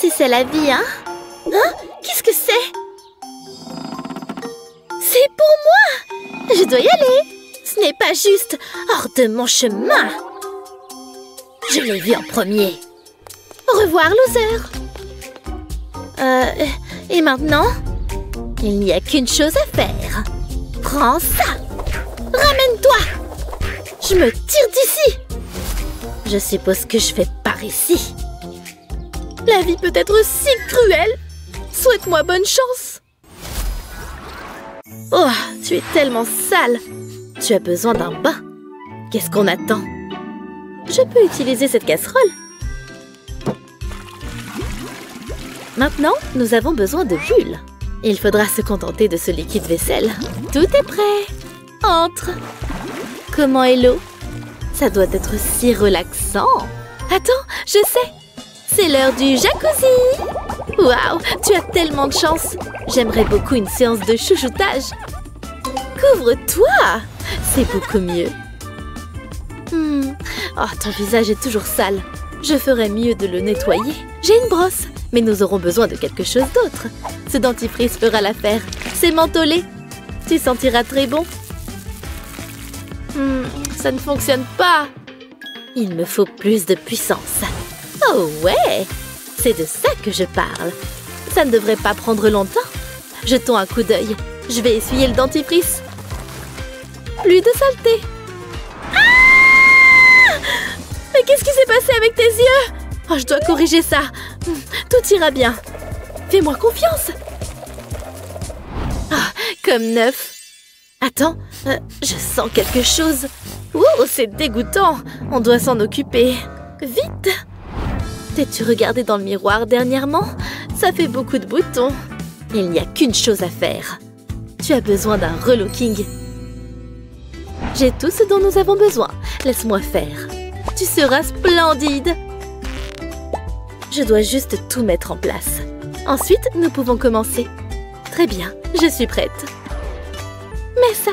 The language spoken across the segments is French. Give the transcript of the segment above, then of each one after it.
Si c'est la vie, hein? Hein? Qu'est-ce que c'est? C'est pour moi! Je dois y aller! Ce n'est pas juste! Hors de mon chemin! Je l'ai vu en premier! Au revoir, loser! Et maintenant? Il n'y a qu'une chose à faire! Prends ça! Ramène-toi! Je me tire d'ici! Je suppose que je fais par ici. La vie peut être si cruelle! Souhaite-moi bonne chance! Oh, tu es tellement sale! Tu as besoin d'un bain. Qu'est-ce qu'on attend? Je peux utiliser cette casserole. Maintenant, nous avons besoin de bulles. Il faudra se contenter de ce liquide vaisselle. Tout est prêt. Entre. Comment est l'eau? Ça doit être si relaxant. Attends, je sais. C'est l'heure du jacuzzi. Waouh, tu as tellement de chance. J'aimerais beaucoup une séance de chouchoutage. Couvre-toi. C'est beaucoup mieux. Oh, ton visage est toujours sale. Je ferais mieux de le nettoyer. J'ai une brosse, mais nous aurons besoin de quelque chose d'autre. Ce dentifrice fera l'affaire. C'est mentholé. Tu sentiras très bon. Ça ne fonctionne pas. Il me faut plus de puissance. Oh ouais, c'est de ça que je parle. Ça ne devrait pas prendre longtemps. Jetons un coup d'œil. Je vais essuyer le dentifrice. Plus de saleté. Ah! Mais qu'est-ce qui s'est passé avec tes yeux? Oh, je dois corriger ça. Tout ira bien. Fais-moi confiance. Ah, comme neuf. Attends, je sens quelque chose. Ouh, c'est dégoûtant. On doit s'en occuper. Vite. T'es-tu regardé dans le miroir dernièrement? Ça fait beaucoup de boutons. Il n'y a qu'une chose à faire. Tu as besoin d'un relooking. J'ai tout ce dont nous avons besoin. Laisse-moi faire. Tu seras splendide. Je dois juste tout mettre en place. Ensuite, nous pouvons commencer. Très bien, je suis prête. Mets ça.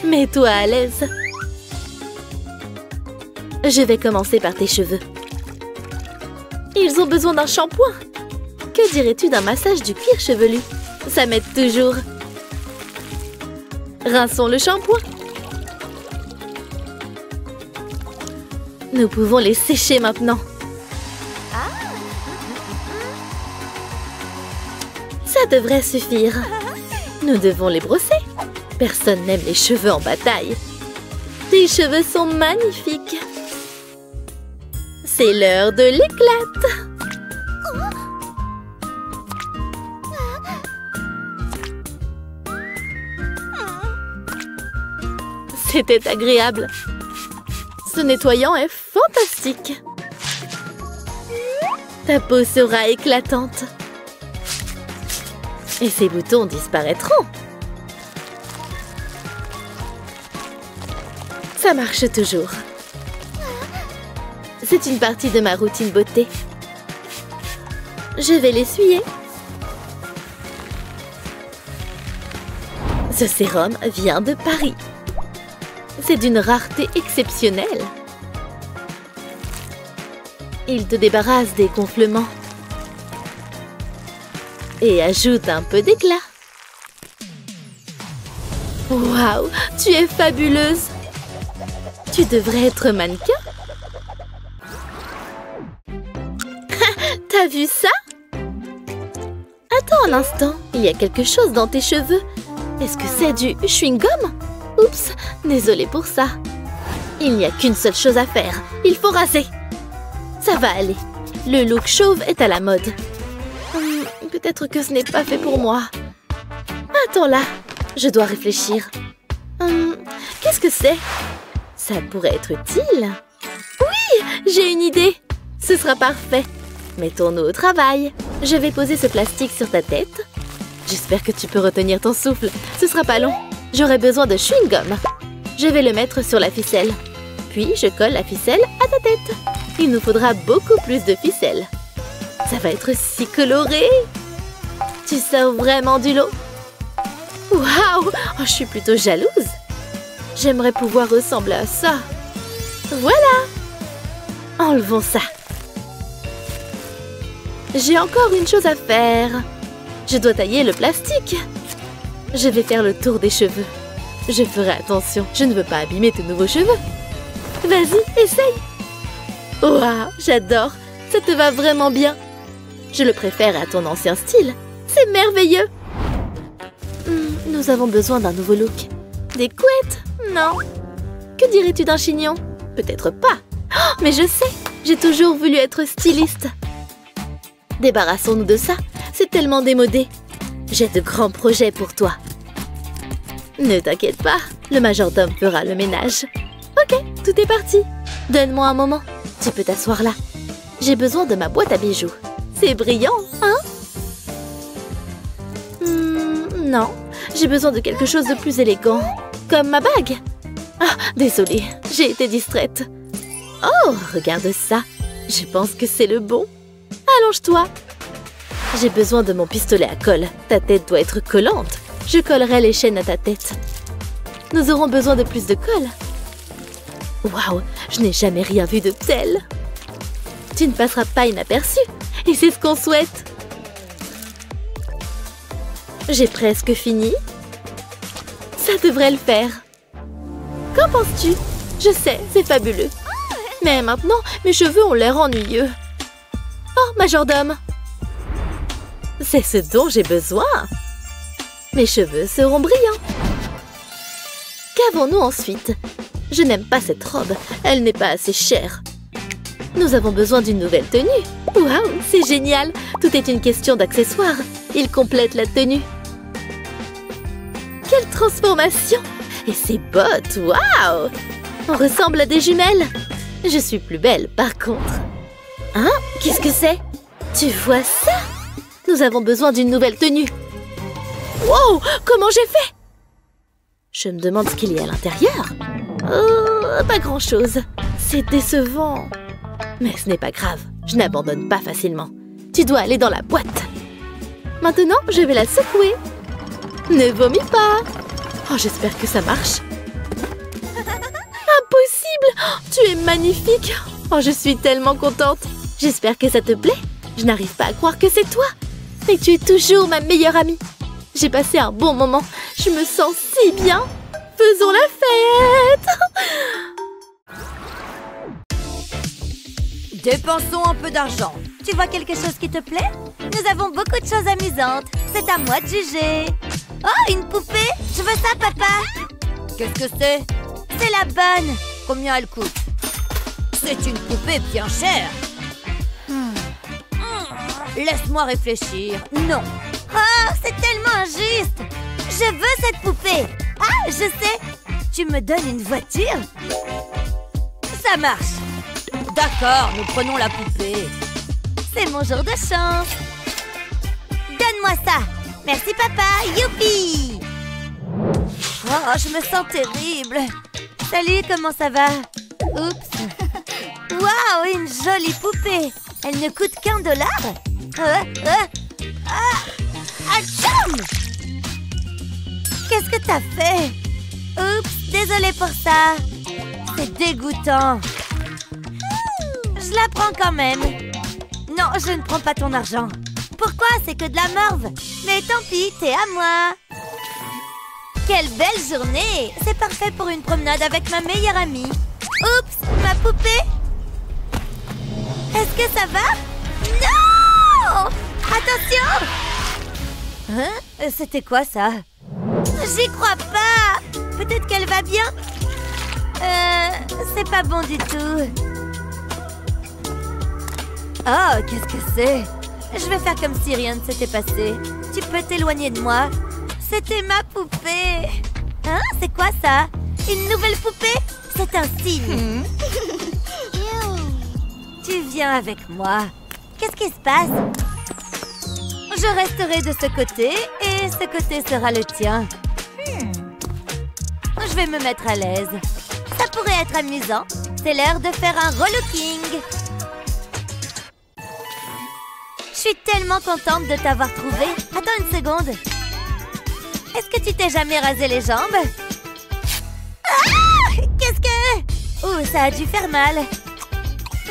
Mets-toi à l'aise. Je vais commencer par tes cheveux. Ils ont besoin d'un shampoing. Que dirais-tu d'un massage du cuir chevelu? Ça m'aide toujours. Rinçons le shampoing. Nous pouvons les sécher maintenant. Ça devrait suffire. Nous devons les brosser. Personne n'aime les cheveux en bataille. Tes cheveux sont magnifiques. C'est l'heure de l'éclate. C'était agréable. Ce nettoyant est fantastique. Ta peau sera éclatante. Et ces boutons disparaîtront. Ça marche toujours. C'est une partie de ma routine beauté. Je vais l'essuyer. Ce sérum vient de Paris. C'est d'une rareté exceptionnelle. Il te débarrasse des gonflements. Et ajoute un peu d'éclat. Waouh, tu es fabuleuse. Tu devrais être mannequin. T'as vu ça? Attends un instant, il y a quelque chose dans tes cheveux. Est-ce que c'est du chewing-gum? Oups, désolée pour ça. Il n'y a qu'une seule chose à faire. Il faut raser. Ça va aller. Le look chauve est à la mode. Peut-être que ce n'est pas fait pour moi. Attends là, je dois réfléchir. Qu'est-ce que c'est? Ça pourrait être utile. Oui, j'ai une idée. Ce sera parfait. Mettons-nous au travail. Je vais poser ce plastique sur ta tête. J'espère que tu peux retenir ton souffle. Ce sera pas long. J'aurai besoin de chewing-gum. Je vais le mettre sur la ficelle. Puis, je colle la ficelle à ta tête. Il nous faudra beaucoup plus de ficelle. Ça va être si coloré. Tu sors vraiment du lot. Waouh! Oh, je suis plutôt jalouse. J'aimerais pouvoir ressembler à ça. Voilà! Enlevons ça. J'ai encore une chose à faire. Je dois tailler le plastique. Je vais faire le tour des cheveux. Je ferai attention, je ne veux pas abîmer tes nouveaux cheveux. Vas-y, essaye. Waouh, j'adore. Ça te va vraiment bien. Je le préfère à ton ancien style. C'est merveilleux. Nous avons besoin d'un nouveau look. Des couettes? Non. Que dirais-tu d'un chignon? Peut-être pas. Oh, mais je sais, j'ai toujours voulu être styliste. Débarrassons-nous de ça. C'est tellement démodé. J'ai de grands projets pour toi. Ne t'inquiète pas, le majordome fera le ménage. Ok, tout est parti. Donne-moi un moment. Tu peux t'asseoir là. J'ai besoin de ma boîte à bijoux. C'est brillant, hein? Non, j'ai besoin de quelque chose de plus élégant. Comme ma bague. Ah, désolée, j'ai été distraite. Oh, regarde ça. Je pense que c'est le bon. Allonge-toi. J'ai besoin de mon pistolet à colle. Ta tête doit être collante. Je collerai les chaînes à ta tête. Nous aurons besoin de plus de colle. Waouh, je n'ai jamais rien vu de tel. Tu ne passeras pas inaperçu. Et c'est ce qu'on souhaite. J'ai presque fini. Ça devrait le faire. Qu'en penses-tu? Je sais, c'est fabuleux. Mais maintenant, mes cheveux ont l'air ennuyeux. Oh, majordome! C'est ce dont j'ai besoin. Mes cheveux seront brillants. Qu'avons-nous ensuite? Je n'aime pas cette robe. Elle n'est pas assez chère. Nous avons besoin d'une nouvelle tenue. Waouh, c'est génial. Tout est une question d'accessoires. Il complète la tenue. Quelle transformation! Et ces bottes, waouh! On ressemble à des jumelles. Je suis plus belle, par contre. Hein? Qu'est-ce que c'est? Tu vois ça? Nous avons besoin d'une nouvelle tenue. Wow! Comment j'ai fait? Je me demande ce qu'il y a à l'intérieur. Pas grand-chose. C'est décevant. Mais ce n'est pas grave. Je n'abandonne pas facilement. Tu dois aller dans la boîte. Maintenant, je vais la secouer. Ne vomis pas. Oh, j'espère que ça marche. Impossible! Oh, tu es magnifique. Oh, je suis tellement contente. J'espère que ça te plaît. Je n'arrive pas à croire que c'est toi. Mais tu es toujours ma meilleure amie. J'ai passé un bon moment. Je me sens si bien. Faisons la fête! Dépensons un peu d'argent. Tu vois quelque chose qui te plaît? Nous avons beaucoup de choses amusantes. C'est à moi de juger. Oh, une poupée? Je veux ça, papa. Qu'est-ce que c'est? C'est la bonne. Combien elle coûte? C'est une poupée bien chère. Laisse-moi réfléchir. Non. Oh, c'est tellement injuste. Je veux cette poupée. Ah, je sais. Tu me donnes une voiture? Ça marche. D'accord, nous prenons la poupée. C'est mon jour de chance. Donne-moi ça. Merci, papa. Youpi! Oh, je me sens terrible. Salut, comment ça va? Oups. Waouh, une jolie poupée. Elle ne coûte qu'$1. Atchoum! Qu'est-ce que t'as fait? Oups, désolée pour ça. C'est dégoûtant. Je la prends quand même. Non, je ne prends pas ton argent. Pourquoi? C'est que de la morve. Mais tant pis, t'es à moi. Quelle belle journée. C'est parfait pour une promenade avec ma meilleure amie. Oups, ma poupée. Est-ce que ça va? Non! Attention! Hein? C'était quoi ça? J'y crois pas. Peut-être qu'elle va bien. C'est pas bon du tout. Oh, qu'est-ce que c'est? Je vais faire comme si rien ne s'était passé. Tu peux t'éloigner de moi? C'était ma poupée. Hein? C'est quoi ça? Une nouvelle poupée? C'est un signe. Tu viens avec moi. Qu'est-ce qui se passe? Je resterai de ce côté et ce côté sera le tien. Je vais me mettre à l'aise. Ça pourrait être amusant. C'est l'heure de faire un relooking. Je suis tellement contente de t'avoir trouvé. Attends une seconde. Est-ce que tu t'es jamais rasé les jambes? Ah! Qu'est-ce que... Oh, ça a dû faire mal.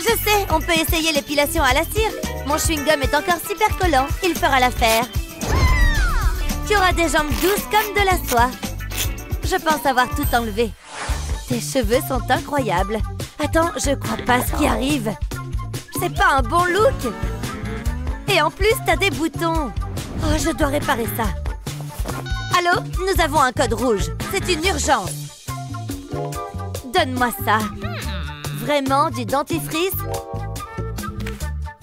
Je sais, on peut essayer l'épilation à la cire. Mon chewing-gum est encore super collant, il fera l'affaire. Tu auras des jambes douces comme de la soie. Je pense avoir tout enlevé. Tes cheveux sont incroyables. Attends, je crois pas ce qui arrive. C'est pas un bon look. Et en plus, t'as des boutons. Oh, je dois réparer ça. Allô? Nous avons un code rouge. C'est une urgence. Donne-moi ça. Vraiment, du dentifrice?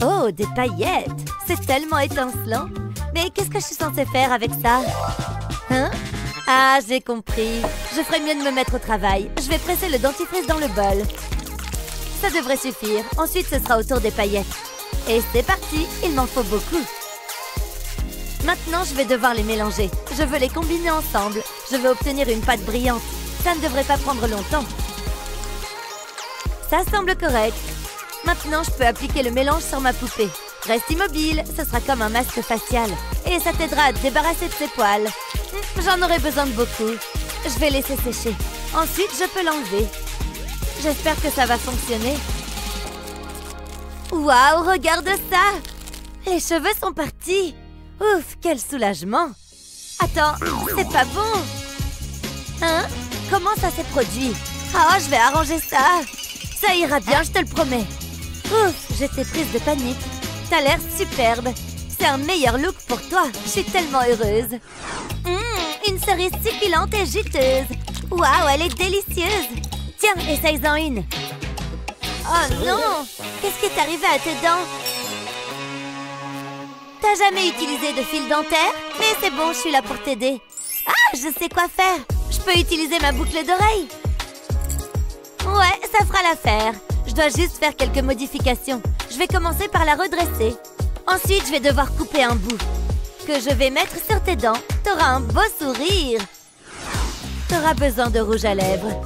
Oh, des paillettes. C'est tellement étincelant. Mais qu'est-ce que je suis censée faire avec ça? Hein? Ah, j'ai compris. Je ferais mieux de me mettre au travail. Je vais presser le dentifrice dans le bol. Ça devrait suffire. Ensuite, ce sera au tour des paillettes. Et c'est parti. Il m'en faut beaucoup. Maintenant, je vais devoir les mélanger. Je veux les combiner ensemble. Je veux obtenir une pâte brillante. Ça ne devrait pas prendre longtemps. Ça semble correct. Maintenant, je peux appliquer le mélange sur ma poupée. Reste immobile, ce sera comme un masque facial. Et ça t'aidera à te débarrasser de ses poils. J'en aurai besoin de beaucoup. Je vais laisser sécher. Ensuite, je peux l'enlever. J'espère que ça va fonctionner. Waouh, regarde ça! Les cheveux sont partis. Ouf, quel soulagement. Attends, c'est pas bon. Hein? Comment ça s'est produit? Oh, je vais arranger ça. Ça ira bien, je te le promets. Ouf, j'étais prise de panique. T'as l'air superbe. C'est un meilleur look pour toi. Je suis tellement heureuse. Une cerise succulente et juteuse. Waouh, elle est délicieuse. Tiens, essaye-en une. Oh non! Qu'est-ce qui est arrivé à tes dents? T'as jamais utilisé de fil dentaire? Mais c'est bon, je suis là pour t'aider. Ah, je sais quoi faire. Je peux utiliser ma boucle d'oreille. Ouais, ça fera l'affaire. Je dois juste faire quelques modifications. Je vais commencer par la redresser. Ensuite, je vais devoir couper un bout que je vais mettre sur tes dents. T'auras un beau sourire. T'auras besoin de rouge à lèvres.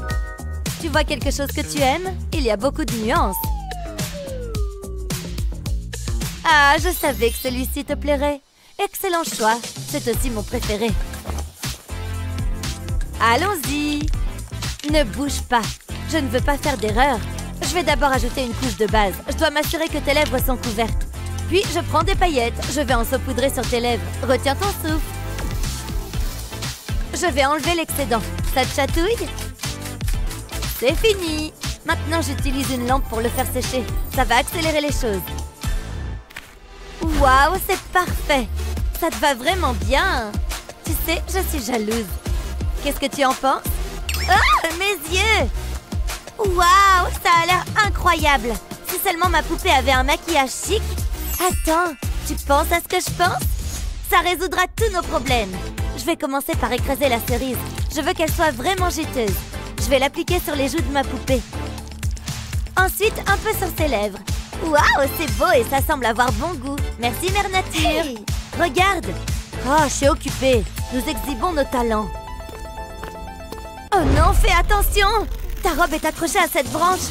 Tu vois quelque chose que tu aimes? Il y a beaucoup de nuances. Ah, je savais que celui-ci te plairait. Excellent choix. C'est aussi mon préféré. Allons-y. Ne bouge pas. Je ne veux pas faire d'erreur. Je vais d'abord ajouter une couche de base. Je dois m'assurer que tes lèvres sont couvertes. Puis, je prends des paillettes. Je vais en saupoudrer sur tes lèvres. Retiens ton souffle. Je vais enlever l'excédent. Ça te chatouille? C'est fini. Maintenant, j'utilise une lampe pour le faire sécher. Ça va accélérer les choses. Waouh, c'est parfait. Ça te va vraiment bien. Tu sais, je suis jalouse. Qu'est-ce que tu en penses? Oh, mes yeux! Waouh, ça a l'air incroyable. Si seulement ma poupée avait un maquillage chic. Attends, tu penses à ce que je pense? Ça résoudra tous nos problèmes. Je vais commencer par écraser la cerise. Je veux qu'elle soit vraiment juteuse. Je vais l'appliquer sur les joues de ma poupée. Ensuite, un peu sur ses lèvres. Waouh, c'est beau et ça semble avoir bon goût. Merci, Mère Nature. Hey, regarde. Oh, je suis occupée. Nous exhibons nos talents. Oh non, fais attention. Ta robe est accrochée à cette branche.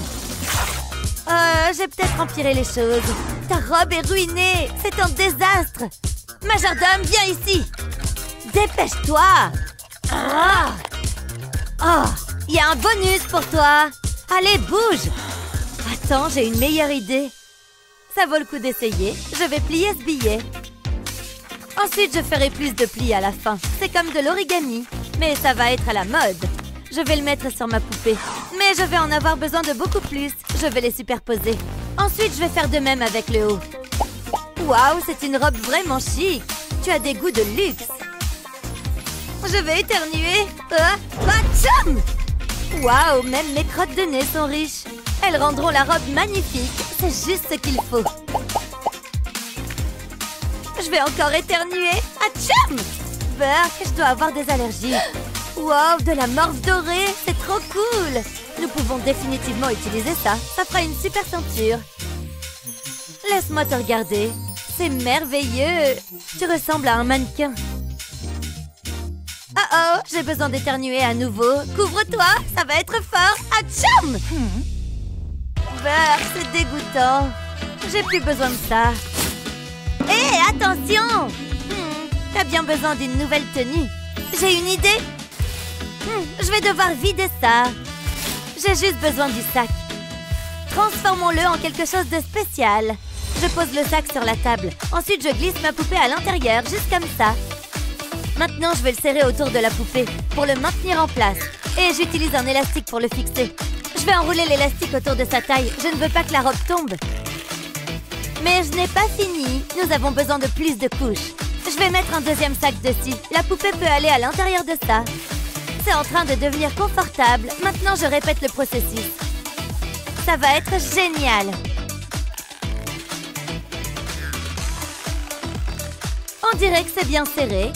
J'ai peut-être empiré les choses. Ta robe est ruinée. C'est un désastre. Majordome, viens ici. Dépêche-toi. Il y a un bonus pour toi. Allez, bouge. Attends, j'ai une meilleure idée. Ça vaut le coup d'essayer. Je vais plier ce billet. Ensuite, je ferai plus de plis à la fin. C'est comme de l'origami. Mais ça va être à la mode. Je vais le mettre sur ma poupée. Mais je vais en avoir besoin de beaucoup plus. Je vais les superposer. Ensuite, je vais faire de même avec le haut. Waouh, c'est une robe vraiment chic. Tu as des goûts de luxe. Je vais éternuer. Tcham! Waouh, même mes crottes de nez sont riches. Elles rendront la robe magnifique. C'est juste ce qu'il faut. Je vais encore éternuer. Tcham! Burk, je dois avoir des allergies. Wow, de la morve dorée, c'est trop cool. Nous pouvons définitivement utiliser ça. Ça fera une super ceinture. Laisse-moi te regarder. C'est merveilleux. Tu ressembles à un mannequin. Oh, j'ai besoin d'éternuer à nouveau. Couvre-toi, ça va être fort. Atcham! C'est dégoûtant. J'ai plus besoin de ça. Hé, attention! T'as bien besoin d'une nouvelle tenue. J'ai une idée. Je vais devoir vider ça. J'ai juste besoin du sac. Transformons-le en quelque chose de spécial. Je pose le sac sur la table. Ensuite, je glisse ma poupée à l'intérieur, juste comme ça. Maintenant, je vais le serrer autour de la poupée pour le maintenir en place. Et j'utilise un élastique pour le fixer. Je vais enrouler l'élastique autour de sa taille. Je ne veux pas que la robe tombe. Mais je n'ai pas fini. Nous avons besoin de plus de couches. Je vais mettre un deuxième sac dessus. La poupée peut aller à l'intérieur de ça. C'est en train de devenir confortable. Maintenant, je répète le processus. Ça va être génial. On dirait que c'est bien serré.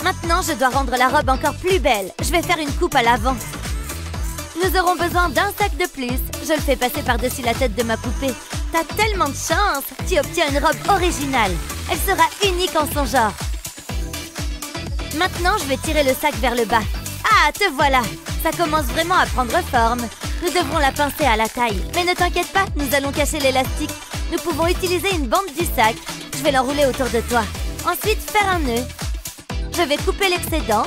Maintenant, je dois rendre la robe encore plus belle. Je vais faire une coupe à l'avant. Nous aurons besoin d'un sac de plus. Je le fais passer par-dessus la tête de ma poupée. T'as tellement de chance. Tu obtiens une robe originale. Elle sera unique en son genre. Maintenant, je vais tirer le sac vers le bas. Ah, te voilà. Ça commence vraiment à prendre forme. Nous devrons la pincer à la taille. Mais ne t'inquiète pas, nous allons cacher l'élastique. Nous pouvons utiliser une bande du sac. Je vais l'enrouler autour de toi. Ensuite, faire un nœud. Je vais couper l'excédent.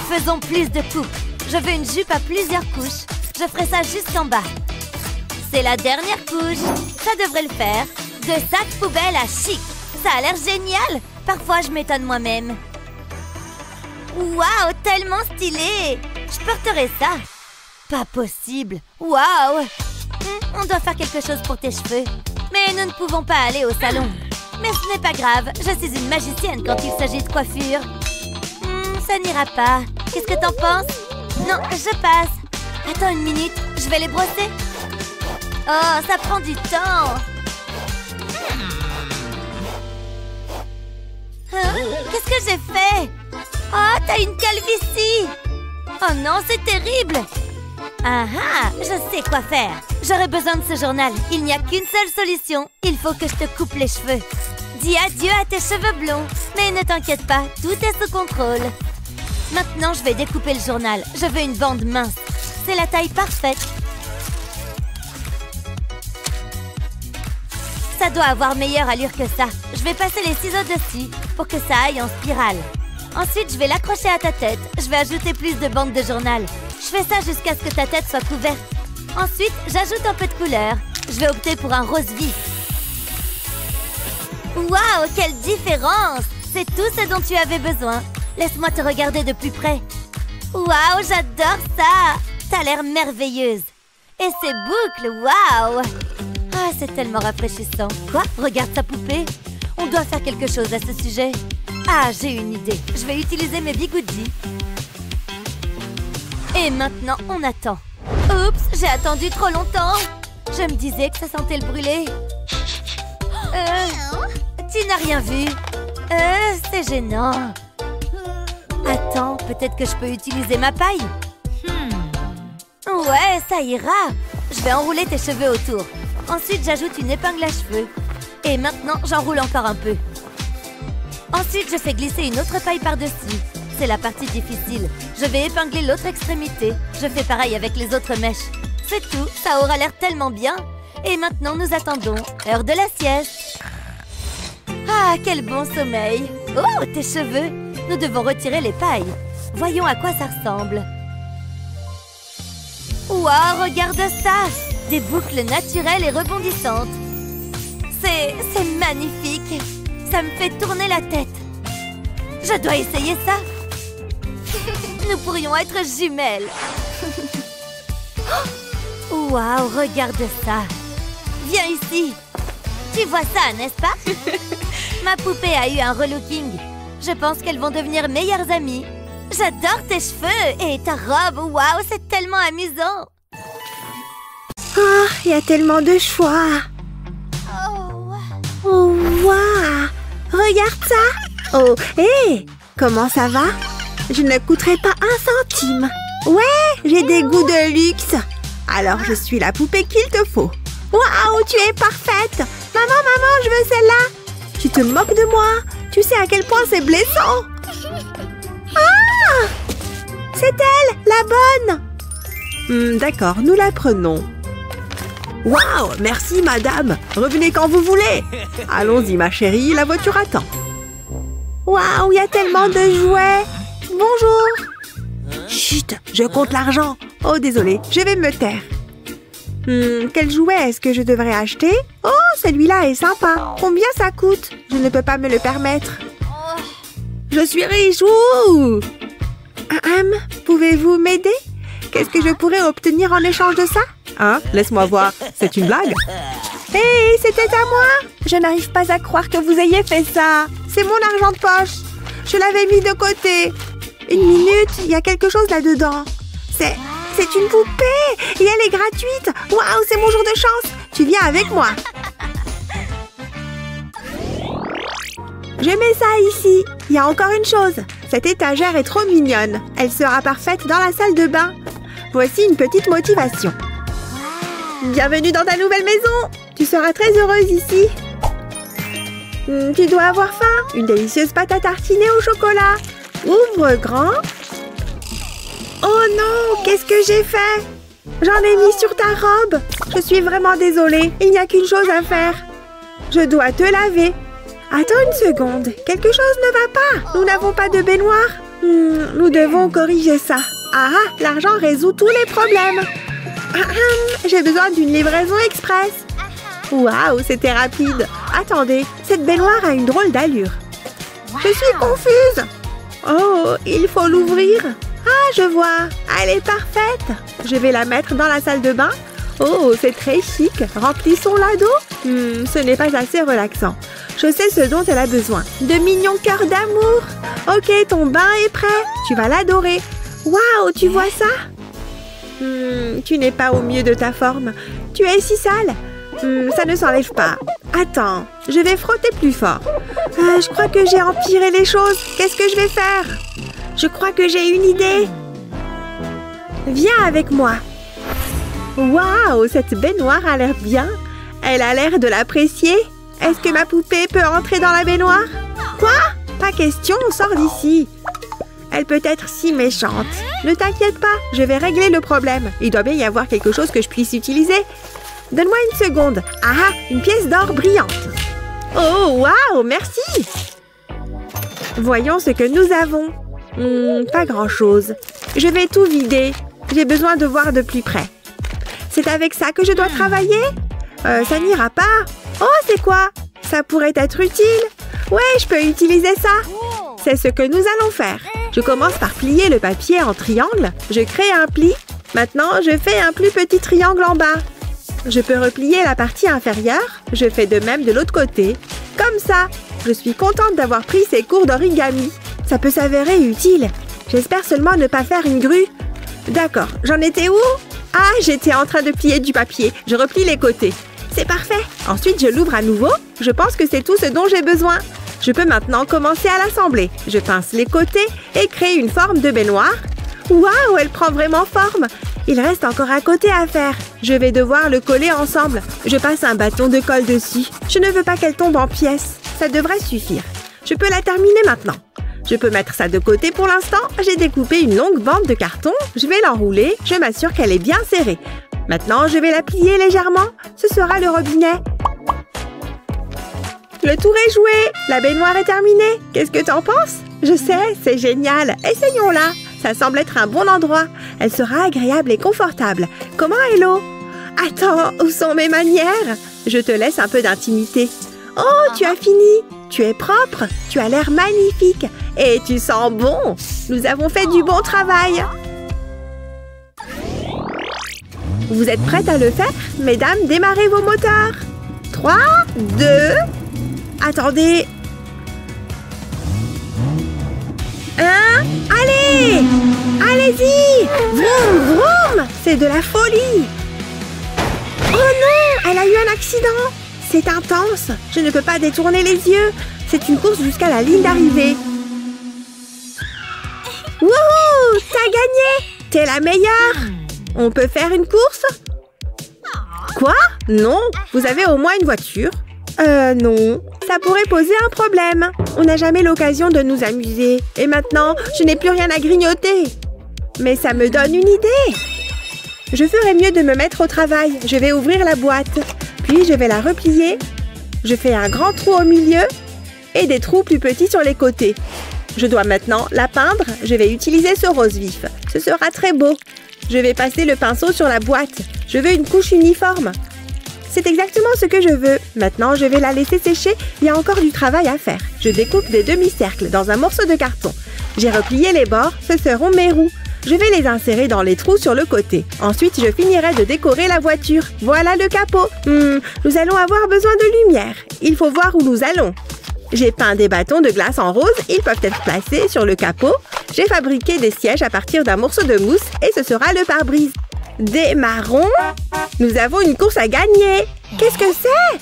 Faisons plus de coupes. Je veux une jupe à plusieurs couches. Je ferai ça juste en bas. C'est la dernière couche. Ça devrait le faire. De sac poubelle à chic. Ça a l'air génial. Parfois, je m'étonne moi-même. Waouh, tellement stylé. Je porterai ça. Pas possible. Waouh. On doit faire quelque chose pour tes cheveux. Mais nous ne pouvons pas aller au salon. Mais ce n'est pas grave, je suis une magicienne quand il s'agit de coiffure. Ça n'ira pas. Qu'est-ce que t'en penses? Non, je passe. Attends une minute, je vais les brosser. Oh, ça prend du temps. Hein? Qu'est-ce que j'ai fait? Oh, t'as une calvitie. Oh non, c'est terrible. Ah ah, je sais quoi faire. J'aurai besoin de ce journal. Il n'y a qu'une seule solution. Il faut que je te coupe les cheveux. Dis adieu à tes cheveux blonds. Mais ne t'inquiète pas, tout est sous contrôle. Maintenant, je vais découper le journal. Je veux une bande mince. C'est la taille parfaite. Ça doit avoir meilleure allure que ça. Je vais passer les ciseaux dessus pour que ça aille en spirale. Ensuite, je vais l'accrocher à ta tête. Je vais ajouter plus de bandes de journal. Je fais ça jusqu'à ce que ta tête soit couverte. Ensuite, j'ajoute un peu de couleur. Je vais opter pour un rose vif. Waouh, quelle différence! C'est tout ce dont tu avais besoin. Laisse-moi te regarder de plus près. Waouh, j'adore ça! T'as l'air merveilleuse. Et ces boucles, waouh! Ah, c'est tellement rafraîchissant. Quoi? Regarde sa poupée. On doit faire quelque chose à ce sujet. Ah, j'ai une idée. Je vais utiliser mes bigoudis. Et maintenant, on attend. Oups, j'ai attendu trop longtemps. Je me disais que ça sentait le brûlé. Tu n'as rien vu. C'est gênant. Attends, peut-être que je peux utiliser ma paille. Ouais, ça ira. Je vais enrouler tes cheveux autour. Ensuite, j'ajoute une épingle à cheveux. Et maintenant, j'enroule encore un peu. Ensuite, je fais glisser une autre paille par-dessus. C'est la partie difficile. Je vais épingler l'autre extrémité. Je fais pareil avec les autres mèches. C'est tout, ça aura l'air tellement bien. Et maintenant, nous attendons. Heure de la sieste. Ah, quel bon sommeil. Oh, tes cheveux. Nous devons retirer les pailles. Voyons à quoi ça ressemble. Waouh, regarde ça. Des boucles naturelles et rebondissantes. C'est magnifique. Ça me fait tourner la tête. Je dois essayer ça. Nous pourrions être jumelles. Waouh, regarde ça. Viens ici. Tu vois ça, n'est-ce pas? Ma poupée a eu un relooking. Je pense qu'elles vont devenir meilleures amies. J'adore tes cheveux et ta robe. Waouh, c'est tellement amusant. Oh, il y a tellement de choix. Oh, waouh. Regarde ça. Oh, hé, comment ça va? Je ne coûterai pas un centime. Ouais, j'ai des goûts de luxe. Alors, je suis la poupée qu'il te faut. Waouh, tu es parfaite. Maman, je veux celle-là. Tu te moques de moi. Tu sais à quel point c'est blessant. Ah! C'est elle, la bonne. D'accord, nous la prenons. Waouh, merci madame. Revenez quand vous voulez. Allons-y ma chérie, la voiture attend. Waouh, il y a tellement de jouets. Bonjour. Chut, je compte l'argent. Oh, désolé, je vais me taire. Quel jouet est-ce que je devrais acheter? Oh, celui-là est sympa. Combien ça coûte? Je ne peux pas me le permettre. Je suis riche, ouh! Pouvez-vous m'aider? Qu'est-ce que je pourrais obtenir en échange de ça? Hein? Laisse-moi voir. C'est une blague? Hé, c'était à moi! Je n'arrive pas à croire que vous ayez fait ça. C'est mon argent de poche. Je l'avais mis de côté. Une minute, il y a quelque chose là-dedans. C'est une poupée et elle est gratuite. Waouh, c'est mon jour de chance. Tu viens avec moi. Je mets ça ici. Il y a encore une chose. Cette étagère est trop mignonne. Elle sera parfaite dans la salle de bain. Voici une petite motivation. Bienvenue dans ta nouvelle maison. Tu seras très heureuse ici. Tu dois avoir faim. Une délicieuse pâte à tartiner au chocolat. Ouvre grand. Oh non, qu'est-ce que j'ai fait? J'en ai mis sur ta robe. Je suis vraiment désolée. Il n'y a qu'une chose à faire. Je dois te laver. Attends une seconde. Quelque chose ne va pas. Nous n'avons pas de baignoire. Nous devons corriger ça. Ah, l'argent résout tous les problèmes. J'ai besoin d'une livraison express. Waouh, c'était rapide. Attendez, cette baignoire a une drôle d'allure. Je suis confuse. Oh, il faut l'ouvrir. Ah, je vois. Elle est parfaite. Je vais la mettre dans la salle de bain. Oh, c'est très chic. Remplissons-la d'eau. Ce n'est pas assez relaxant. Je sais ce dont elle a besoin. De mignons cœurs d'amour. Ok, ton bain est prêt. Tu vas l'adorer. Waouh, tu vois ça? Tu n'es pas au mieux de ta forme. Tu es si sale. Ça ne s'enlève pas. Attends, je vais frotter plus fort. Je crois que j'ai empiré les choses. Qu'est-ce que je vais faire? Je crois que j'ai une idée. Viens avec moi. Waouh, cette baignoire a l'air bien. Elle a l'air de l'apprécier. Est-ce que ma poupée peut entrer dans la baignoire? Quoi? Pas question, sors d'ici. Elle peut être si méchante. Ne t'inquiète pas, je vais régler le problème. Il doit bien y avoir quelque chose que je puisse utiliser. Donne-moi une seconde. Ah, une pièce d'or brillante. Oh, waouh, merci. Voyons ce que nous avons. Pas grand-chose. Je vais tout vider. J'ai besoin de voir de plus près. C'est avec ça que je dois travailler? Ça n'ira pas. Oh, c'est quoi? Ça pourrait être utile. Ouais, je peux utiliser ça. C'est ce que nous allons faire. Je commence par plier le papier en triangle. Je crée un pli. Maintenant, je fais un plus petit triangle en bas. Je peux replier la partie inférieure. Je fais de même de l'autre côté. Comme ça. Je suis contente d'avoir pris ces cours d'origami. Ça peut s'avérer utile. J'espère seulement ne pas faire une grue. D'accord, j'en étais où? Ah, j'étais en train de plier du papier. Je replie les côtés. C'est parfait. Ensuite, je l'ouvre à nouveau. Je pense que c'est tout ce dont j'ai besoin. Je peux maintenant commencer à l'assembler. Je pince les côtés et crée une forme de baignoire. Waouh, elle prend vraiment forme. Il reste encore un côté à faire. Je vais devoir le coller ensemble. Je passe un bâton de colle dessus. Je ne veux pas qu'elle tombe en pièces. Ça devrait suffire. Je peux la terminer maintenant. Je peux mettre ça de côté pour l'instant. J'ai découpé une longue bande de carton. Je vais l'enrouler. Je m'assure qu'elle est bien serrée. Maintenant, je vais la plier légèrement. Ce sera le robinet. Le tour est joué. La baignoire est terminée. Qu'est-ce que t'en penses? Je sais, c'est génial. Essayons-la. Ça semble être un bon endroit. Elle sera agréable et confortable. Comment est l'eau? Attends, où sont mes manières? Je te laisse un peu d'intimité. Oh, tu as fini. Tu es propre. Tu as l'air magnifique. Et tu sens bon. Nous avons fait du bon travail. Vous êtes prêtes à le faire? Mesdames, démarrez vos moteurs. 3, 2... Attendez. 1. Allez! Allez-y! Vroom, vroom! C'est de la folie! Oh non! Elle a eu un accident! C'est intense! Je ne peux pas détourner les yeux! C'est une course jusqu'à la ligne d'arrivée. Wouhou! T'as gagné! T'es la meilleure! On peut faire une course? Quoi? Non! Vous avez au moins une voiture? Non. Ça pourrait poser un problème. On n'a jamais l'occasion de nous amuser. Et maintenant, je n'ai plus rien à grignoter. Mais ça me donne une idée. Je ferais mieux de me mettre au travail. Je vais ouvrir la boîte. Puis, je vais la replier. Je fais un grand trou au milieu et des trous plus petits sur les côtés. Je dois maintenant la peindre. Je vais utiliser ce rose vif. Ce sera très beau. Je vais passer le pinceau sur la boîte. Je veux une couche uniforme. C'est exactement ce que je veux. Maintenant, je vais la laisser sécher. Il y a encore du travail à faire. Je découpe des demi-cercles dans un morceau de carton. J'ai replié les bords. Ce seront mes roues. Je vais les insérer dans les trous sur le côté. Ensuite, je finirai de décorer la voiture. Voilà le capot. Nous allons avoir besoin de lumière. Il faut voir où nous allons. J'ai peint des bâtons de glace en rose. Ils peuvent être placés sur le capot. J'ai fabriqué des sièges à partir d'un morceau de mousse et ce sera le pare-brise. Démarrons. Nous avons une course à gagner. Qu'est-ce que c'est?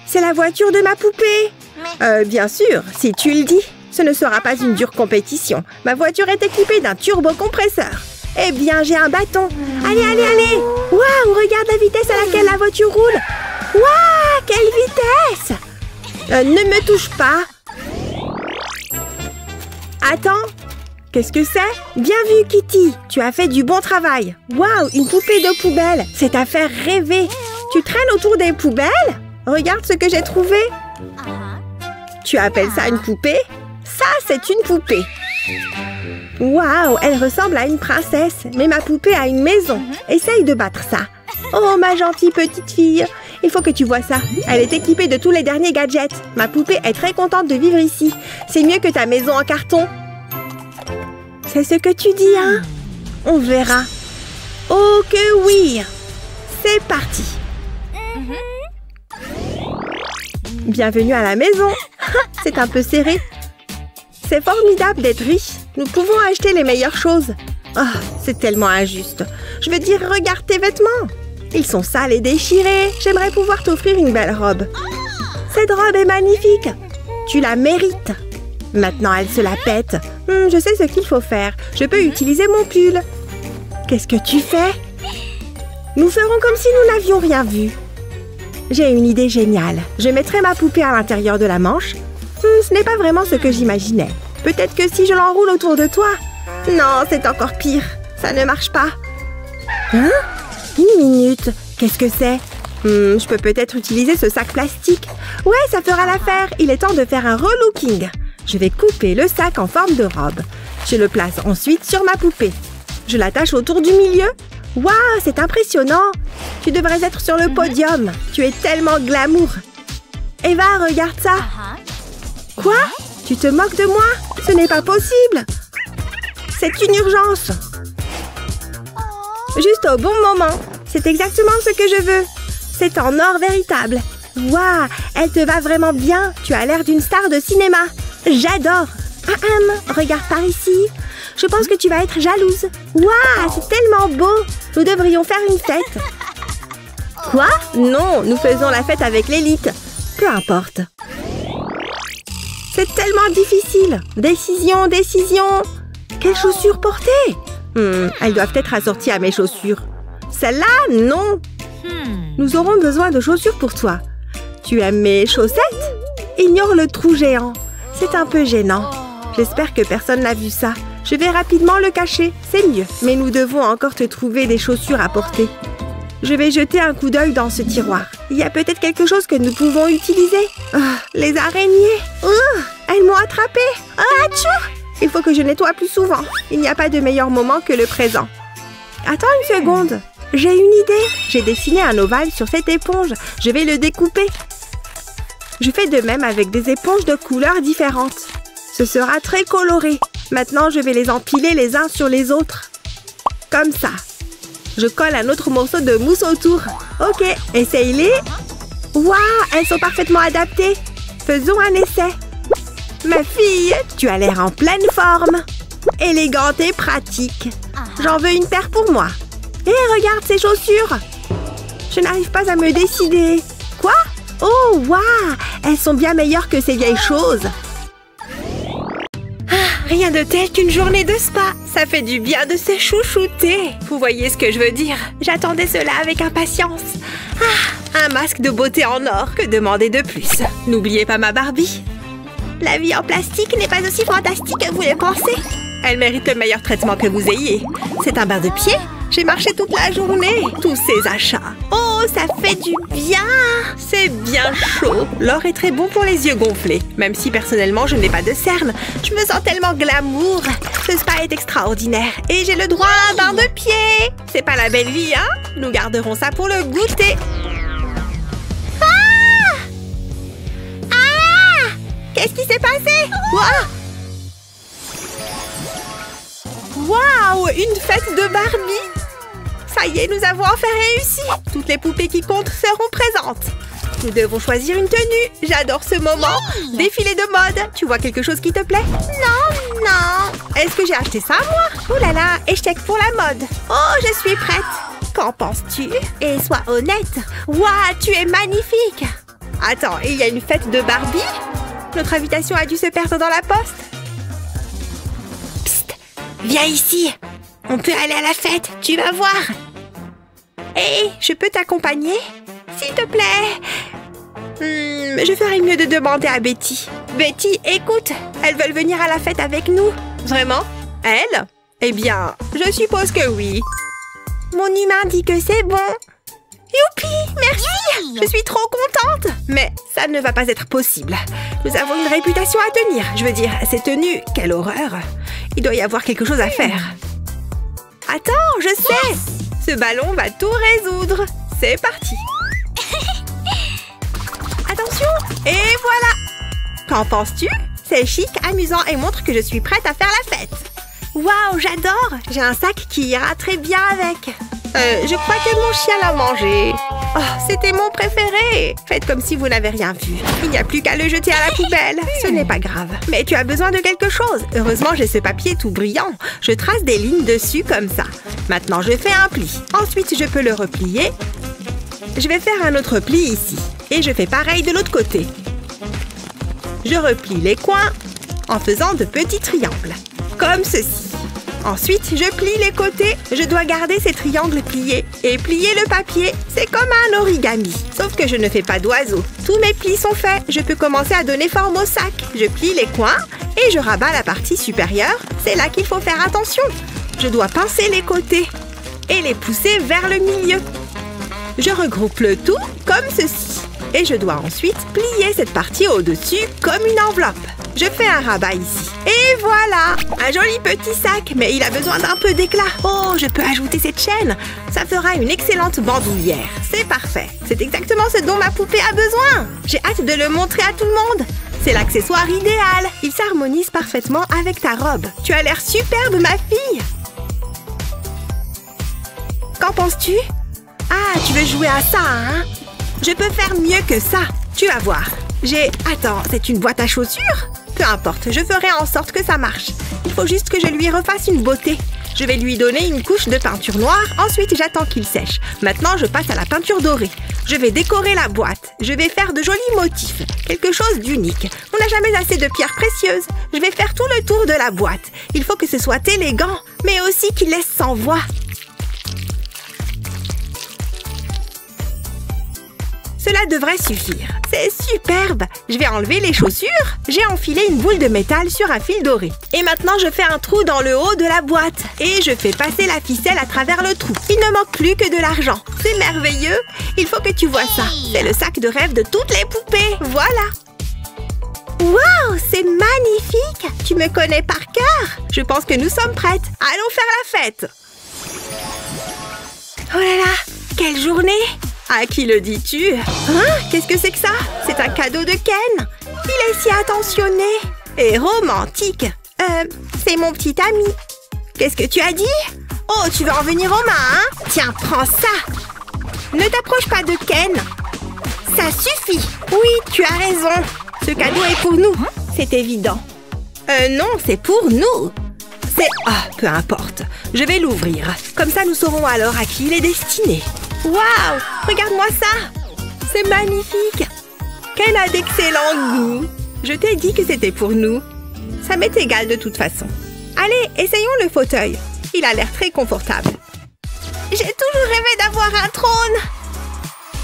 C'est la voiture de ma poupée. Bien sûr, si tu le dis. Ce ne sera pas une dure compétition. Ma voiture est équipée d'un turbocompresseur. Eh bien, j'ai un bâton. Allez, allez, allez. Waouh, regarde la vitesse à laquelle la voiture roule. Waouh, quelle vitesse! Ne me touche pas. Attends. Qu'est-ce que c'est? Bien vu, Kitty. Tu as fait du bon travail. Waouh, une poupée de poubelle. C'est à faire rêver. Tu traînes autour des poubelles? Regarde ce que j'ai trouvé. Tu appelles ça une poupée? Ça, c'est une poupée. Waouh, elle ressemble à une princesse. Mais ma poupée a une maison. Essaye de battre ça. Oh, ma gentille petite fille. Il faut que tu vois ça. Elle est équipée de tous les derniers gadgets. Ma poupée est très contente de vivre ici. C'est mieux que ta maison en carton. C'est ce que tu dis, hein? On verra. Oh que oui! C'est parti. Bienvenue à la maison. C'est un peu serré. C'est formidable d'être riche. Nous pouvons acheter les meilleures choses. Oh, c'est tellement injuste. Je veux dire, regarde tes vêtements. Ils sont sales et déchirés. J'aimerais pouvoir t'offrir une belle robe. Cette robe est magnifique. Tu la mérites. Maintenant, elle se la pète. Je sais ce qu'il faut faire. Je peux utiliser mon pull. Qu'est-ce que tu fais? Nous ferons comme si nous n'avions rien vu. J'ai une idée géniale. Je mettrai ma poupée à l'intérieur de la manche. Ce n'est pas vraiment ce que j'imaginais. Peut-être que si je l'enroule autour de toi. Non, c'est encore pire. Ça ne marche pas. Hein? Une minute. Qu'est-ce que c'est? Je peux peut-être utiliser ce sac plastique. Ouais, ça fera l'affaire. Il est temps de faire un relooking. Je vais couper le sac en forme de robe. Je le place ensuite sur ma poupée. Je l'attache autour du milieu. Waouh, c'est impressionnant. Tu devrais être sur le podium. Tu es tellement glamour. Eva, regarde ça. Quoi? Tu te moques de moi? Ce n'est pas possible. C'est une urgence. Juste au bon moment. C'est exactement ce que je veux. C'est en or véritable. Waouh, elle te va vraiment bien. Tu as l'air d'une star de cinéma. J'adore. Regarde par ici. Je pense que tu vas être jalouse. Waouh, c'est tellement beau. Nous devrions faire une fête. Quoi? Non, nous faisons la fête avec l'élite. Peu importe. C'est tellement difficile. Décision, décision. Quelles chaussures porter? Elles doivent être assorties à mes chaussures. Celle-là, non. Nous aurons besoin de chaussures pour toi. Tu aimes mes chaussettes? Ignore le trou géant. C'est un peu gênant. J'espère que personne n'a vu ça. Je vais rapidement le cacher. C'est mieux. Mais nous devons encore te trouver des chaussures à porter. Je vais jeter un coup d'œil dans ce tiroir. Il y a peut-être quelque chose que nous pouvons utiliser. Les araignées. Elles m'ont attrapée. Atchou! Il faut que je nettoie plus souvent. Il n'y a pas de meilleur moment que le présent. Attends une seconde. J'ai une idée. J'ai dessiné un ovale sur cette éponge. Je vais le découper. Je fais de même avec des éponges de couleurs différentes. Ce sera très coloré. Maintenant, je vais les empiler les uns sur les autres. Comme ça. Je colle un autre morceau de mousse autour. Ok, essaye-les. Waouh, elles sont parfaitement adaptées. Faisons un essai. Ma fille, tu as l'air en pleine forme. Élégante et pratique. J'en veux une paire pour moi. Hé, regarde ces chaussures. Je n'arrive pas à me décider. Quoi? Oh, waouh! Elles sont bien meilleures que ces vieilles choses. Rien de tel qu'une journée de spa. Ça fait du bien de se chouchouter. Vous voyez ce que je veux dire? J'attendais cela avec impatience. Un masque de beauté en or. Que demander de plus? N'oubliez pas ma Barbie. La vie en plastique n'est pas aussi fantastique que vous le pensez. Elle mérite le meilleur traitement que vous ayez. C'est un bain de pied? J'ai marché toute la journée. Tous ces achats. Oh, ça fait du bien. C'est bien chaud. L'or est très bon pour les yeux gonflés. Même si personnellement, je n'ai pas de cernes. Je me sens tellement glamour. Ce spa est extraordinaire. Et j'ai le droit à un bain de pied. C'est pas la belle vie, hein? Nous garderons ça pour le goûter. Ah! Ah! Qu'est-ce qui s'est passé? Waouh! Une fête de Barbie! Ça y est, nous avons enfin réussi! Toutes les poupées qui comptent seront présentes. Nous devons choisir une tenue. J'adore ce moment. Défilé de mode. Tu vois quelque chose qui te plaît? Non, non. Est-ce que j'ai acheté ça, moi? Oh là là, échec pour la mode. Oh, je suis prête. Qu'en penses-tu? Et sois honnête. Waouh, tu es magnifique. Attends, il y a une fête de Barbie? Notre invitation a dû se perdre dans la poste. Psst, viens ici. On peut aller à la fête, tu vas voir. Hé, je peux t'accompagner? S'il te plaît. Je ferais mieux de demander à Betty. Betty, écoute, elles veulent venir à la fête avec nous. Vraiment? Elles? Eh bien, je suppose que oui. Mon humain dit que c'est bon. Youpi, merci. Je suis trop contente. Mais ça ne va pas être possible. Nous avons une réputation à tenir. Je veux dire, ces tenues, quelle horreur. Il doit y avoir quelque chose à faire. Attends, je sais. Ce ballon va tout résoudre. C'est parti. Attention. Et voilà. Qu'en penses-tu? C'est chic, amusant et montre que je suis prête à faire la fête. Waouh, j'adore. J'ai un sac qui ira très bien avec. Je crois que mon chien l'a mangé. Oh, c'était mon préféré. Faites comme si vous n'avez rien vu. Il n'y a plus qu'à le jeter à la poubelle. Ce n'est pas grave. Mais tu as besoin de quelque chose. Heureusement, j'ai ce papier tout brillant. Je trace des lignes dessus comme ça. Maintenant, je fais un pli. Ensuite, je peux le replier. Je vais faire un autre pli ici. Et je fais pareil de l'autre côté. Je replie les coins en faisant de petits triangles. Comme ceci. Ensuite, je plie les côtés. Je dois garder ces triangles pliés. Et plier le papier, c'est comme un origami. Sauf que je ne fais pas d'oiseau. Tous mes plis sont faits. Je peux commencer à donner forme au sac. Je plie les coins et je rabats la partie supérieure. C'est là qu'il faut faire attention. Je dois pincer les côtés et les pousser vers le milieu. Je regroupe le tout comme ceci. Et je dois ensuite plier cette partie au-dessus comme une enveloppe. Je fais un rabat ici. Et voilà! Un joli petit sac, mais il a besoin d'un peu d'éclat. Oh, je peux ajouter cette chaîne. Ça fera une excellente bandoulière. C'est parfait. C'est exactement ce dont ma poupée a besoin. J'ai hâte de le montrer à tout le monde. C'est l'accessoire idéal. Il s'harmonise parfaitement avec ta robe. Tu as l'air superbe, ma fille. Qu'en penses-tu? Ah, tu veux jouer à ça, hein? Je peux faire mieux que ça. Tu vas voir. Attends, c'est une boîte à chaussures? Peu importe, je ferai en sorte que ça marche. Il faut juste que je lui refasse une beauté. Je vais lui donner une couche de peinture noire. Ensuite, j'attends qu'il sèche. Maintenant, je passe à la peinture dorée. Je vais décorer la boîte. Je vais faire de jolis motifs. Quelque chose d'unique. On n'a jamais assez de pierres précieuses. Je vais faire tout le tour de la boîte. Il faut que ce soit élégant, mais aussi qu'il laisse sans voix. Cela devrait suffire. C'est superbe. Je vais enlever les chaussures. J'ai enfilé une boule de métal sur un fil doré. Et maintenant, je fais un trou dans le haut de la boîte. Et je fais passer la ficelle à travers le trou. Il ne manque plus que de l'argent. C'est merveilleux. Il faut que tu vois ça. C'est le sac de rêve de toutes les poupées. Voilà. Waouh, c'est magnifique. Tu me connais par cœur. Je pense que nous sommes prêtes. Allons faire la fête. Oh là là, quelle journée. À qui le dis-tu? Hein? Qu'est-ce que c'est que ça? C'est un cadeau de Ken. Il est si attentionné et romantique. C'est mon petit ami. Qu'est-ce que tu as dit? Oh, tu veux en venir aux mains, hein? Tiens, prends ça. Ne t'approche pas de Ken. Ça suffit. Oui, tu as raison. Ce cadeau est pour nous. C'est évident. Non, c'est pour nous. Ah, peu importe. Je vais l'ouvrir. Comme ça, nous saurons alors à qui il est destiné. Waouh! Regarde-moi ça! C'est magnifique! Ken a d'excellents goûts! Je t'ai dit que c'était pour nous. Ça m'est égal de toute façon. Allez, essayons le fauteuil. Il a l'air très confortable. J'ai toujours rêvé d'avoir un trône!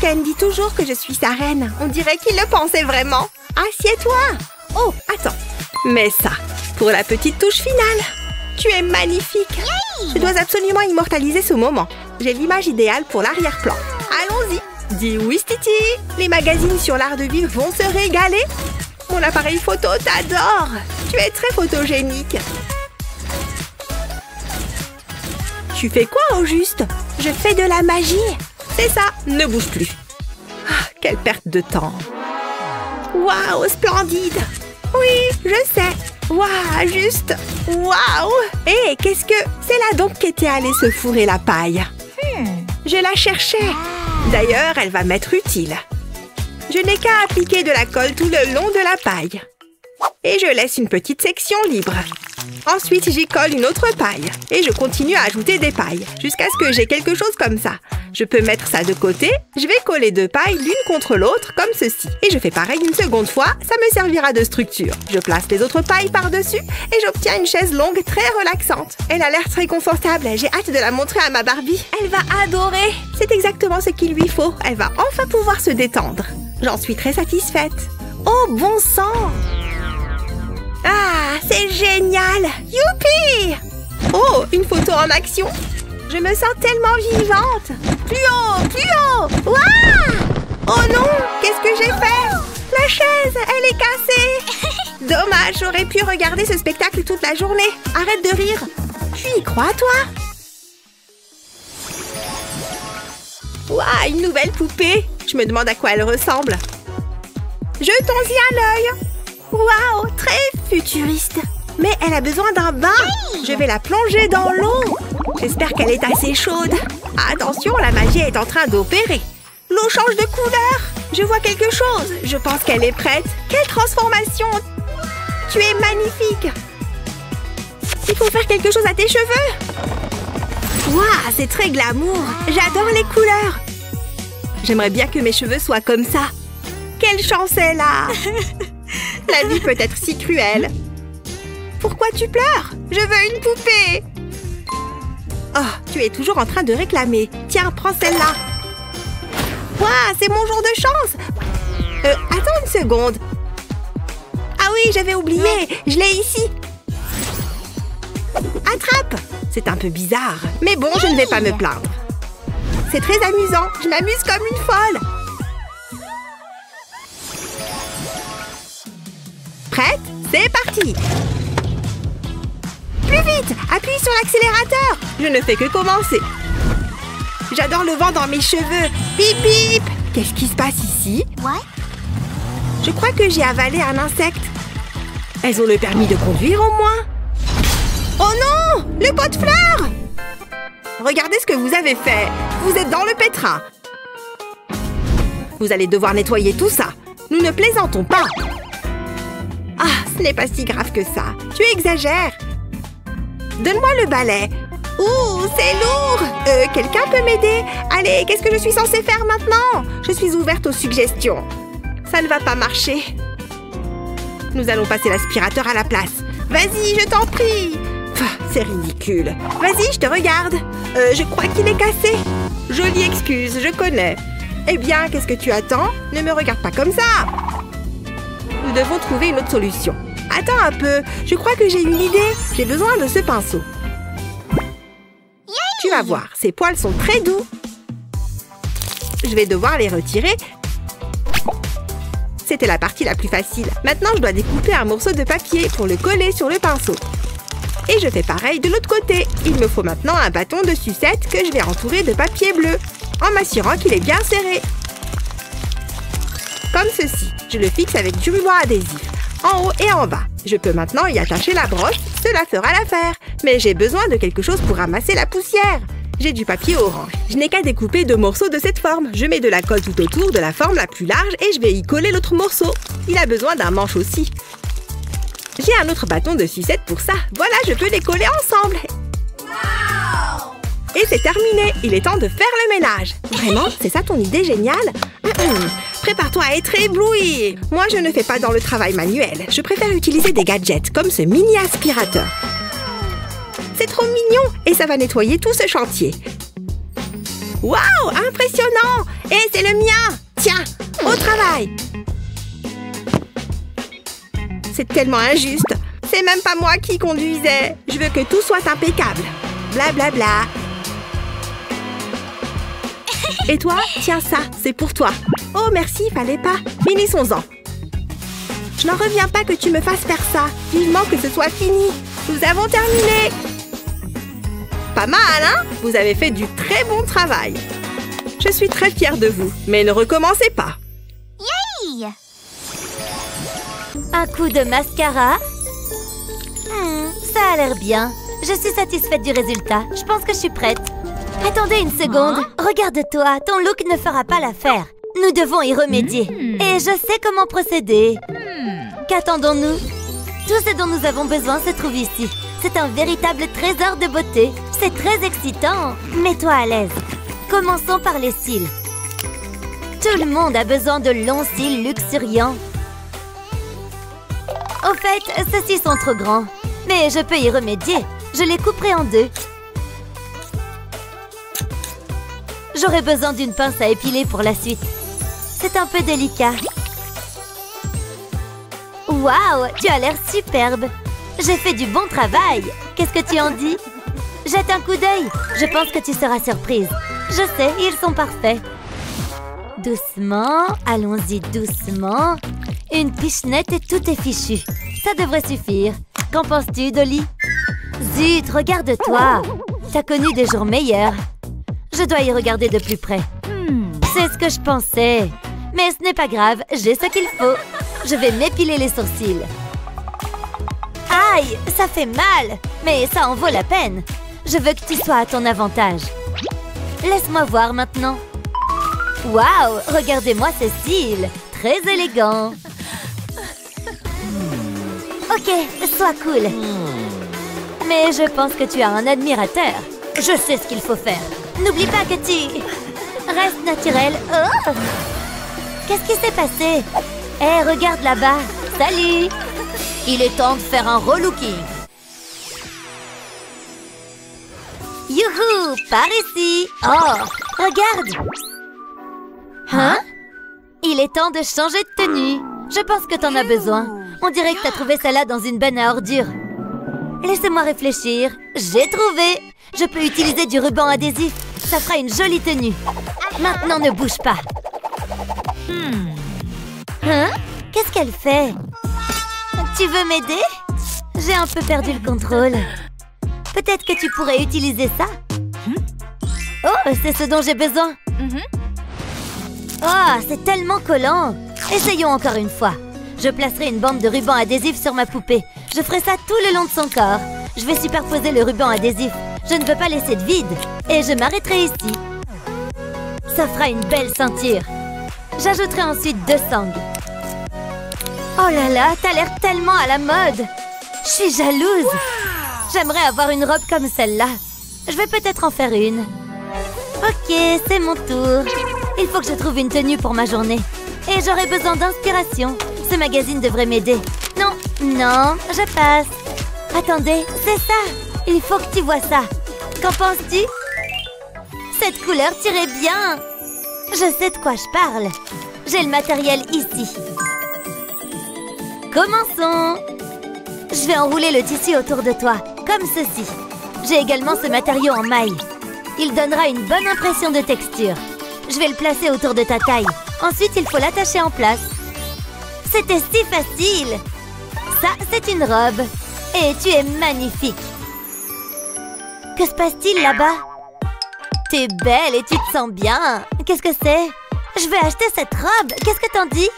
Ken dit toujours que je suis sa reine. On dirait qu'il le pensait vraiment. Assieds-toi! Oh, attends. Mais ça, pour la petite touche finale. Tu es magnifique. Je dois absolument immortaliser ce moment. J'ai l'image idéale pour l'arrière-plan. Allons-y. Dis oui, Titi. Les magazines sur l'art de vivre vont se régaler. Mon appareil photo t'adore. Tu es très photogénique. Tu fais quoi au juste? Je fais de la magie. C'est ça, ne bouge plus. Ah, quelle perte de temps. Waouh, splendide. Oui, je sais. Waouh, juste. Waouh. Hé, qu'est-ce que... C'est là donc qu'était allée se fourrer la paille. Je la cherchais. D'ailleurs, elle va m'être utile. Je n'ai qu'à appliquer de la colle tout le long de la paille. Et je laisse une petite section libre. Ensuite, j'y colle une autre paille. Et je continue à ajouter des pailles, jusqu'à ce que j'ai quelque chose comme ça. Je peux mettre ça de côté. Je vais coller 2 pailles l'une contre l'autre, comme ceci. Et je fais pareil une seconde fois. Ça me servira de structure. Je place les autres pailles par-dessus et j'obtiens une chaise longue très relaxante. Elle a l'air très confortable. J'ai hâte de la montrer à ma Barbie. Elle va adorer. C'est exactement ce qu'il lui faut. Elle va enfin pouvoir se détendre. J'en suis très satisfaite. Oh, bon sang! Ah, c'est génial! Youpi! Oh, une photo en action! Je me sens tellement vivante! Plus haut! Plus haut! Waouh! Oh non! Qu'est-ce que j'ai fait? La chaise, elle est cassée! Dommage, j'aurais pu regarder ce spectacle toute la journée. Arrête de rire! Tu y crois, toi? Waouh, une nouvelle poupée! Je me demande à quoi elle ressemble. Jetons-y un œil! Waouh, très futuriste. Mais elle a besoin d'un bain. Je vais la plonger dans l'eau. J'espère qu'elle est assez chaude. Attention, la magie est en train d'opérer. L'eau change de couleur. Je vois quelque chose. Je pense qu'elle est prête. Quelle transformation! Tu es magnifique. Il faut faire quelque chose à tes cheveux. Waouh, c'est très glamour. J'adore les couleurs. J'aimerais bien que mes cheveux soient comme ça. Quelle chance elle a! La vie peut être si cruelle. Pourquoi tu pleures? Je veux une poupée. Oh, tu es toujours en train de réclamer. Tiens, prends celle-là. Waouh, c'est mon jour de chance. Attends une seconde. Ah oui, j'avais oublié. Je l'ai ici. Attrape. C'est un peu bizarre. Mais bon, je ne vais pas me plaindre. C'est très amusant. Je m'amuse comme une folle. Prête? C'est parti! Plus vite! Appuie sur l'accélérateur! Je ne fais que commencer. J'adore le vent dans mes cheveux. Bip bip! Qu'est-ce qui se passe ici? Je crois que j'ai avalé un insecte. Elles ont le permis de conduire au moins. Oh non! Le pot de fleurs! Regardez ce que vous avez fait. Vous êtes dans le pétrin. Vous allez devoir nettoyer tout ça. Nous ne plaisantons pas. Ah, ce n'est pas si grave que ça. Tu exagères. Donne-moi le balai. Ouh, c'est lourd. Quelqu'un peut m'aider? Allez, qu'est-ce que je suis censée faire maintenant? Je suis ouverte aux suggestions. Ça ne va pas marcher. Nous allons passer l'aspirateur à la place. Vas-y, je t'en prie. C'est ridicule. Vas-y, je te regarde. Je crois qu'il est cassé. Jolie excuse, je connais. Eh bien, qu'est-ce que tu attends? Ne me regarde pas comme ça. Nous devons trouver une autre solution. Attends un peu, je crois que j'ai une idée. J'ai besoin de ce pinceau. Tu vas voir, ces poils sont très doux. Je vais devoir les retirer. C'était la partie la plus facile. Maintenant, je dois découper un morceau de papier pour le coller sur le pinceau. Et je fais pareil de l'autre côté. Il me faut maintenant un bâton de sucette que je vais entourer de papier bleu, en m'assurant qu'il est bien serré. Comme ceci. Je le fixe avec du ruban adhésif, en haut et en bas. Je peux maintenant y attacher la broche, cela fera l'affaire. Mais j'ai besoin de quelque chose pour ramasser la poussière. J'ai du papier orange. Je n'ai qu'à découper 2 morceaux de cette forme. Je mets de la colle tout autour de la forme la plus large et je vais y coller l'autre morceau. Il a besoin d'un manche aussi. J'ai un autre bâton de sucette pour ça. Voilà, je peux les coller ensemble. Et c'est terminé. Il est temps de faire le ménage. Vraiment, c'est ça ton idée géniale? Prépare-toi à être ébloui. Moi, je ne fais pas dans le travail manuel. Je préfère utiliser des gadgets comme ce mini aspirateur. C'est trop mignon et ça va nettoyer tout ce chantier. Waouh, impressionnant! Et c'est le mien! Tiens, au travail! C'est tellement injuste. C'est même pas moi qui conduisais. Je veux que tout soit impeccable. Bla bla bla. Et toi, tiens ça, c'est pour toi. Oh merci, fallait pas. Finissons-en. Je n'en reviens pas que tu me fasses faire ça. Vivement que ce soit fini. Nous avons terminé. Pas mal, hein? Vous avez fait du très bon travail. Je suis très fière de vous, mais ne recommencez pas. Yay! Un coup de mascara. Ça a l'air bien. Je suis satisfaite du résultat. Je pense que je suis prête. Attendez une seconde. Regarde-toi, ton look ne fera pas l'affaire. Nous devons y remédier. Et je sais comment procéder. Qu'attendons-nous? Tout ce dont nous avons besoin se trouve ici. C'est un véritable trésor de beauté. C'est très excitant. Mets-toi à l'aise. Commençons par les cils. Tout le monde a besoin de longs cils luxuriants. Au fait, ceux-ci sont trop grands. Mais je peux y remédier. Je les couperai en deux. J'aurai besoin d'une pince à épiler pour la suite. C'est un peu délicat. Waouh, tu as l'air superbe. J'ai fait du bon travail. Qu'est-ce que tu en dis? Jette un coup d'œil. Je pense que tu seras surprise. Je sais, ils sont parfaits. Doucement, allons-y doucement. Une pichenette et tout est fichu. Ça devrait suffire. Qu'en penses-tu, Dolly? Zut, regarde-toi. T'as connu des jours meilleurs. Je dois y regarder de plus près. C'est ce que je pensais. Mais ce n'est pas grave, j'ai ce qu'il faut. Je vais m'épiler les sourcils. Aïe, ça fait mal. Mais ça en vaut la peine. Je veux que tu sois à ton avantage. Laisse-moi voir maintenant. Waouh, regardez-moi ces cils. Très élégant. Ok, sois cool. Mais je pense que tu as un admirateur. Je sais ce qu'il faut faire. N'oublie pas que tu... Reste naturel. Oh! Qu'est-ce qui s'est passé? Hé, regarde là-bas. Salut! Il est temps de faire un relooking. Youhou! Par ici! Oh! Regarde! Hein? Il est temps de changer de tenue. Je pense que t'en as besoin. On dirait que t'as trouvé ça là dans une benne à ordures. Laissez-moi réfléchir. J'ai trouvé! Je peux utiliser du ruban adhésif. Ça fera une jolie tenue. Maintenant, ne bouge pas. Hein? Qu'est-ce qu'elle fait? Tu veux m'aider? J'ai un peu perdu le contrôle. Peut-être que tu pourrais utiliser ça? Oh, c'est ce dont j'ai besoin. Oh, c'est tellement collant. Essayons encore une fois. Je placerai une bande de ruban adhésif sur ma poupée. Je ferai ça tout le long de son corps. Je vais superposer le ruban adhésif. Je ne veux pas laisser de vide. Et je m'arrêterai ici. Ça fera une belle ceinture. J'ajouterai ensuite 2 sangles. Oh là là, t'as l'air tellement à la mode. Je suis jalouse. J'aimerais avoir une robe comme celle-là. Je vais peut-être en faire une. Ok, c'est mon tour. Il faut que je trouve une tenue pour ma journée. Et j'aurai besoin d'inspiration. Ce magazine devrait m'aider. Non, non, je passe. Attendez, c'est ça. Il faut que tu vois ça. Qu'en penses-tu? Cette couleur t'irait bien. Je sais de quoi je parle. J'ai le matériel ici. Commençons. Je vais enrouler le tissu autour de toi, comme ceci. J'ai également ce matériau en maille. Il donnera une bonne impression de texture. Je vais le placer autour de ta taille. Ensuite, il faut l'attacher en place. C'était si facile. Ça, c'est une robe. Et tu es magnifique. Que se passe-t-il là-bas? T'es belle et tu te sens bien. Qu'est-ce que c'est? Je vais acheter cette robe. Qu'est-ce que t'en dis?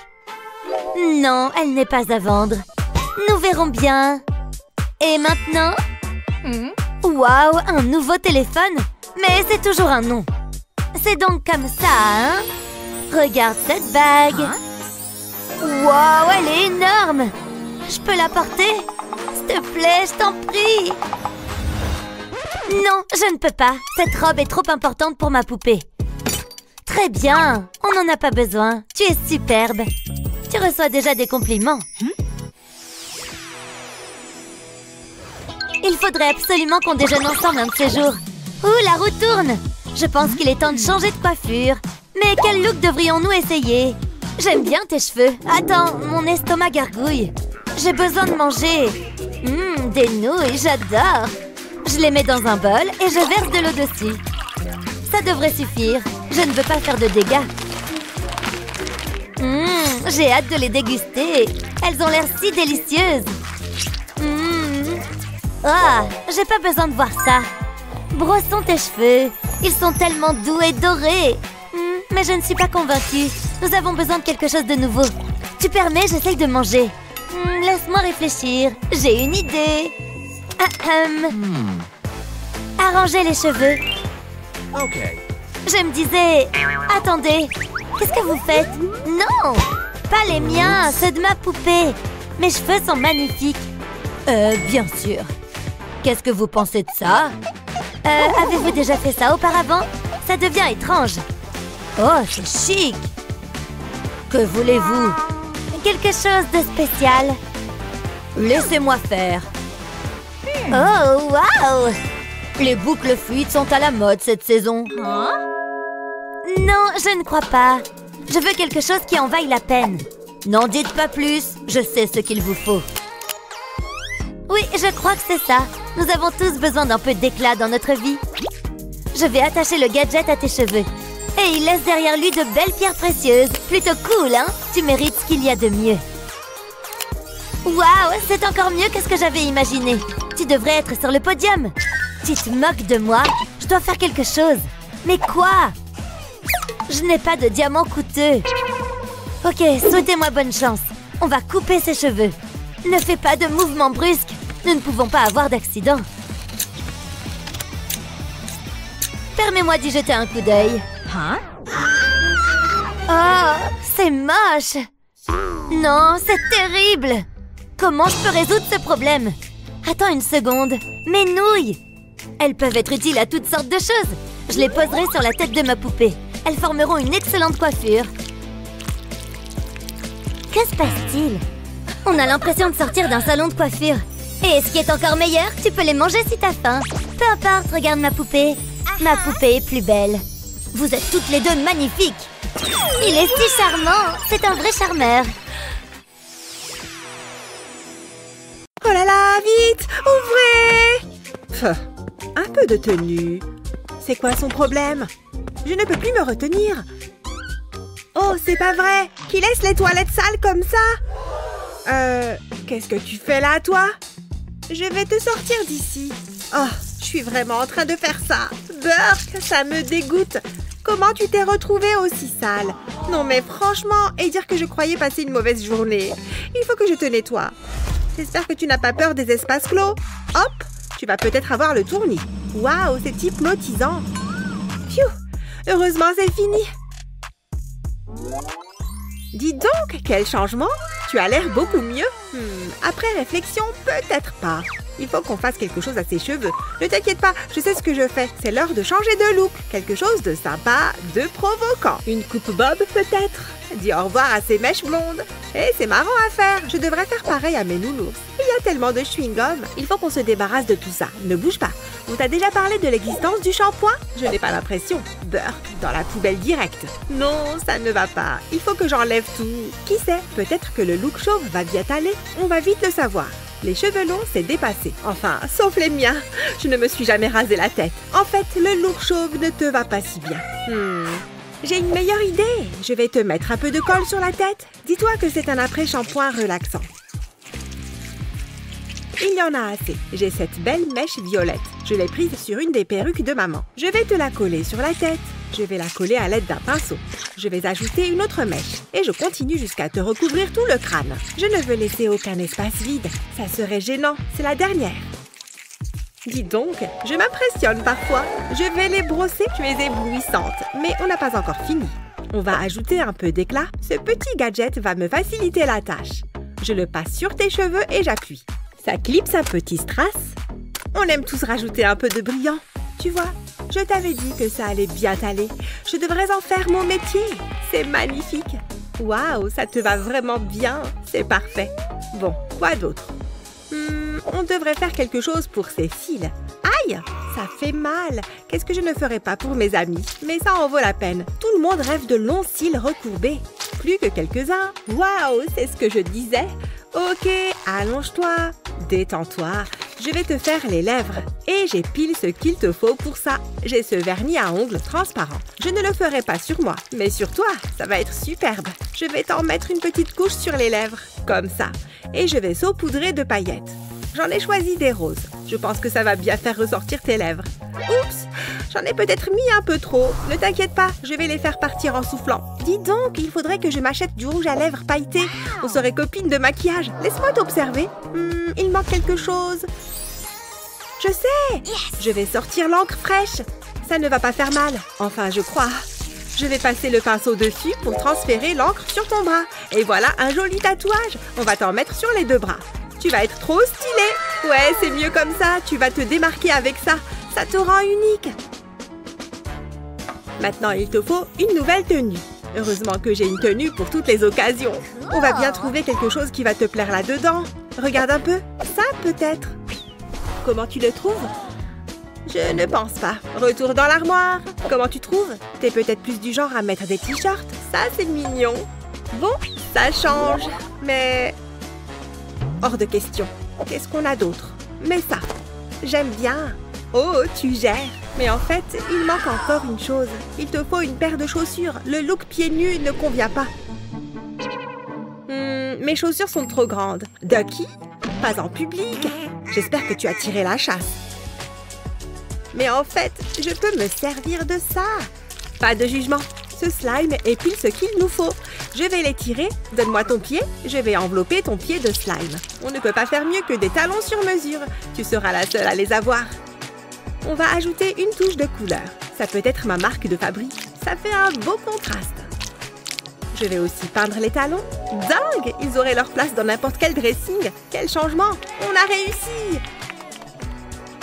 Non, elle n'est pas à vendre. Nous verrons bien. Et maintenant? Waouh, un nouveau téléphone? Mais c'est toujours un nom. C'est donc comme ça, hein? Regarde cette bague. Waouh, elle est énorme. Je peux la porter? S'il te plaît, je t'en prie. Non, je ne peux pas. Cette robe est trop importante pour ma poupée. Très bien, on n'en a pas besoin. Tu es superbe. Tu reçois déjà des compliments. Il faudrait absolument qu'on déjeune ensemble un de ces jours. Ouh, la roue tourne. Je pense qu'il est temps de changer de coiffure. Mais quel look devrions-nous essayer? J'aime bien tes cheveux. Attends, mon estomac gargouille. J'ai besoin de manger. Des nouilles, j'adore. Je les mets dans un bol et je verse de l'eau dessus. Ça devrait suffire. Je ne veux pas faire de dégâts. J'ai hâte de les déguster. Elles ont l'air si délicieuses. J'ai pas besoin de voir ça. Brossons tes cheveux. Ils sont tellement doux et dorés. Mais je ne suis pas convaincue. Nous avons besoin de quelque chose de nouveau. Tu permets, j'essaye de manger. Laisse-moi réfléchir. J'ai une idée. Arranger les cheveux. Ok. Je me disais... Attendez, qu'est-ce que vous faites? Non, pas les miens, ceux de ma poupée. Mes cheveux sont magnifiques. Bien sûr. Qu'est-ce que vous pensez de ça? Avez-vous déjà fait ça auparavant? Ça devient étrange. Oh, c'est chic. Que voulez-vous? Quelque chose de spécial. Laissez-moi faire. Oh, waouh! Les boucles fluides sont à la mode cette saison. Non, je ne crois pas. Je veux quelque chose qui en vaille la peine. N'en dites pas plus, je sais ce qu'il vous faut. Oui, je crois que c'est ça. Nous avons tous besoin d'un peu d'éclat dans notre vie. Je vais attacher le gadget à tes cheveux. Et il laisse derrière lui de belles pierres précieuses. Plutôt cool, hein? Tu mérites ce qu'il y a de mieux. Waouh, c'est encore mieux que ce que j'avais imaginé. Tu devrais être sur le podium. Tu te moques de moi? Je dois faire quelque chose. Mais quoi? Je n'ai pas de diamants coûteux. Ok, souhaitez-moi bonne chance. On va couper ses cheveux. Ne fais pas de mouvements brusques. Nous ne pouvons pas avoir d'accident. Permets-moi d'y jeter un coup d'œil. Oh, c'est moche. Non, c'est terrible. Comment je peux résoudre ce problème? Attends une seconde. Mes nouilles. Elles peuvent être utiles à toutes sortes de choses. Je les poserai sur la tête de ma poupée. Elles formeront une excellente coiffure. Que se passe-t-il? On a l'impression de sortir d'un salon de coiffure. Et ce qui est encore meilleur, tu peux les manger si t'as faim. Peu importe, regarde ma poupée. Ma poupée est plus belle. Vous êtes toutes les deux magnifiques. Il est si charmant. C'est un vrai charmeur. Oh là là, vite, ouvrez! Un peu de tenue. C'est quoi son problème? Je ne peux plus me retenir. Oh, c'est pas vrai! Qui laisse les toilettes sales comme ça? Qu'est-ce que tu fais là, toi? Je vais te sortir d'ici. Oh, je suis vraiment en train de faire ça. Burk, ça me dégoûte. Comment tu t'es retrouvée aussi sale? Non mais franchement, et dire que je croyais passer une mauvaise journée. Il faut que je te nettoie. J'espère que tu n'as pas peur des espaces clos. Hop, tu vas peut-être avoir le tournis. Waouh, c'est hypnotisant. Pfiou, heureusement c'est fini. Dis donc, quel changement! Tu as l'air beaucoup mieux. Après réflexion, peut-être pas. Il faut qu'on fasse quelque chose à ses cheveux. Ne t'inquiète pas, je sais ce que je fais. C'est l'heure de changer de look. Quelque chose de sympa, de provoquant. Une coupe bob, peut-être? Dis au revoir à ces mèches blondes. Eh, c'est marrant à faire. Je devrais faire pareil à mes nounours. Il y a tellement de chewing-gum. Il faut qu'on se débarrasse de tout ça. Ne bouge pas. On t'a déjà parlé de l'existence du shampoing? Je n'ai pas l'impression. Burk, dans la poubelle directe. Non, ça ne va pas. Il faut que j'enlève tout. Qui sait? Peut-être que le look chauve va bien aller. On va vite le savoir. Les cheveux longs, c'est dépassé. Enfin, sauf les miens. Je ne me suis jamais rasé la tête. En fait, le look chauve ne te va pas si bien. J'ai une meilleure idée. Je vais te mettre un peu de colle sur la tête. Dis-toi que c'est un après-shampoing relaxant. Il y en a assez. J'ai cette belle mèche violette. Je l'ai prise sur une des perruques de maman. Je vais te la coller sur la tête. Je vais la coller à l'aide d'un pinceau. Je vais ajouter une autre mèche. Et je continue jusqu'à te recouvrir tout le crâne. Je ne veux laisser aucun espace vide. Ça serait gênant. C'est la dernière. Dis donc, je m'impressionne parfois. Je vais les brosser. Tu es éblouissante. Mais on n'a pas encore fini. On va ajouter un peu d'éclat. Ce petit gadget va me faciliter la tâche. Je le passe sur tes cheveux et j'appuie. Ça clipse un petit strass. On aime tous rajouter un peu de brillant. Tu vois, je t'avais dit que ça allait bien t'aller. Je devrais en faire mon métier. C'est magnifique. Waouh, ça te va vraiment bien. C'est parfait. Bon, quoi d'autre? On devrait faire quelque chose pour ses cils. Aïe, ça fait mal. Qu'est-ce que je ne ferais pas pour mes amis? Mais ça en vaut la peine. Tout le monde rêve de longs cils recourbés. Plus que quelques-uns. Waouh, c'est ce que je disais. Ok, allonge-toi. Détends-toi, je vais te faire les lèvres. Et j'ai pile ce qu'il te faut pour ça. J'ai ce vernis à ongles transparent. Je ne le ferai pas sur moi, mais sur toi, ça va être superbe. Je vais t'en mettre une petite couche sur les lèvres, comme ça. Et je vais saupoudrer de paillettes. J'en ai choisi des roses. Je pense que ça va bien faire ressortir tes lèvres. Oups, j'en ai peut-être mis un peu trop. Ne t'inquiète pas, je vais les faire partir en soufflant. Dis donc, il faudrait que je m'achète du rouge à lèvres pailleté. On serait copines de maquillage. Laisse-moi t'observer. Il manque quelque chose. Je sais, je vais sortir l'encre fraîche. Ça ne va pas faire mal. Enfin, je crois. Je vais passer le pinceau dessus pour transférer l'encre sur ton bras. Et voilà un joli tatouage. On va t'en mettre sur les deux bras. Tu vas être trop stylée. Ouais, c'est mieux comme ça. Tu vas te démarquer avec ça. Ça te rend unique. Maintenant, il te faut une nouvelle tenue. Heureusement que j'ai une tenue pour toutes les occasions. On va bien trouver quelque chose qui va te plaire là-dedans. Regarde un peu. Ça, peut-être. Comment tu le trouves? Je ne pense pas. Retour dans l'armoire. Comment tu trouves? T'es peut-être plus du genre à mettre des t-shirts. Ça, c'est mignon. Bon, ça change. Mais... hors de question. Qu'est-ce qu'on a d'autre? Mais ça, j'aime bien. Oh, tu gères. Mais en fait, il manque encore une chose. Il te faut une paire de chaussures. Le look pieds nus ne convient pas. Mes chaussures sont trop grandes. Ducky? Pas en public. J'espère que tu as tiré la chasse. Mais en fait, je peux me servir de ça. Pas de jugement. Ce slime est pile ce qu'il nous faut. Je vais les tirer. Donne-moi ton pied. Je vais envelopper ton pied de slime. On ne peut pas faire mieux que des talons sur mesure. Tu seras la seule à les avoir. On va ajouter une touche de couleur. Ça peut être ma marque de fabrique. Ça fait un beau contraste. Je vais aussi peindre les talons. Dingue! Ils auraient leur place dans n'importe quel dressing. Quel changement! On a réussi!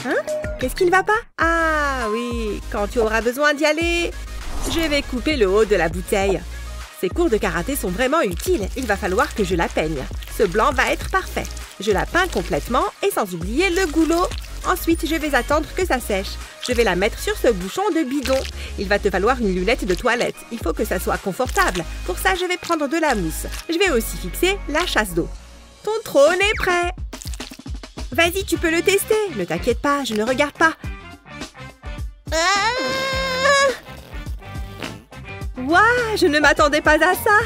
Hein? Qu'est-ce qui ne va pas? Ah oui, quand tu auras besoin d'y aller. Je vais couper le haut de la bouteille. Ces cours de karaté sont vraiment utiles. Il va falloir que je la peigne. Ce blanc va être parfait. Je la peins complètement et sans oublier le goulot. Ensuite, je vais attendre que ça sèche. Je vais la mettre sur ce bouchon de bidon. Il va te falloir une lunette de toilette. Il faut que ça soit confortable. Pour ça, je vais prendre de la mousse. Je vais aussi fixer la chasse d'eau. Ton trône est prêt. Vas-y, tu peux le tester. Ne t'inquiète pas, je ne regarde pas. Ouah, je ne m'attendais pas à ça.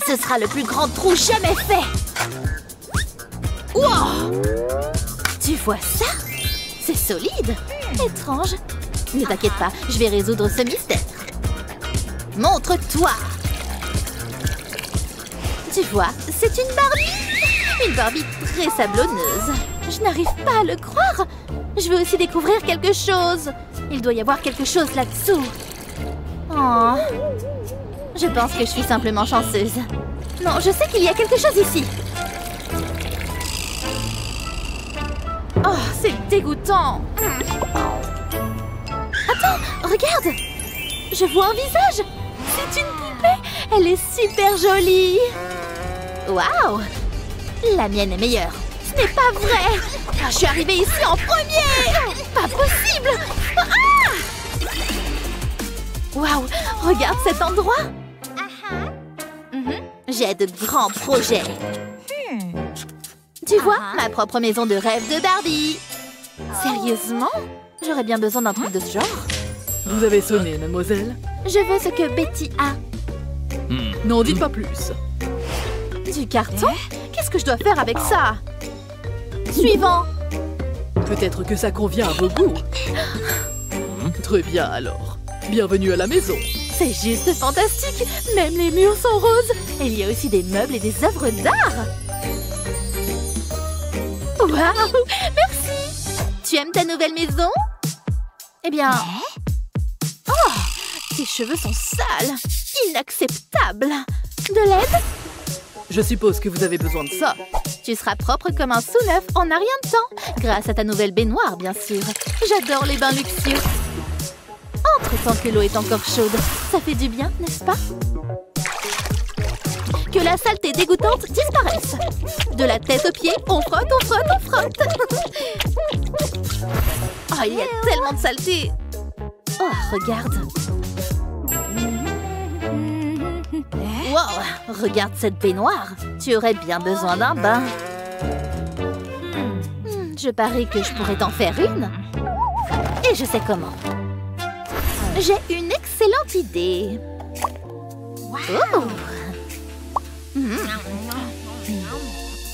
Ce sera le plus grand trou jamais fait. Wow! Tu vois ça? C'est solide. Étrange. Ne t'inquiète pas, je vais résoudre ce mystère. Montre-toi. Tu vois, c'est une Barbie. Une Barbie très sablonneuse. Je n'arrive pas à le croire. Je veux aussi découvrir quelque chose. Il doit y avoir quelque chose là-dessous. Oh. Je pense que je suis simplement chanceuse. Non, je sais qu'il y a quelque chose ici. Oh, c'est dégoûtant. Attends, regarde. Je vois un visage. C'est une poupée. Elle est super jolie. Waouh. La mienne est meilleure. Ce n'est pas vrai. Je suis arrivée ici en premier. Pas possible. Waouh, regarde cet endroit. J'ai de grands projets. Tu vois, ma propre maison de rêve de Barbie. Sérieusement? J'aurais bien besoin d'un truc de ce genre. Vous avez sonné, mademoiselle? Je veux ce que Betty a. N'en dites pas plus. Du carton? Qu'est-ce que je dois faire avec ça? Suivant. Peut-être que ça convient à vos goûts. Très bien alors. Bienvenue à la maison. C'est juste fantastique. Même les murs sont roses. Et il y a aussi des meubles et des œuvres d'art. Waouh! Merci! Tu aimes ta nouvelle maison? Eh bien... Oh! Tes cheveux sont sales! Inacceptable! De l'aide? Je suppose que vous avez besoin de ça. Tu seras propre comme un sous-neuf en un rien de temps. Grâce à ta nouvelle baignoire, bien sûr. J'adore les bains luxueux. Entre tant que l'eau est encore chaude. Ça fait du bien, n'est-ce pas? Que la saleté dégoûtante disparaisse. De la tête aux pieds, on frotte, on frotte, on frotte. Oh, il y a tellement de saleté. Oh, regarde. Wow, regarde cette baignoire. Tu aurais bien besoin d'un bain. Je parie que je pourrais t'en faire une. Et je sais comment. J'ai une excellente idée. Oh.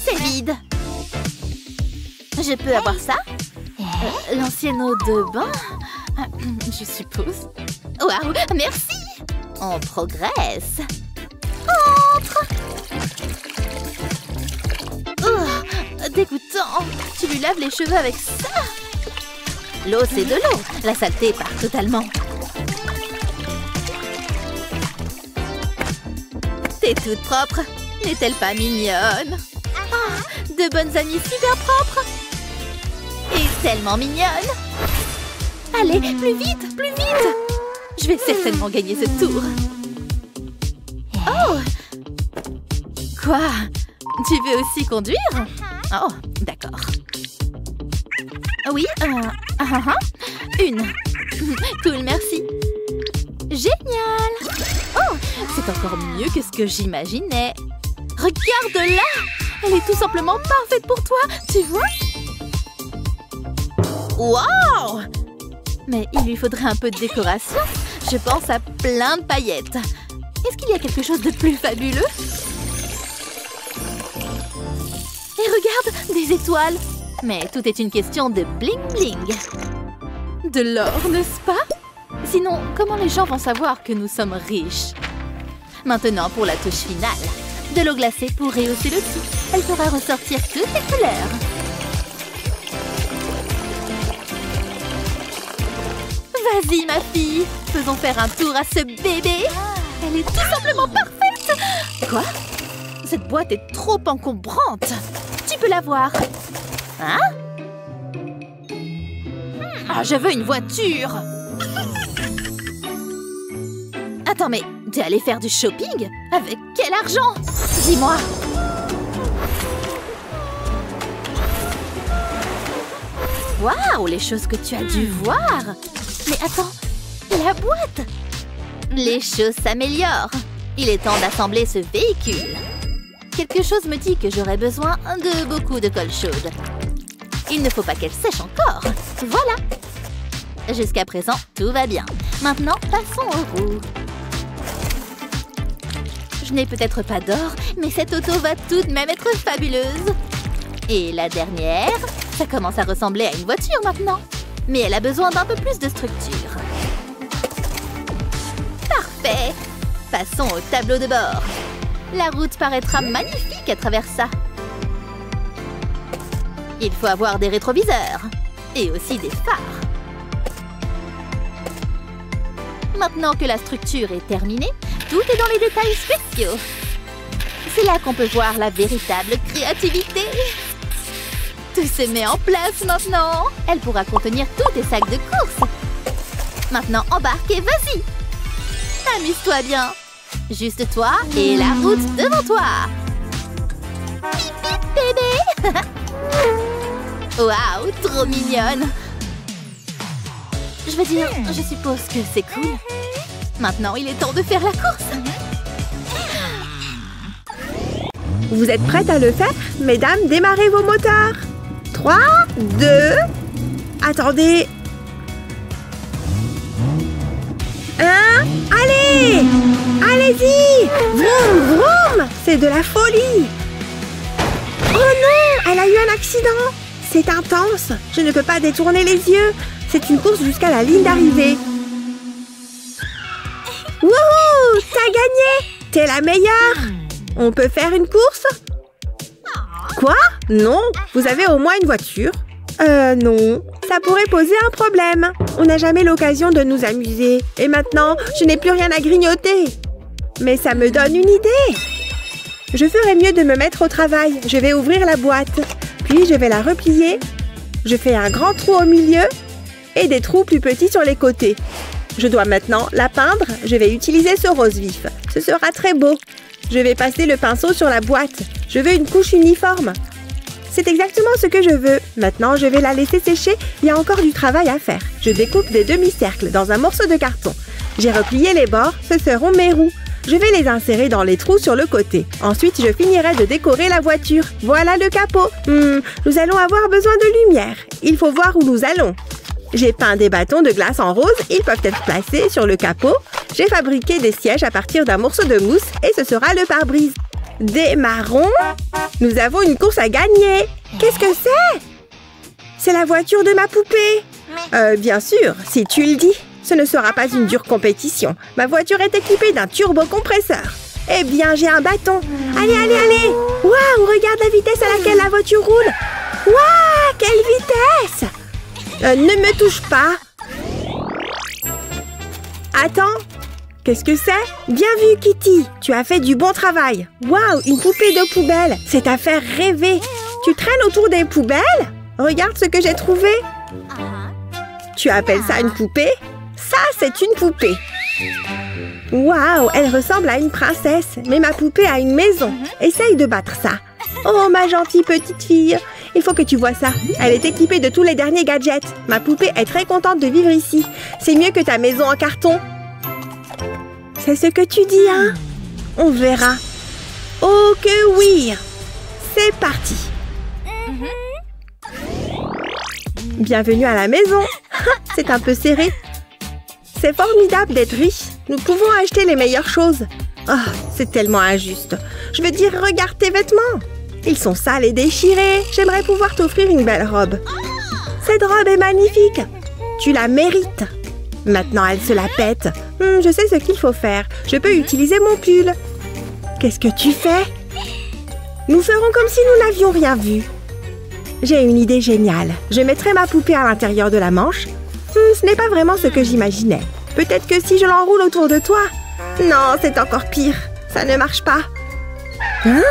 C'est vide. Je peux avoir ça? L'ancienne eau de bain? Je suppose. Waouh, merci! On progresse. Entre! Oh, dégoûtant! Tu lui laves les cheveux avec ça? L'eau, c'est de l'eau. La saleté part totalement. T'es toute propre. N'est-elle pas mignonne? Oh, de bonnes amies super propres. Et tellement mignonne. Allez, plus vite, plus vite. Je vais certainement gagner ce tour. Oh! Quoi? Tu veux aussi conduire? Oh, d'accord. Oui, une. Cool, merci. Génial! Oh, c'est encore mieux que ce que j'imaginais. Regarde-la! Elle est tout simplement parfaite pour toi, tu vois? Wow! Mais il lui faudrait un peu de décoration. Je pense à plein de paillettes. Est-ce qu'il y a quelque chose de plus fabuleux? Et regarde, des étoiles! Mais tout est une question de bling-bling. De l'or, n'est-ce pas? Sinon, comment les gens vont savoir que nous sommes riches? Maintenant, pour la touche finale. De l'eau glacée pour rehausser le tout. Elle fera ressortir toutes les couleurs. Vas-y, ma fille. Faisons faire un tour à ce bébé. Elle est tout simplement parfaite. Quoi? Cette boîte est trop encombrante. Tu peux la voir. Hein? Ah, je veux une voiture. Attends, mais t'es allé faire du shopping? Avec quel argent? Dis-moi. Waouh, les choses que tu as dû voir. Mais attends, la boîte. Les choses s'améliorent. Il est temps d'assembler ce véhicule. Quelque chose me dit que j'aurai besoin de beaucoup de colle chaude. Il ne faut pas qu'elle sèche encore. Voilà. Jusqu'à présent, tout va bien. Maintenant, passons aux roues. Je n'ai peut-être pas d'or, mais cette auto va tout de même être fabuleuse. Et la dernière, ça commence à ressembler à une voiture maintenant. Mais elle a besoin d'un peu plus de structure. Parfait! Passons au tableau de bord. La route paraîtra magnifique à travers ça. Il faut avoir des rétroviseurs. Et aussi des phares. Maintenant que la structure est terminée, tout est dans les détails spéciaux. C'est là qu'on peut voir la véritable créativité. Tout se met en place maintenant. Elle pourra contenir tous tes sacs de course. Maintenant, embarque et vas-y. Amuse-toi bien. Juste toi et la route devant toi. Pip, pip, bébé. Waouh, trop mignonne. Je veux dire, je suppose que c'est cool. Maintenant, il est temps de faire la course. Vous êtes prêtes à le faire? Mesdames, démarrez vos moteurs. 3, 2... Attendez. 1... Allez! Allez-y! Vroom, vroom! C'est de la folie! Oh non! Elle a eu un accident! C'est intense! Je ne peux pas détourner les yeux! C'est une course jusqu'à la ligne d'arrivée. Wouhou! T'as gagné! T'es la meilleure! On peut faire une course? Quoi? Non, vous avez au moins une voiture? Non. Ça pourrait poser un problème. On n'a jamais l'occasion de nous amuser. Et maintenant, je n'ai plus rien à grignoter. Mais ça me donne une idée. Je ferais mieux de me mettre au travail. Je vais ouvrir la boîte. Puis, je vais la replier. Je fais un grand trou au milieu et des trous plus petits sur les côtés. Je dois maintenant la peindre. Je vais utiliser ce rose vif. Ce sera très beau. Je vais passer le pinceau sur la boîte. Je veux une couche uniforme. C'est exactement ce que je veux. Maintenant, je vais la laisser sécher. Il y a encore du travail à faire. Je découpe des demi-cercles dans un morceau de carton. J'ai replié les bords. Ce seront mes roues. Je vais les insérer dans les trous sur le côté. Ensuite, je finirai de décorer la voiture. Voilà le capot. Nous allons avoir besoin de lumière. Il faut voir où nous allons. J'ai peint des bâtons de glace en rose. Ils peuvent être placés sur le capot. J'ai fabriqué des sièges à partir d'un morceau de mousse et ce sera le pare-brise. Démarrons. Nous avons une course à gagner. Qu'est-ce que c'est? C'est la voiture de ma poupée. Bien sûr, si tu le dis. Ce ne sera pas une dure compétition. Ma voiture est équipée d'un turbocompresseur. Eh bien, j'ai un bâton. Allez, allez, allez. Waouh, regarde la vitesse à laquelle la voiture roule. Waouh, quelle vitesse! Ne me touche pas. Attends. Qu'est-ce que c'est? Bien vu, Kitty. Tu as fait du bon travail. Waouh, une poupée de poubelle. C'est à faire rêver. Tu traînes autour des poubelles? Regarde ce que j'ai trouvé. Tu appelles ça une poupée? Ça, c'est une poupée. Waouh, elle ressemble à une princesse. Mais ma poupée a une maison. Essaye de battre ça. Oh, ma gentille petite fille. Il faut que tu vois ça. Elle est équipée de tous les derniers gadgets. Ma poupée est très contente de vivre ici. C'est mieux que ta maison en carton. C'est ce que tu dis, hein? On verra. Oh que oui! C'est parti. Bienvenue à la maison. C'est un peu serré. C'est formidable d'être riche. Nous pouvons acheter les meilleures choses. Oh, c'est tellement injuste. Je veux dire, regarde tes vêtements. Ils sont sales et déchirés. J'aimerais pouvoir t'offrir une belle robe. Cette robe est magnifique. Tu la mérites. Maintenant, elle se la pète. Je sais ce qu'il faut faire. Je peux utiliser mon pull. Qu'est-ce que tu fais? Nous ferons comme si nous n'avions rien vu. J'ai une idée géniale. Je mettrai ma poupée à l'intérieur de la manche. Ce n'est pas vraiment ce que j'imaginais. Peut-être que si je l'enroule autour de toi. Non, c'est encore pire. Ça ne marche pas. Hein?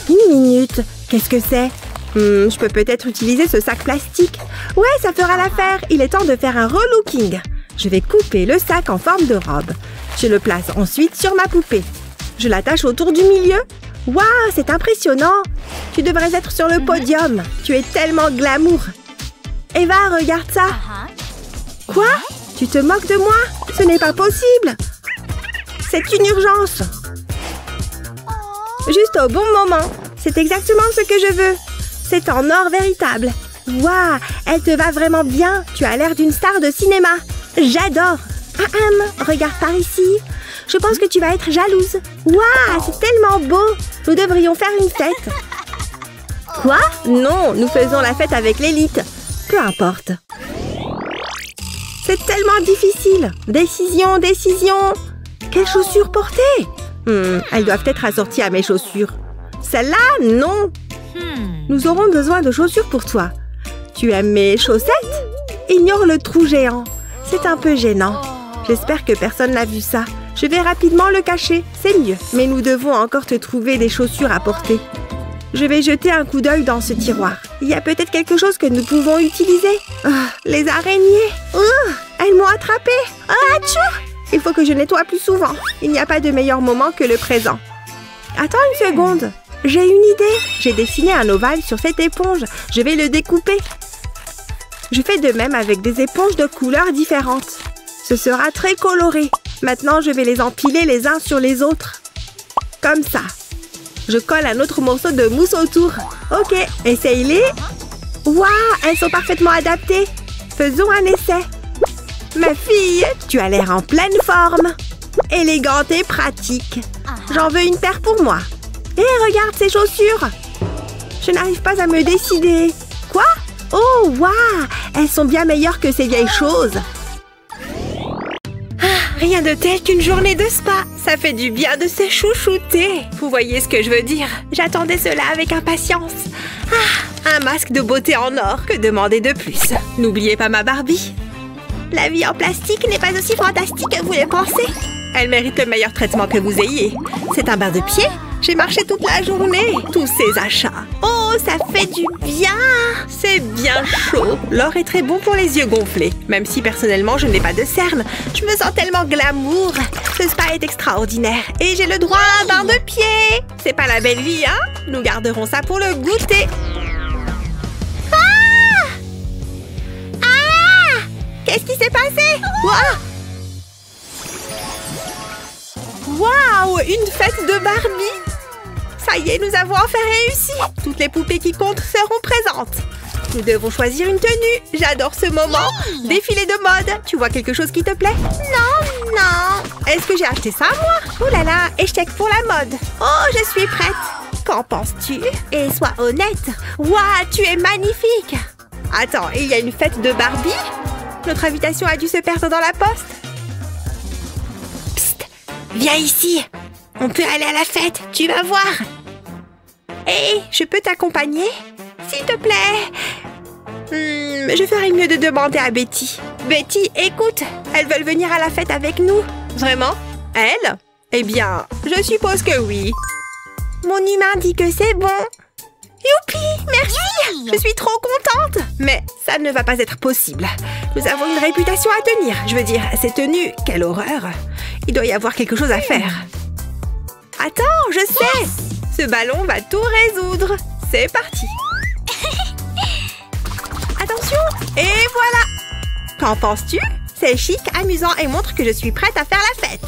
Une minute. Qu'est-ce que c'est? Je peux peut-être utiliser ce sac plastique. Ouais, ça fera l'affaire. Il est temps de faire un relooking. Je vais couper le sac en forme de robe. Je le place ensuite sur ma poupée. Je l'attache autour du milieu. Waouh, c'est impressionnant. Tu devrais être sur le podium. Tu es tellement glamour. Eva, regarde ça. Quoi? Tu te moques de moi? Ce n'est pas possible. C'est une urgence. Juste au bon moment. C'est exactement ce que je veux. C'est en or véritable. Waouh, elle te va vraiment bien. Tu as l'air d'une star de cinéma. J'adore. Regarde par ici. Je pense que tu vas être jalouse. Waouh, c'est tellement beau. Nous devrions faire une fête. Quoi? Non, nous faisons la fête avec l'élite. Peu importe. C'est tellement difficile. Décision, décision. Quelles chaussures porter? Elles doivent être assorties à mes chaussures. Celle-là, non. Nous aurons besoin de chaussures pour toi. Tu aimes mes chaussettes? Ignore le trou géant. C'est un peu gênant. J'espère que personne n'a vu ça. Je vais rapidement le cacher. C'est mieux. Mais nous devons encore te trouver des chaussures à porter. Je vais jeter un coup d'œil dans ce tiroir. Il y a peut-être quelque chose que nous pouvons utiliser. Les araignées. Elles m'ont attrapée. Atchou! Il faut que je nettoie plus souvent. Il n'y a pas de meilleur moment que le présent. Attends une seconde. J'ai une idée. J'ai dessiné un ovale sur cette éponge. Je vais le découper. Je fais de même avec des éponges de couleurs différentes. Ce sera très coloré. Maintenant, je vais les empiler les uns sur les autres. Comme ça. Je colle un autre morceau de mousse autour. Ok, essaye-les. Waouh, elles sont parfaitement adaptées. Faisons un essai. Ma fille, tu as l'air en pleine forme. Élégante et pratique. J'en veux une paire pour moi. Hé, regarde ces chaussures. Je n'arrive pas à me décider. Quoi? Oh, waouh, elles sont bien meilleures que ces vieilles choses. Rien de tel qu'une journée de spa. Ça fait du bien de se chouchouter. Vous voyez ce que je veux dire? J'attendais cela avec impatience. Un masque de beauté en or. Que demander de plus? N'oubliez pas ma Barbie. La vie en plastique n'est pas aussi fantastique que vous le pensez. Elle mérite le meilleur traitement que vous ayez. C'est un bain de pied. J'ai marché toute la journée. Tous ces achats. Oh, ça fait du bien. C'est bien chaud. L'or est très bon pour les yeux gonflés. Même si personnellement, je n'ai pas de cernes. Je me sens tellement glamour. Ce spa est extraordinaire. Et j'ai le droit à un bain de pied. C'est pas la belle vie, hein? Nous garderons ça pour le goûter. Qu'est-ce qui s'est passé? Waouh, une fête de Barbie! Ça y est, nous avons enfin réussi! Toutes les poupées qui comptent seront présentes. Nous devons choisir une tenue. J'adore ce moment. Défilé de mode. Tu vois quelque chose qui te plaît? Non, non. Est-ce que j'ai acheté ça, moi? Ouh là là, échec pour la mode. Oh, je suis prête. Qu'en penses-tu? Et sois honnête. Waouh, tu es magnifique. Attends, il y a une fête de Barbie? Notre invitation a dû se perdre dans la poste. Psst, viens ici. On peut aller à la fête, tu vas voir. Hé, je peux t'accompagner? S'il te plaît. Je ferais mieux de demander à Betty. Betty, écoute, elles veulent venir à la fête avec nous. Vraiment? Elles? Eh bien, je suppose que oui. Mon humain dit que c'est bon. Youpi, merci. Je suis trop contente. Mais ça ne va pas être possible. Nous avons une réputation à tenir. Je veux dire, ces tenues, quelle horreur. Il doit y avoir quelque chose à faire. Attends, je sais. Ce ballon va tout résoudre. C'est parti. Attention. Et voilà. Qu'en penses-tu? C'est chic, amusant et montre que je suis prête à faire la fête.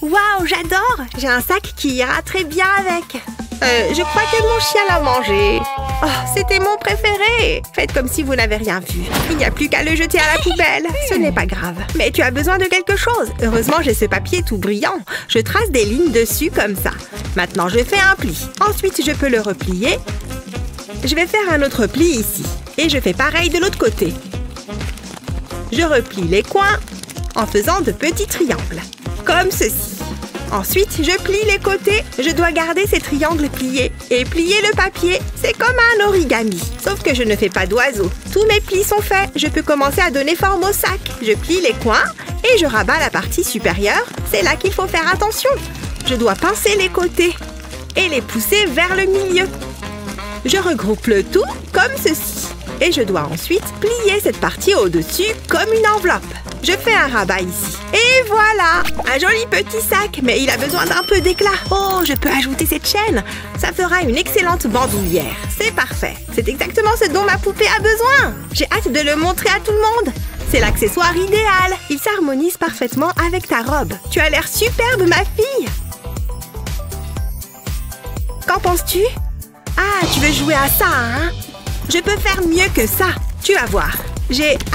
Waouh, j'adore. J'ai un sac qui ira très bien avec. Je crois que mon chien l'a mangé. Oh, c'était mon préféré. Faites comme si vous n'avez rien vu. Il n'y a plus qu'à le jeter à la poubelle. Ce n'est pas grave. Mais tu as besoin de quelque chose. Heureusement, j'ai ce papier tout brillant. Je trace des lignes dessus comme ça. Maintenant, je fais un pli. Ensuite, je peux le replier. Je vais faire un autre pli ici. Et je fais pareil de l'autre côté. Je replie les coins en faisant de petits triangles. Comme ceci. Ensuite, je plie les côtés. Je dois garder ces triangles pliés. Et plier le papier, c'est comme un origami. Sauf que je ne fais pas d'oiseau. Tous mes plis sont faits. Je peux commencer à donner forme au sac. Je plie les coins et je rabats la partie supérieure. C'est là qu'il faut faire attention. Je dois pincer les côtés et les pousser vers le milieu. Je regroupe le tout comme ceci. Et je dois ensuite plier cette partie au-dessus comme une enveloppe. Je fais un rabat ici. Et voilà! Un joli petit sac, mais il a besoin d'un peu d'éclat. Oh, je peux ajouter cette chaîne. Ça fera une excellente bandoulière. C'est parfait. C'est exactement ce dont ma poupée a besoin. J'ai hâte de le montrer à tout le monde. C'est l'accessoire idéal. Il s'harmonise parfaitement avec ta robe. Tu as l'air superbe, ma fille. Qu'en penses-tu? Ah, tu veux jouer à ça, hein? Je peux faire mieux que ça. Tu vas voir.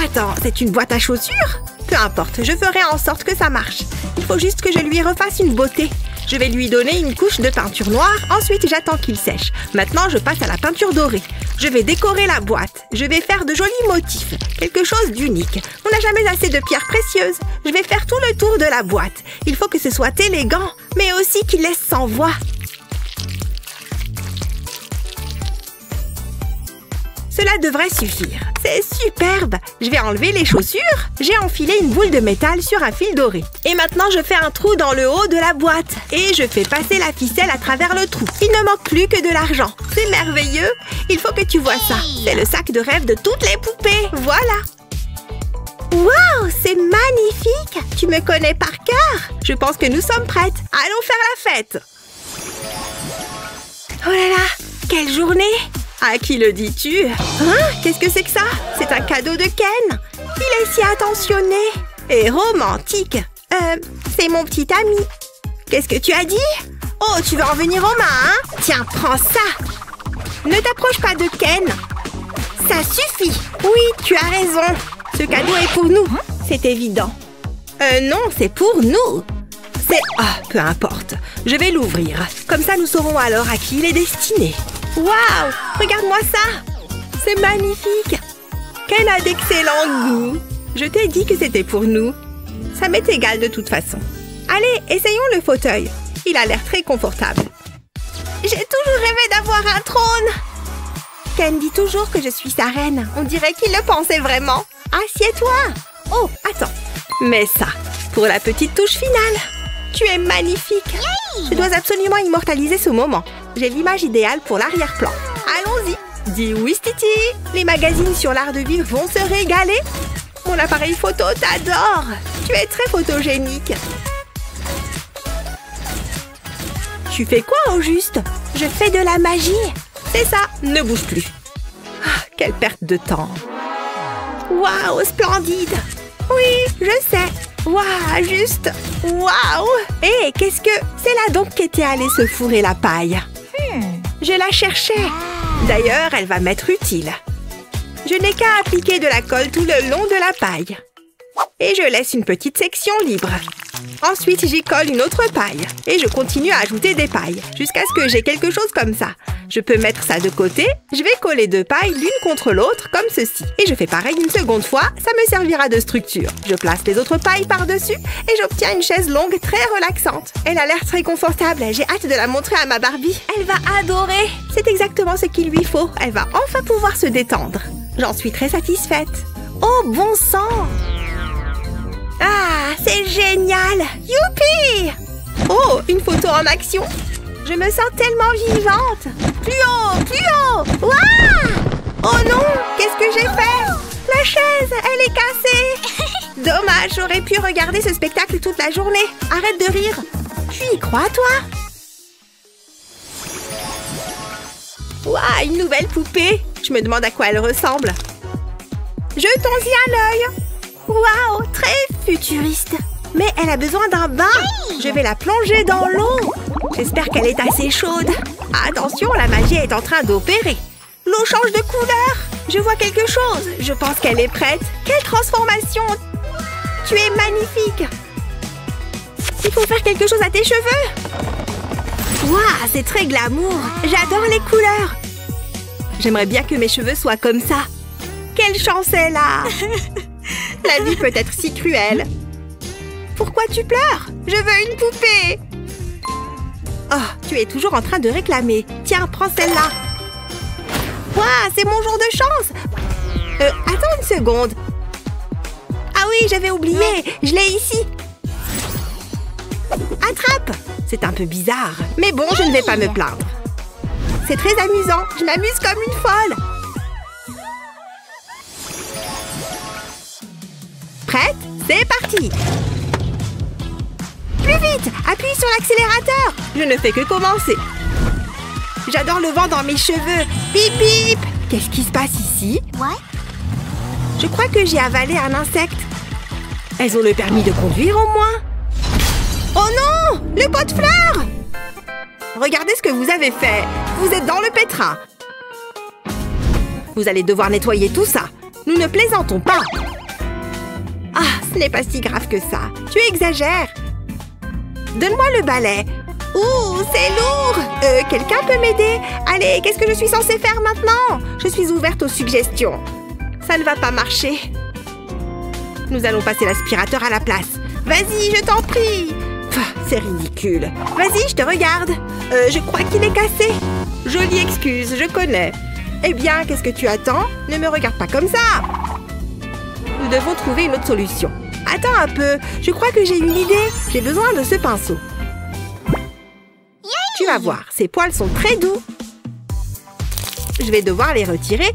Attends, c'est une boîte à chaussures? Peu importe, je ferai en sorte que ça marche. Il faut juste que je lui refasse une beauté. Je vais lui donner une couche de peinture noire. Ensuite, j'attends qu'il sèche. Maintenant, je passe à la peinture dorée. Je vais décorer la boîte. Je vais faire de jolis motifs. Quelque chose d'unique. On n'a jamais assez de pierres précieuses. Je vais faire tout le tour de la boîte. Il faut que ce soit élégant, mais aussi qu'il laisse sans voix. Cela devrait suffire. C'est superbe. Je vais enlever les chaussures. J'ai enfilé une boule de métal sur un fil doré. Et maintenant, je fais un trou dans le haut de la boîte. Et je fais passer la ficelle à travers le trou. Il ne manque plus que de l'argent. C'est merveilleux. Il faut que tu vois ça. C'est le sac de rêve de toutes les poupées. Voilà. Waouh, c'est magnifique. Tu me connais par cœur. Je pense que nous sommes prêtes. Allons faire la fête. Oh là là, quelle journée! À qui le dis-tu? Hein? Qu'est-ce que c'est que ça? C'est un cadeau de Ken. Il est si attentionné et romantique. C'est mon petit ami. Qu'est-ce que tu as dit? Oh, tu veux en venir aux mains, hein? Tiens, prends ça. Ne t'approche pas de Ken. Ça suffit. Oui, tu as raison. Ce cadeau est pour nous. C'est évident. Non, c'est pour nous. C'est... Ah, peu importe. Je vais l'ouvrir. Comme ça, nous saurons alors à qui il est destiné. Waouh! Regarde-moi ça! C'est magnifique! Ken a d'excellents goûts! Je t'ai dit que c'était pour nous. Ça m'est égal de toute façon. Allez, essayons le fauteuil. Il a l'air très confortable. J'ai toujours rêvé d'avoir un trône! Ken dit toujours que je suis sa reine. On dirait qu'il le pensait vraiment. Assieds-toi! Oh, attends. Mais ça, pour la petite touche finale. Tu es magnifique! Je dois absolument immortaliser ce moment. J'ai l'image idéale pour l'arrière-plan. Allons-y! Dis oui, Titi! Les magazines sur l'art de vivre vont se régaler. Mon appareil photo t'adore! Tu es très photogénique. Tu fais quoi au juste? Je fais de la magie. C'est ça, ne bouge plus. Ah, quelle perte de temps. Waouh, splendide! Oui, je sais. Waouh, juste. Waouh. Hé, qu'est-ce que... C'est là donc qu'était allée se fourrer la paille. Je la cherchais. D'ailleurs, elle va m'être utile. Je n'ai qu'à appliquer de la colle tout le long de la paille. Et je laisse une petite section libre. Ensuite, j'y colle une autre paille. Et je continue à ajouter des pailles, jusqu'à ce que j'ai quelque chose comme ça. Je peux mettre ça de côté. Je vais coller deux pailles l'une contre l'autre, comme ceci. Et je fais pareil une seconde fois, ça me servira de structure. Je place les autres pailles par-dessus et j'obtiens une chaise longue très relaxante. Elle a l'air très confortable. J'ai hâte de la montrer à ma Barbie. Elle va adorer. C'est exactement ce qu'il lui faut. Elle va enfin pouvoir se détendre. J'en suis très satisfaite. Oh, bon sang! Ah, c'est génial! Youpi! Oh, une photo en action! Je me sens tellement vivante! Plus haut! Plus haut! Waouh! Oh non! Qu'est-ce que j'ai fait? La chaise, elle est cassée! Dommage, j'aurais pu regarder ce spectacle toute la journée. Arrête de rire! Tu y crois, toi? Waouh, une nouvelle poupée! Je me demande à quoi elle ressemble. Jetons-y un œil! Waouh, très futuriste. Mais elle a besoin d'un bain. Je vais la plonger dans l'eau. J'espère qu'elle est assez chaude. Attention, la magie est en train d'opérer. L'eau change de couleur. Je vois quelque chose. Je pense qu'elle est prête. Quelle transformation! Tu es magnifique. Il faut faire quelque chose à tes cheveux. Waouh, c'est très glamour. J'adore les couleurs. J'aimerais bien que mes cheveux soient comme ça. Quelle chance elle a! La vie peut être si cruelle. Pourquoi tu pleures? Je veux une poupée. Oh, tu es toujours en train de réclamer. Tiens, prends celle-là. Waouh, c'est mon jour de chance. Attends une seconde. Ah oui, j'avais oublié. Je l'ai ici. Attrape. C'est un peu bizarre. Mais bon, je ne vais pas me plaindre. C'est très amusant. Je m'amuse comme une folle. Prête? C'est parti! Plus vite! Appuie sur l'accélérateur! Je ne fais que commencer. J'adore le vent dans mes cheveux. Bip bip! Qu'est-ce qui se passe ici? Je crois que j'ai avalé un insecte. Elles ont le permis de conduire au moins. Oh non! Le pot de fleurs! Regardez ce que vous avez fait. Vous êtes dans le pétrin. Vous allez devoir nettoyer tout ça. Nous ne plaisantons pas. Ah, ce n'est pas si grave que ça. Tu exagères. Donne-moi le balai. Ouh, c'est lourd. Quelqu'un peut m'aider? Allez, qu'est-ce que je suis censée faire maintenant? Je suis ouverte aux suggestions. Ça ne va pas marcher. Nous allons passer l'aspirateur à la place. Vas-y, je t'en prie. C'est ridicule. Vas-y, je te regarde. Je crois qu'il est cassé. Jolie excuse, je connais. Eh bien, qu'est-ce que tu attends? Ne me regarde pas comme ça. Nous devons trouver une autre solution. Attends un peu, je crois que j'ai une idée. J'ai besoin de ce pinceau. Tu vas voir, ces poils sont très doux. Je vais devoir les retirer.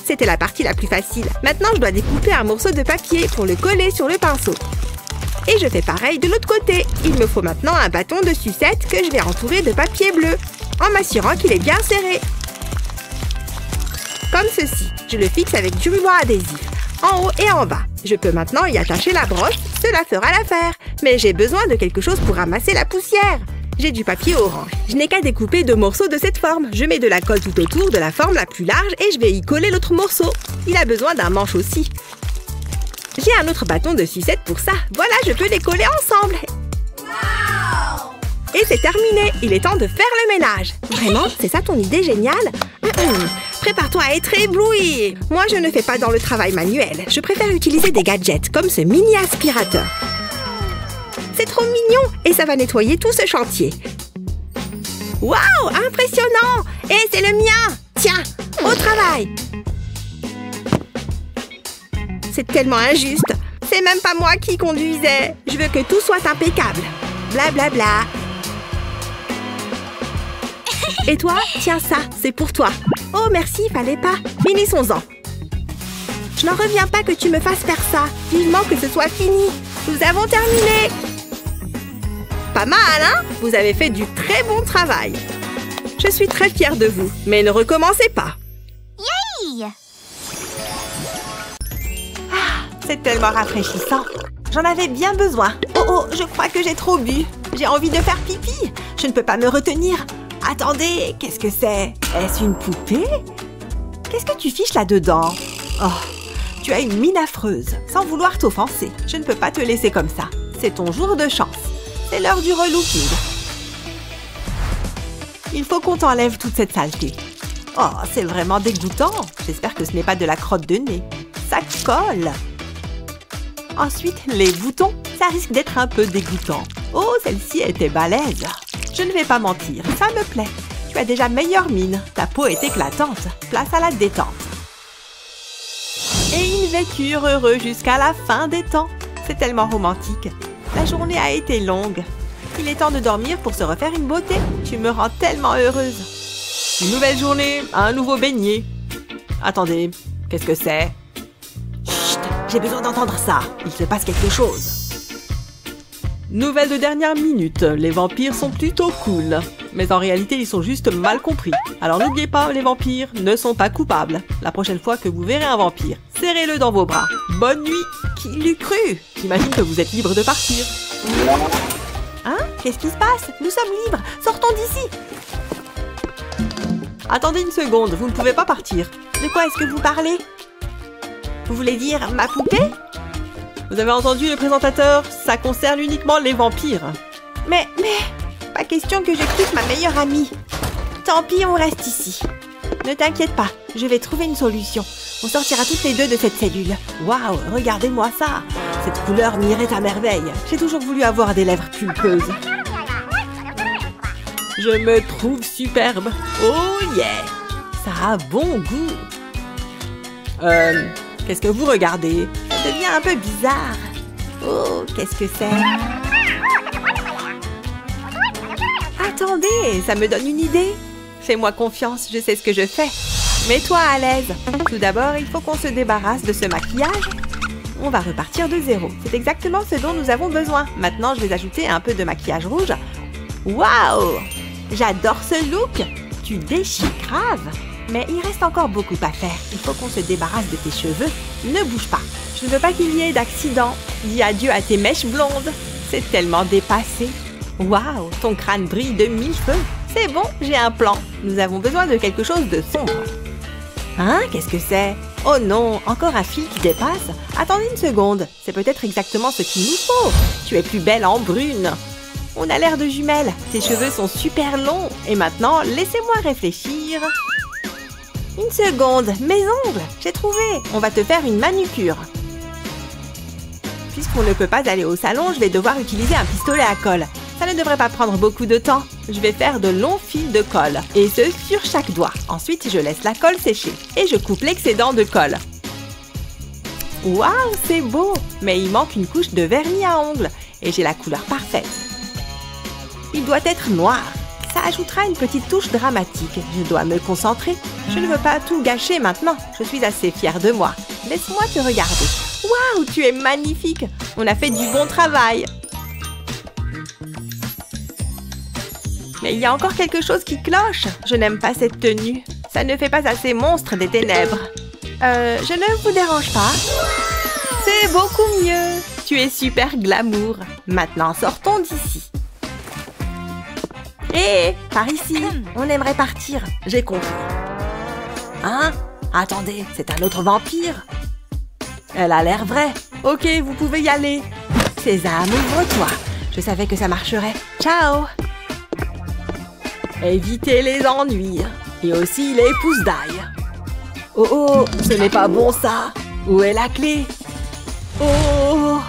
C'était la partie la plus facile. Maintenant, je dois découper un morceau de papier pour le coller sur le pinceau. Et je fais pareil de l'autre côté. Il me faut maintenant un bâton de sucette que je vais entourer de papier bleu, en m'assurant qu'il est bien serré. Comme ceci. Je le fixe avec du ruban adhésif, en haut et en bas. Je peux maintenant y attacher la broche, cela fera l'affaire. Mais j'ai besoin de quelque chose pour ramasser la poussière. J'ai du papier orange. Je n'ai qu'à découper deux morceaux de cette forme. Je mets de la colle tout autour de la forme la plus large et je vais y coller l'autre morceau. Il a besoin d'un manche aussi. J'ai un autre bâton de sucette pour ça. Voilà, je peux les coller ensemble. Wow! Et c'est terminé. Il est temps de faire le ménage. Vraiment, c'est ça ton idée géniale? Prépare-toi à être ébloui. Moi, je ne fais pas dans le travail manuel. Je préfère utiliser des gadgets comme ce mini aspirateur. C'est trop mignon et ça va nettoyer tout ce chantier. Waouh, impressionnant! Et c'est le mien! Tiens, au travail! C'est tellement injuste. C'est même pas moi qui conduisais. Je veux que tout soit impeccable. Bla bla bla. Et toi, tiens ça, c'est pour toi. Oh merci, fallait pas. Finissons-en. Je n'en reviens pas que tu me fasses faire ça. Vivement que ce soit fini. Nous avons terminé. Pas mal, hein? Vous avez fait du très bon travail. Je suis très fière de vous, mais ne recommencez pas. Yay! c'est tellement rafraîchissant. J'en avais bien besoin. Oh, je crois que j'ai trop bu. J'ai envie de faire pipi. Je ne peux pas me retenir. Attendez, qu'est-ce que c'est? Est-ce une poupée? Qu'est-ce que tu fiches là-dedans? Oh, tu as une mine affreuse. Sans vouloir t'offenser, je ne peux pas te laisser comme ça. C'est ton jour de chance. C'est l'heure du relooking. Il faut qu'on t'enlève toute cette saleté. Oh, c'est vraiment dégoûtant. J'espère que ce n'est pas de la crotte de nez. Ça colle. Ensuite, les boutons, ça risque d'être un peu dégoûtant. Oh, celle-ci était balèze. Je ne vais pas mentir, ça me plaît. Tu as déjà meilleure mine. Ta peau est éclatante. Place à la détente. Et ils vécurent heureux jusqu'à la fin des temps. C'est tellement romantique. La journée a été longue. Il est temps de dormir pour se refaire une beauté. Tu me rends tellement heureuse. Une nouvelle journée, un nouveau beignet. Attendez, qu'est-ce que c'est? Chut, j'ai besoin d'entendre ça. Il se passe quelque chose. Nouvelle de dernière minute. Les vampires sont plutôt cool. Mais en réalité, ils sont juste mal compris. Alors n'oubliez pas, les vampires ne sont pas coupables. La prochaine fois que vous verrez un vampire, serrez-le dans vos bras. Bonne nuit. Qui l'eût cru? J'imagine que vous êtes libre de partir. Hein? Qu'est-ce qui se passe? Nous sommes libres. Sortons d'ici. Attendez une seconde, vous ne pouvez pas partir. De quoi est-ce que vous parlez? Vous voulez dire ma poupée? Vous avez entendu le présentateur? Ça concerne uniquement les vampires. Mais, pas question que je quitte ma meilleure amie. Tant pis, on reste ici. Ne t'inquiète pas, je vais trouver une solution. On sortira toutes les deux de cette cellule. Waouh, regardez-moi ça. Cette couleur m'irait à merveille. J'ai toujours voulu avoir des lèvres pulpeuses. Je me trouve superbe. Oh yeah! Ça a bon goût. Qu'est-ce que vous regardez? Ça devient un peu bizarre. Oh, qu'est-ce que c'est? Attendez, ça me donne une idée. Fais-moi confiance, je sais ce que je fais. Mets-toi à l'aise. Tout d'abord, il faut qu'on se débarrasse de ce maquillage. On va repartir de zéro. C'est exactement ce dont nous avons besoin. Maintenant, je vais ajouter un peu de maquillage rouge. Waouh! J'adore ce look. Tu déchires grave. Mais il reste encore beaucoup à faire. Il faut qu'on se débarrasse de tes cheveux. Ne bouge pas. Je ne veux pas qu'il y ait d'accident. Dis adieu à tes mèches blondes. C'est tellement dépassé. Waouh, ton crâne brille de mille feux. C'est bon, j'ai un plan. Nous avons besoin de quelque chose de sombre. Hein, qu'est-ce que c'est? Oh non, encore un fil qui dépasse. Attendez une seconde. C'est peut-être exactement ce qu'il nous faut. Tu es plus belle en brune. On a l'air de jumelles. Tes cheveux sont super longs. Et maintenant, laissez-moi réfléchir. Une seconde, mes ongles, j'ai trouvé. On va te faire une manucure. Puisqu'on ne peut pas aller au salon, je vais devoir utiliser un pistolet à colle. Ça ne devrait pas prendre beaucoup de temps. Je vais faire de longs fils de colle, et ce sur chaque doigt. Ensuite, je laisse la colle sécher, et je coupe l'excédent de colle. Waouh, c'est beau! Mais il manque une couche de vernis à ongles, et j'ai la couleur parfaite. Il doit être noir. Ça ajoutera une petite touche dramatique. Je dois me concentrer. Je ne veux pas tout gâcher maintenant. Je suis assez fière de moi. Laisse-moi te regarder. Waouh, tu es magnifique! On a fait du bon travail. Mais il y a encore quelque chose qui cloche. Je n'aime pas cette tenue. Ça ne fait pas assez monstre des ténèbres. Je ne vous dérange pas? C'est beaucoup mieux. Tu es super glamour. Maintenant, sortons d'ici. Hé, par ici. On aimerait partir. J'ai compris. Hein? Attendez, c'est un autre vampire. Elle a l'air vraie. Ok, vous pouvez y aller. Sésame, ouvre-toi. Je savais que ça marcherait. Ciao! Évitez les ennuis. Et aussi les pousses d'ail. Oh oh, ce n'est pas bon ça. Où est la clé? Oh!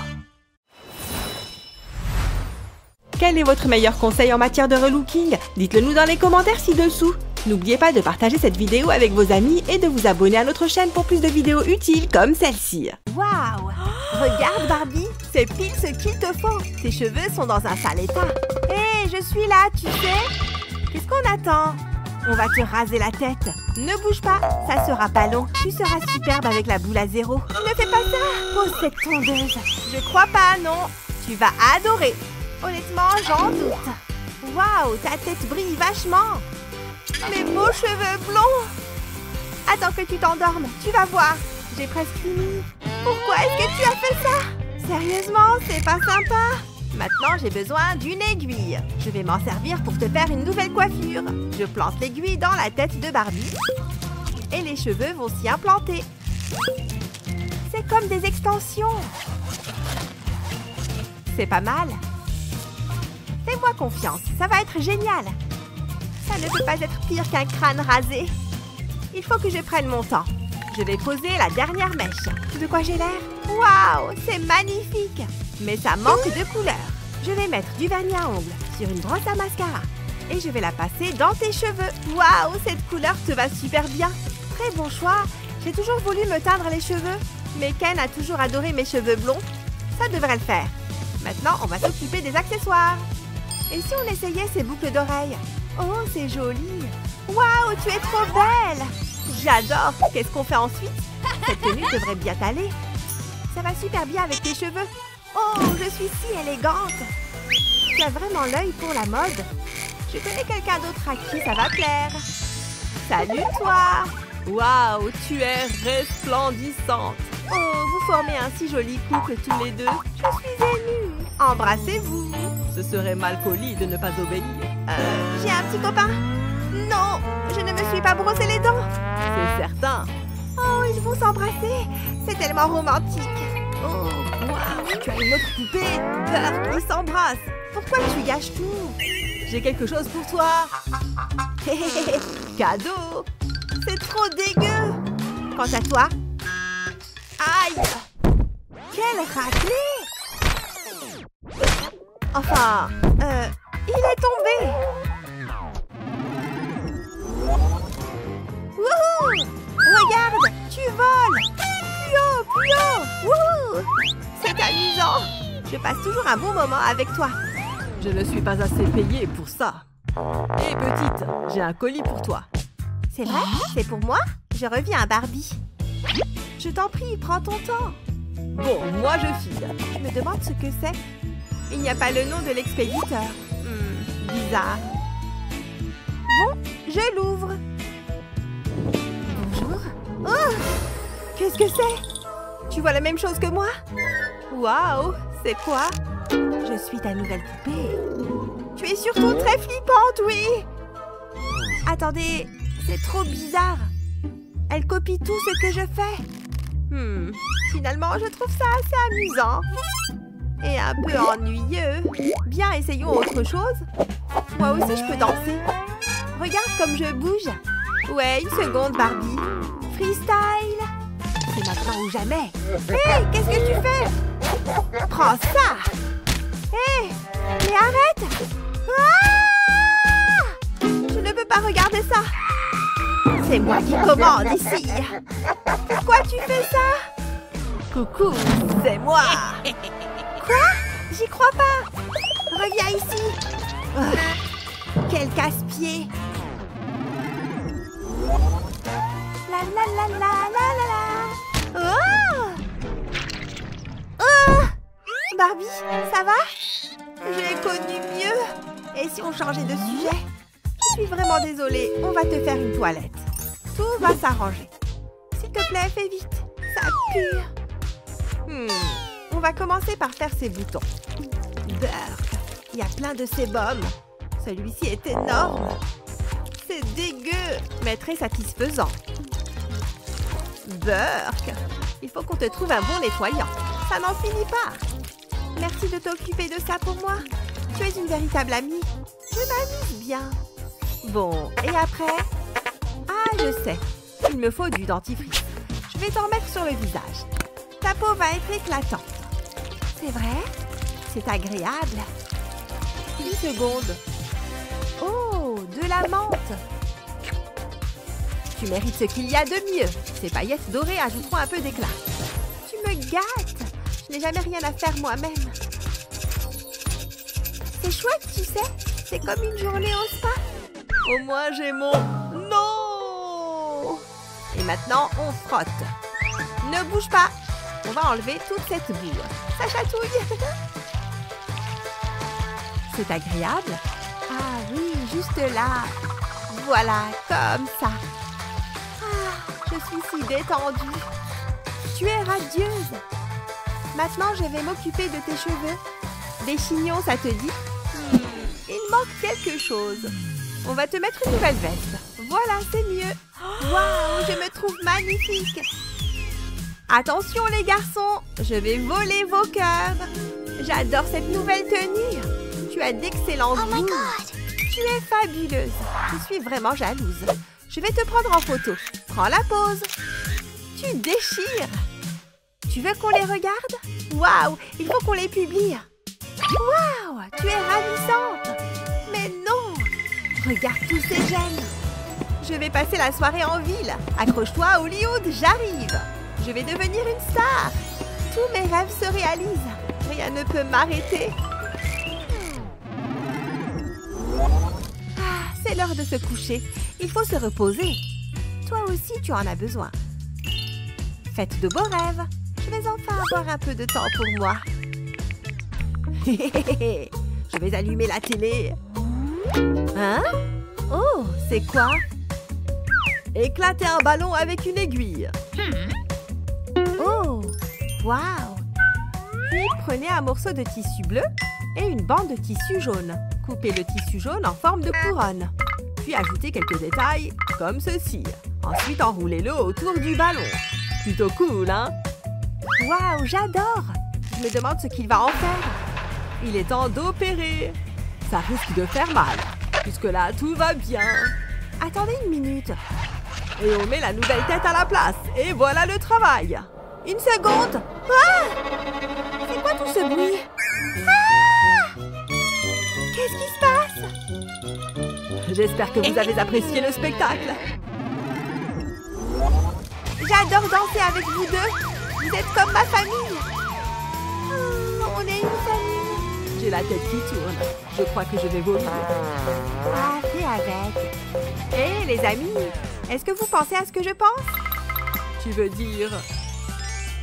Quel est votre meilleur conseil en matière de relooking? Dites-le nous dans les commentaires ci-dessous. N'oubliez pas de partager cette vidéo avec vos amis et de vous abonner à notre chaîne pour plus de vidéos utiles comme celle-ci. Waouh! Regarde Barbie, c'est pile ce qu'il te faut. Tes cheveux sont dans un sale état. Hé, je suis là, tu sais? Qu'est-ce qu'on attend? On va te raser la tête. Ne bouge pas, ça sera pas long. Tu seras superbe avec la boule à zéro. Ne fais pas ça! Pose cette tondeuse. Je crois pas, non. Tu vas adorer. Honnêtement, j'en doute. Waouh, ta tête brille vachement. Mes beaux cheveux blonds. Attends que tu t'endormes, tu vas voir. J'ai presque fini. Pourquoi est-ce que tu as fait ça? Sérieusement, c'est pas sympa. Maintenant, j'ai besoin d'une aiguille. Je vais m'en servir pour te faire une nouvelle coiffure. Je plante l'aiguille dans la tête de Barbie. Et les cheveux vont s'y implanter. C'est comme des extensions. C'est pas mal. Fais-moi confiance, ça va être génial. Ça ne peut pas être pire qu'un crâne rasé. Il faut que je prenne mon temps. Je vais poser la dernière mèche. De quoi j'ai l'air? Waouh, c'est magnifique! Mais ça manque de couleur. Je vais mettre du vernis à ongles sur une brosse à mascara. Et je vais la passer dans tes cheveux. Waouh, cette couleur te va super bien. Très bon choix. J'ai toujours voulu me teindre les cheveux. Mais Ken a toujours adoré mes cheveux blonds. Ça devrait le faire. Maintenant, on va s'occuper des accessoires. Et si on essayait ces boucles d'oreilles? Oh, c'est joli. Waouh, tu es trop belle. J'adore. Qu'est-ce qu'on fait ensuite? Cette tenue devrait bien t'aller. Ça va super bien avec tes cheveux. Oh, je suis si élégante. Tu as vraiment l'œil pour la mode. Je connais quelqu'un d'autre à qui ça va plaire. Salut toi. Waouh, tu es resplendissante. Oh, vous formez un si joli couple tous les deux. Je suis émue. Embrassez-vous. Ce serait mal poli de ne pas obéir. J'ai un petit copain. Non, je ne me suis pas brossé les dents. C'est certain. Oh, ils vont s'embrasser. C'est tellement romantique. Oh, waouh, tu as une autre poupée. Peur qu'ils s'embrassent. Pourquoi tu gâches tout? J'ai quelque chose pour toi. Cadeau. C'est trop dégueu. Quant à toi... Aïe! Quelle raclée! Enfin, il est tombé. Wouhou! Regarde, tu voles. Plus haut, plus haut. Wouhou! C'est amusant. Je passe toujours un bon moment avec toi. Je ne suis pas assez payée pour ça. Hé, petite, j'ai un colis pour toi. C'est vrai? C'est pour moi? Je reviens à Barbie. Je t'en prie, prends ton temps. Bon, moi je file. Je me demande ce que c'est. Il n'y a pas le nom de l'expéditeur. Bizarre. Bon, je l'ouvre. Bonjour. Oh! Qu'est-ce que c'est? Tu vois la même chose que moi? Waouh! C'est quoi? Je suis ta nouvelle poupée. Tu es surtout très flippante, oui! Attendez, c'est trop bizarre. Elle copie tout ce que je fais. Finalement, je trouve ça assez amusant. Et un peu ennuyeux. Bien, essayons autre chose. Moi aussi, je peux danser. Regarde comme je bouge. Ouais, une seconde, Barbie. Freestyle. C'est maintenant ou jamais. Hé, qu'est-ce que tu fais? Prends ça. Hé, mais arrête. Ah! Je ne peux pas regarder ça. C'est moi qui commande ici. Pourquoi tu fais ça? Coucou, c'est moi. Quoi? J'y crois pas. Reviens ici. Oh, quel casse-pied. La la la la la la la. Oh! Oh! Barbie, ça va? Je l'ai connu mieux. Et si on changeait de sujet? Je suis vraiment désolée. On va te faire une toilette. Tout va s'arranger. S'il te plaît, fais vite. Ça pue. On va commencer par faire ces boutons. Burk, il y a plein de sébum. Celui-ci est énorme. C'est dégueu, mais très satisfaisant. Burk, il faut qu'on te trouve un bon nettoyant. Ça n'en finit pas. Merci de t'occuper de ça pour moi. Tu es une véritable amie. Je m'amuse bien. Bon, et après? Ah, je sais. Il me faut du dentifrice. Je vais t'en mettre sur le visage. Ta peau va être éclatante. C'est vrai? C'est agréable. Une seconde. Oh, de la menthe. Tu mérites ce qu'il y a de mieux. Ces paillettes dorées ajouteront un peu d'éclat. Tu me gâtes. Je n'ai jamais rien à faire moi-même. C'est chouette, tu sais. C'est comme une journée au spa. Au moins, j'ai mon... Non! Et maintenant, on frotte. Ne bouge pas. On va enlever toute cette boue. Ça chatouille. C'est agréable. Ah oui, juste là. Voilà, comme ça. Ah, je suis si détendue. Tu es radieuse. Maintenant, je vais m'occuper de tes cheveux. Des chignons, ça te dit? Il manque quelque chose. On va te mettre une nouvelle veste. Voilà, c'est mieux. Waouh, je me trouve magnifique. Attention les garçons, je vais voler vos cœurs. J'adore cette nouvelle tenue. Tu as d'excellents goûts. Tu es fabuleuse. Je suis vraiment jalouse. Je vais te prendre en photo. Prends la pose. Tu déchires. Tu veux qu'on les regarde? Waouh, il faut qu'on les publie. Waouh, tu es ravissante. Mais non. Regarde tous ces gènes. Je vais passer la soirée en ville. Accroche-toi, Hollywood, j'arrive. Je vais devenir une star. Tous mes rêves se réalisent. Rien ne peut m'arrêter. Ah, c'est l'heure de se coucher. Il faut se reposer. Toi aussi, tu en as besoin. Faites de beaux rêves. Je vais enfin avoir un peu de temps pour moi. Je vais allumer la télé. Hein? Oh, c'est quoi? Éclater un ballon avec une aiguille. Oh, waouh! Puis prenez un morceau de tissu bleu et une bande de tissu jaune. Coupez le tissu jaune en forme de couronne. Puis ajoutez quelques détails comme ceci. Ensuite, enroulez-le autour du ballon. Plutôt cool, hein? Waouh, j'adore! Je me demande ce qu'il va en faire. Il est temps d'opérer. Ça risque de faire mal. Jusque-là, tout va bien. Attendez une minute. Et on met la nouvelle tête à la place. Et voilà le travail. Une seconde. Ah! C'est quoi tout ce bruit? Ah! Qu'est-ce qui se passe? J'espère que vous avez apprécié le spectacle. J'adore danser avec vous deux. Vous êtes comme ma famille. On est une famille. J'ai la tête qui tourne. Je crois que je vais vomir. Ah, fais avec. Hé, les amis, est-ce que vous pensez à ce que je pense? Tu veux dire...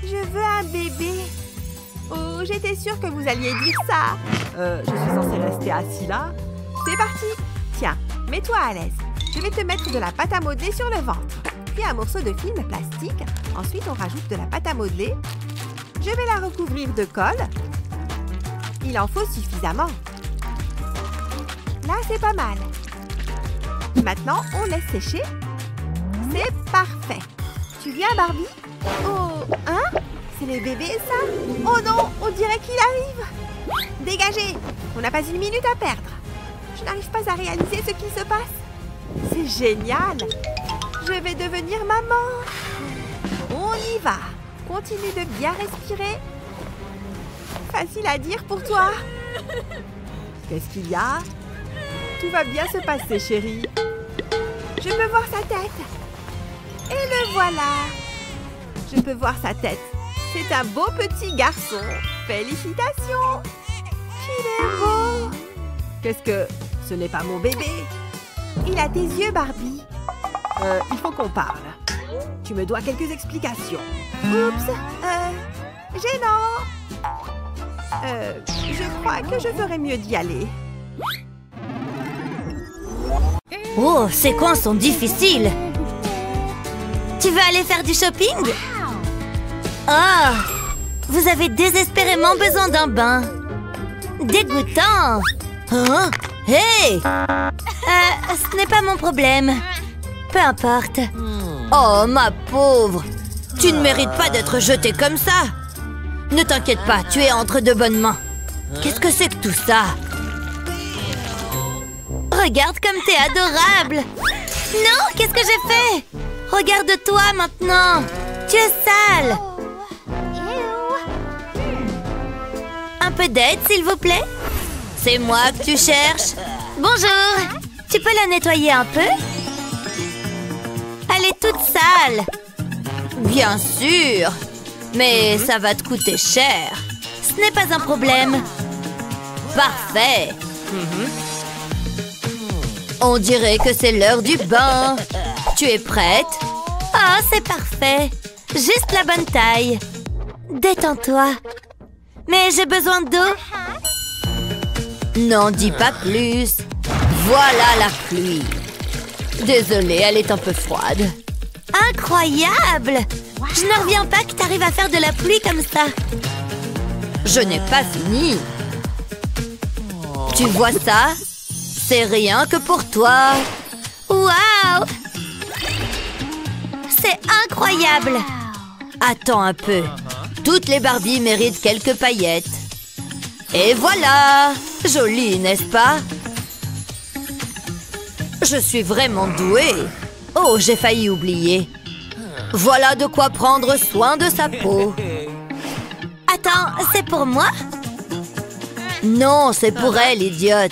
Je veux un bébé. Oh, j'étais sûre que vous alliez dire ça. Je suis censée rester assis là. C'est parti. Tiens, mets-toi à l'aise. Je vais te mettre de la pâte à modeler sur le ventre. Puis un morceau de film plastique. Ensuite, on rajoute de la pâte à modeler. Je vais la recouvrir de colle. Il en faut suffisamment. Là, c'est pas mal. Maintenant, on laisse sécher. C'est parfait. Tu viens, Barbie? Oh, hein? C'est le bébé, ça? Oh non, on dirait qu'il arrive. Dégagez! On n'a pas une minute à perdre. Je n'arrive pas à réaliser ce qui se passe. C'est génial. Je vais devenir maman. On y va. Continue de bien respirer. Facile à dire pour toi. Qu'est-ce qu'il y a? Tout va bien se passer, chérie. Je peux voir sa tête. Et le voilà. Je peux voir sa tête. C'est un beau petit garçon. Félicitations. Qu'il est beau. Qu'est-ce que... Ce n'est pas mon bébé. Il a tes yeux, Barbie. Il faut qu'on parle. Tu me dois quelques explications. Oups. Gênant. Je crois que je ferais mieux d'y aller. Oh, ces coins sont difficiles. Tu veux aller faire du shopping? Oh, vous avez désespérément besoin d'un bain. Dégoûtant. Hein? Hey! Ce n'est pas mon problème. Peu importe. Oh, ma pauvre. Tu ne mérites pas d'être jetée comme ça. Ne t'inquiète pas, tu es entre de bonnes mains. Qu'est-ce que c'est que tout ça? Regarde comme t'es adorable. Non, qu'est-ce que j'ai fait? Regarde-toi maintenant. Tu es sale. Un peu d'aide, s'il vous plaît? C'est moi que tu cherches. Bonjour. Tu peux la nettoyer un peu? Elle est toute sale. Bien sûr. Mais ça va te coûter cher. Ce n'est pas un problème. Parfait. On dirait que c'est l'heure du bain. Tu es prête? Oh, c'est parfait. Juste la bonne taille. Détends-toi. Mais j'ai besoin d'eau. N'en dis pas plus. Voilà la pluie. Désolée, elle est un peu froide. Incroyable! Je ne reviens pas que t'arrives à faire de la pluie comme ça. Je n'ai pas fini. Tu vois ça? C'est rien que pour toi. Waouh! C'est incroyable! Attends un peu. Toutes les Barbies méritent quelques paillettes. Et voilà! Joli, n'est-ce pas? Je suis vraiment douée. Oh, j'ai failli oublier. Voilà de quoi prendre soin de sa peau. Attends, c'est pour moi? Non, c'est pour elle, idiote.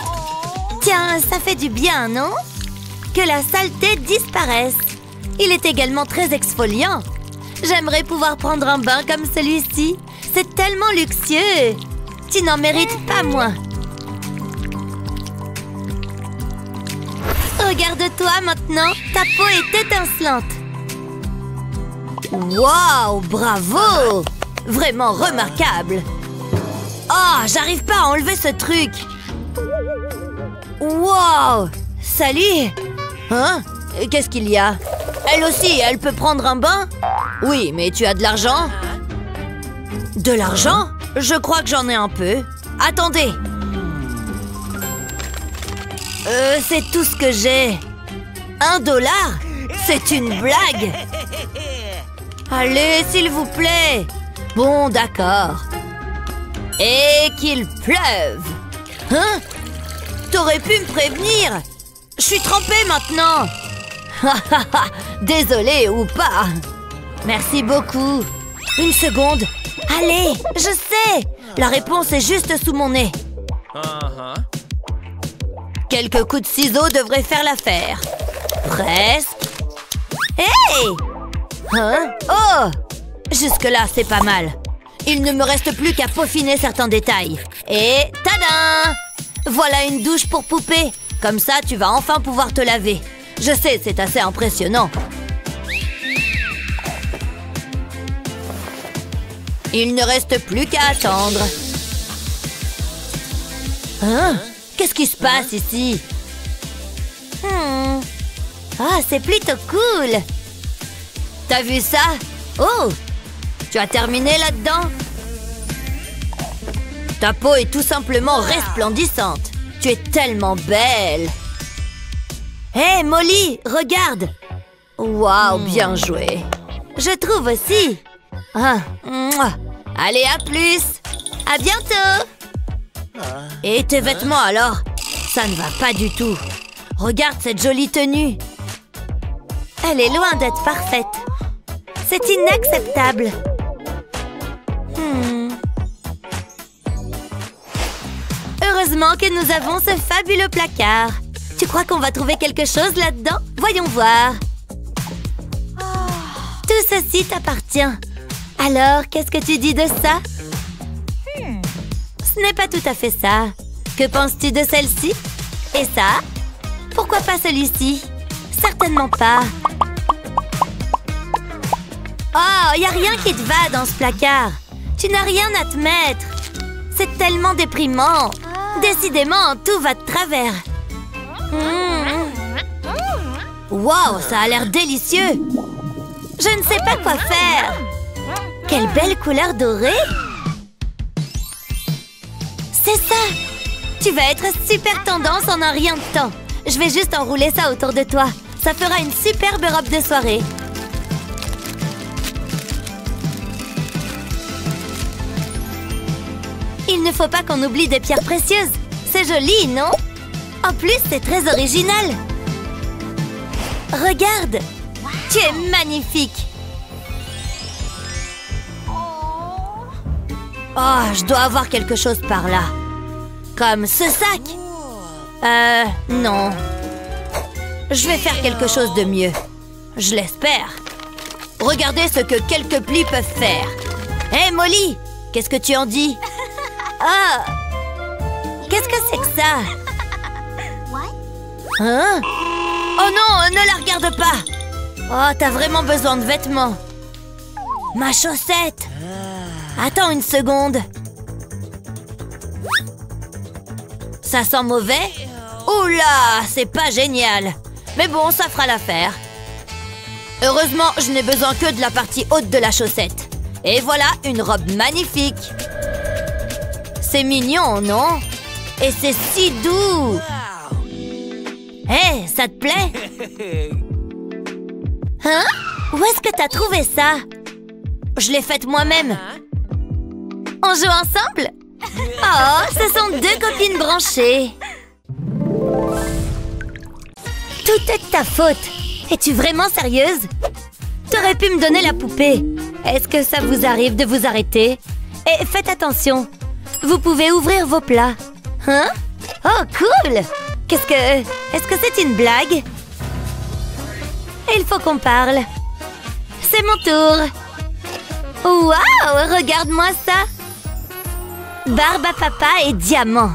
Tiens, ça fait du bien, non? Que la saleté disparaisse. Il est également très exfoliant. J'aimerais pouvoir prendre un bain comme celui-ci. C'est tellement luxueux. Tu n'en mérites pas moins. Regarde-toi maintenant. Ta peau est étincelante. Waouh, bravo! Vraiment remarquable. Oh, j'arrive pas à enlever ce truc. Wow! Salut! Hein? Qu'est-ce qu'il y a? Elle aussi, elle peut prendre un bain? Oui, mais tu as de l'argent? De l'argent? Je crois que j'en ai un peu. Attendez! C'est tout ce que j'ai. $1? C'est une blague! Allez, s'il vous plaît! Bon, d'accord. Et qu'il pleuve! Hein? T'aurais pu me prévenir! Je suis trempée maintenant! Désolée ou pas! Merci beaucoup! Une seconde! Allez, je sais! La réponse est juste sous mon nez. Quelques coups de ciseaux devraient faire l'affaire. Presque. Hey! Hein? Oh! Jusque-là, c'est pas mal. Il ne me reste plus qu'à peaufiner certains détails. Et tadam! Voilà une douche pour poupée. Comme ça, tu vas enfin pouvoir te laver. Je sais, c'est assez impressionnant. Il ne reste plus qu'à attendre. Hein? Qu'est-ce qui se passe ici? Ah, c'est plutôt cool. T'as vu ça? Oh! Tu as terminé là-dedans? Ta peau est tout simplement resplendissante. Tu es tellement belle. Hé, Molly, regarde. Waouh, bien joué. Je trouve aussi. Ah, mouah. Allez, à plus. À bientôt. Et tes vêtements alors? Ça ne va pas du tout. Regarde cette jolie tenue. Elle est loin d'être parfaite. C'est inacceptable. Heureusement que nous avons ce fabuleux placard. Tu crois qu'on va trouver quelque chose là-dedans? Voyons voir. Tout ceci t'appartient. Alors, qu'est-ce que tu dis de ça? Ce n'est pas tout à fait ça. Que penses-tu de celle-ci? Et ça? Pourquoi pas celui-ci? Certainement pas. Oh, il n'y a rien qui te va dans ce placard. Tu n'as rien à te mettre. C'est tellement déprimant. Décidément, tout va de travers. Wow, ça a l'air délicieux. Je ne sais pas quoi faire. Quelle belle couleur dorée. C'est ça. Tu vas être super tendance en un rien de temps. Je vais juste enrouler ça autour de toi. Ça fera une superbe robe de soirée. Il ne faut pas qu'on oublie des pierres précieuses. C'est joli, non? En plus, c'est très original. Regarde! Tu es magnifique! Oh, je dois avoir quelque chose par là. Comme ce sac. Non. Je vais faire quelque chose de mieux. Je l'espère. Regardez ce que quelques plis peuvent faire. Hé, Molly! Qu'est-ce que tu en dis? Ah! Qu'est-ce que c'est que ça? Hein? Oh non, ne la regarde pas! Oh, t'as vraiment besoin de vêtements. Ma chaussette! Attends une seconde. Ça sent mauvais? Oula, c'est pas génial. Mais bon, ça fera l'affaire. Heureusement, je n'ai besoin que de la partie haute de la chaussette. Et voilà, une robe magnifique. C'est mignon, non? Et c'est si doux. Hé, ça te plaît? Hein? Où est-ce que t'as trouvé ça? Je l'ai faite moi-même. On joue ensemble? Oh, ce sont deux copines branchées. Tout est de ta faute. Es-tu vraiment sérieuse? T'aurais pu me donner la poupée. Est-ce que ça vous arrive de vous arrêter? Et faites attention. Vous pouvez ouvrir vos plats. Hein? Oh, cool! Est-ce que c'est une blague? Il faut qu'on parle. C'est mon tour. Waouh! Regarde-moi ça! Barbe à papa et diamant.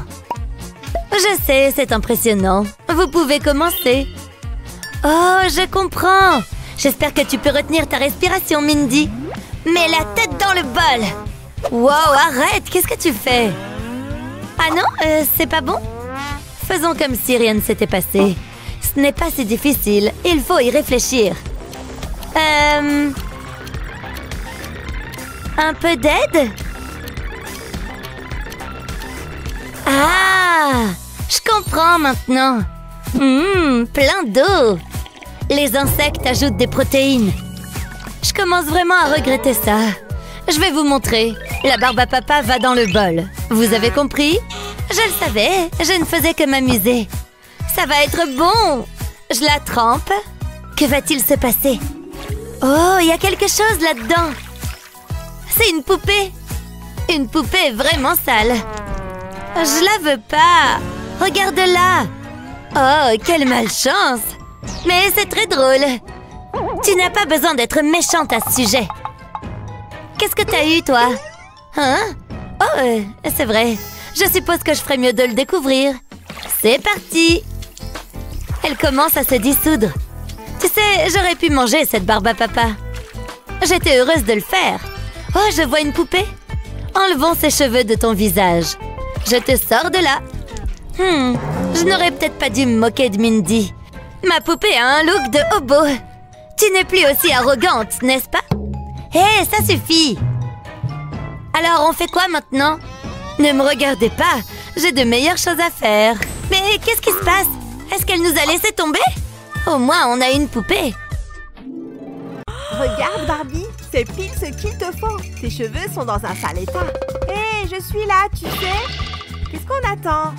Je sais, c'est impressionnant. Vous pouvez commencer. Oh, je comprends. J'espère que tu peux retenir ta respiration, Mindy. Mets la tête dans le bol. Wow, arrête! Qu'est-ce que tu fais? Ah non, c'est pas bon? Faisons comme si rien ne s'était passé. Ce n'est pas si difficile. Il faut y réfléchir. Un peu d'aide? Ah! Je comprends maintenant. Plein d'eau. Les insectes ajoutent des protéines. Je commence vraiment à regretter ça. Je vais vous montrer. La barbe à papa va dans le bol. Vous avez compris? Je le savais. Je ne faisais que m'amuser. Ça va être bon. Je la trempe. Que va-t-il se passer? Oh, il y a quelque chose là-dedans. C'est une poupée. Une poupée vraiment sale. Je la veux pas. Regarde-la. Oh, quelle malchance. Mais c'est très drôle. Tu n'as pas besoin d'être méchante à ce sujet. Qu'est-ce que t'as eu, toi? Hein? Oh, c'est vrai. Je suppose que je ferais mieux de le découvrir. C'est parti. Elle commence à se dissoudre. Tu sais, j'aurais pu manger cette barbe à papa. J'étais heureuse de le faire. Oh, je vois une poupée. Enlevons ces cheveux de ton visage. Je te sors de là. Je n'aurais peut-être pas dû me moquer de Mindy. Ma poupée a un look de hobo. Tu n'es plus aussi arrogante, n'est-ce pas? Hé, ça suffit. Alors, on fait quoi maintenant? Ne me regardez pas. J'ai de meilleures choses à faire. Mais qu'est-ce qui se passe? Est-ce qu'elle nous a laissé tomber? Au moins, on a une poupée. Regarde, Barbie, c'est pile ce qu'il te faut. Tes cheveux sont dans un sale état. Hé, je suis là, tu sais. Qu'est-ce qu'on attend?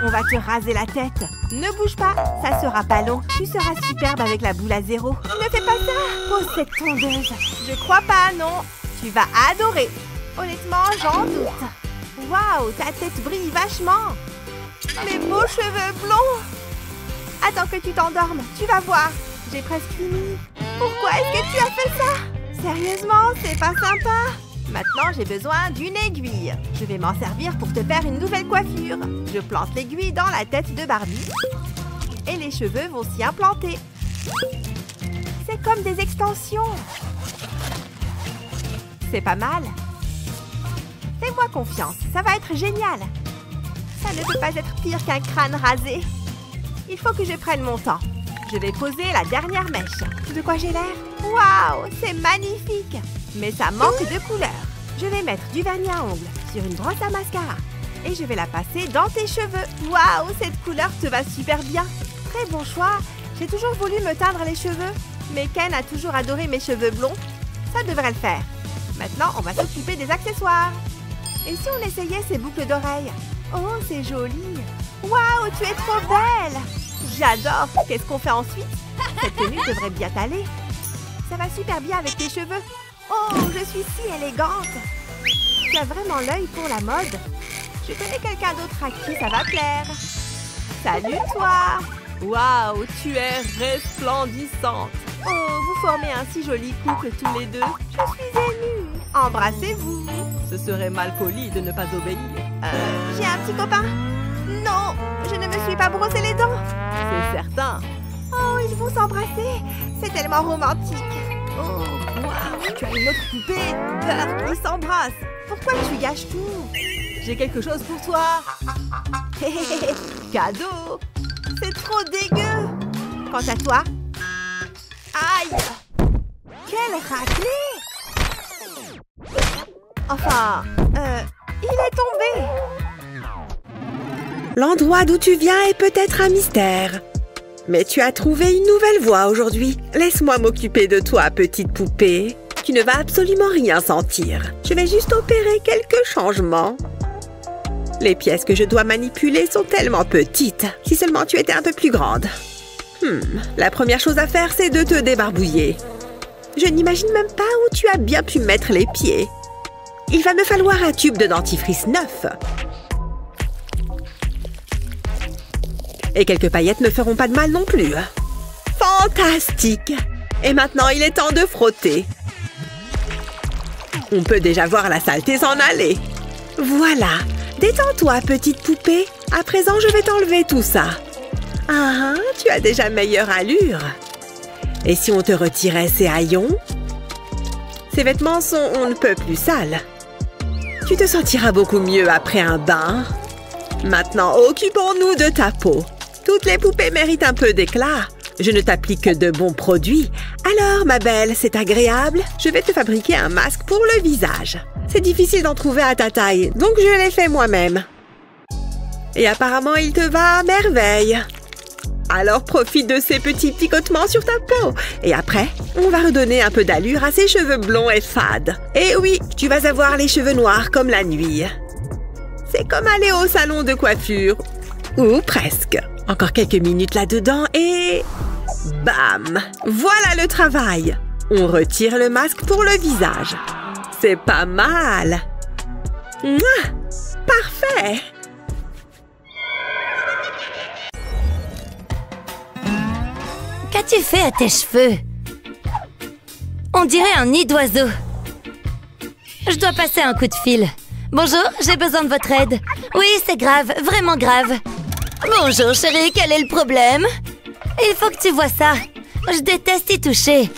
On va te raser la tête. Ne bouge pas, ça sera pas long. Tu seras superbe avec la boule à zéro. Ne fais pas ça. Pose cette tondeuse. Je crois pas, non. Tu vas adorer. Honnêtement, j'en doute. Waouh, ta tête brille vachement. Mes beaux cheveux blonds. Attends que tu t'endormes, tu vas voir. J'ai presque fini. Pourquoi est-ce que tu as fait ça? Sérieusement, c'est pas sympa. Maintenant, j'ai besoin d'une aiguille. Je vais m'en servir pour te faire une nouvelle coiffure. Je plante l'aiguille dans la tête de Barbie. Et les cheveux vont s'y implanter. C'est comme des extensions. C'est pas mal. Fais-moi confiance, ça va être génial. Ça ne peut pas être pire qu'un crâne rasé. Il faut que je prenne mon temps. Je vais poser la dernière mèche. De quoi j'ai l'air? Waouh, c'est magnifique! Mais ça manque de couleur. Je vais mettre du vernis à ongles sur une brosse à mascara. Et je vais la passer dans tes cheveux. Waouh, cette couleur te va super bien. Très bon choix. J'ai toujours voulu me teindre les cheveux. Mais Ken a toujours adoré mes cheveux blonds. Ça devrait le faire. Maintenant, on va s'occuper des accessoires. Et si on essayait ces boucles d'oreilles? Oh, c'est joli. Waouh, tu es trop belle. J'adore. Qu'est-ce qu'on fait ensuite? Cette tenue devrait bien t'aller. Ça va super bien avec tes cheveux. Oh, je suis si élégante. Tu as vraiment l'œil pour la mode. Je connais quelqu'un d'autre à qui ça va plaire. Salut toi. Waouh, tu es resplendissante. Oh, vous formez un si joli couple tous les deux. Je suis émue. Embrassez-vous. Ce serait mal poli de ne pas obéir. J'ai un petit copain. Non, je ne me suis pas brossé les dents. C'est certain. Oh, ils vont s'embrasser. C'est tellement romantique. Oh, waouh, tu as une autre poupée. Peur qui s'embrasse. Pourquoi tu gâches tout? J'ai quelque chose pour toi. Cadeau. C'est trop dégueu. Quant à toi... Aïe. Quelle raclée! Enfin, il est tombé. L'endroit d'où tu viens est peut-être un mystère. Mais tu as trouvé une nouvelle voie aujourd'hui. Laisse-moi m'occuper de toi, petite poupée. Tu ne vas absolument rien sentir. Je vais juste opérer quelques changements. Les pièces que je dois manipuler sont tellement petites. Si seulement tu étais un peu plus grande. La première chose à faire, c'est de te débarbouiller. Je n'imagine même pas où tu as bien pu mettre les pieds. Il va me falloir un tube de dentifrice neuf. Et quelques paillettes ne feront pas de mal non plus. Fantastique! Et maintenant, il est temps de frotter. On peut déjà voir la saleté s'en aller. Voilà. Détends-toi, petite poupée. À présent, je vais t'enlever tout ça. Ah, tu as déjà meilleure allure. Et si on te retirait ces haillons? Ces vêtements sont on ne peut plus sales. Tu te sentiras beaucoup mieux après un bain. Maintenant, occupons-nous de ta peau. Toutes les poupées méritent un peu d'éclat. Je ne t'applique que de bons produits. Alors, ma belle, c'est agréable. Je vais te fabriquer un masque pour le visage. C'est difficile d'en trouver à ta taille, donc je l'ai fait moi-même. Et apparemment, il te va à merveille. Alors, profite de ces petits picotements sur ta peau. Et après, on va redonner un peu d'allure à ces cheveux blonds et fades. Et oui, tu vas avoir les cheveux noirs comme la nuit. C'est comme aller au salon de coiffure. Ou presque. Encore quelques minutes là-dedans et... bam! Voilà le travail! On retire le masque pour le visage. C'est pas mal! Mouah! Parfait! Qu'as-tu fait à tes cheveux? On dirait un nid d'oiseau. Je dois passer un coup de fil. Bonjour, j'ai besoin de votre aide. Oui, c'est grave, vraiment grave. Bonjour chérie, quel est le problème? Il faut que tu vois ça. Je déteste y toucher.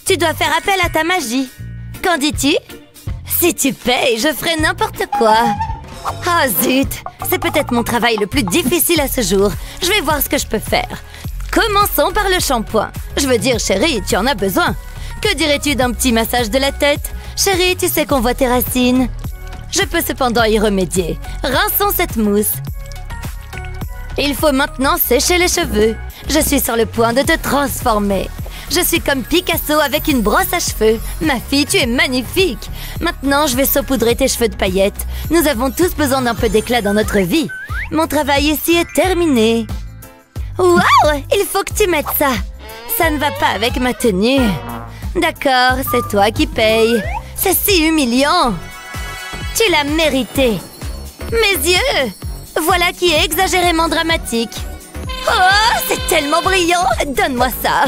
Tu dois faire appel à ta magie. Qu'en dis-tu? Si tu payes, je ferai n'importe quoi. Ah zut, c'est peut-être mon travail le plus difficile à ce jour. Je vais voir ce que je peux faire. Commençons par le shampoing. Je veux dire, chérie, tu en as besoin. Que dirais-tu d'un petit massage de la tête? Chérie, tu sais qu'on voit tes racines. Je peux cependant y remédier. Rinçons cette mousse. Il faut maintenant sécher les cheveux. Je suis sur le point de te transformer. Je suis comme Picasso avec une brosse à cheveux. Ma fille, tu es magnifique. Maintenant, je vais saupoudrer tes cheveux de paillettes. Nous avons tous besoin d'un peu d'éclat dans notre vie. Mon travail ici est terminé. Waouh! Il faut que tu mettes ça. Ça ne va pas avec ma tenue. D'accord, c'est toi qui payes. C'est si humiliant. Tu l'as mérité. Mes yeux! Voilà qui est exagérément dramatique. Oh, c'est tellement brillant! Donne-moi ça.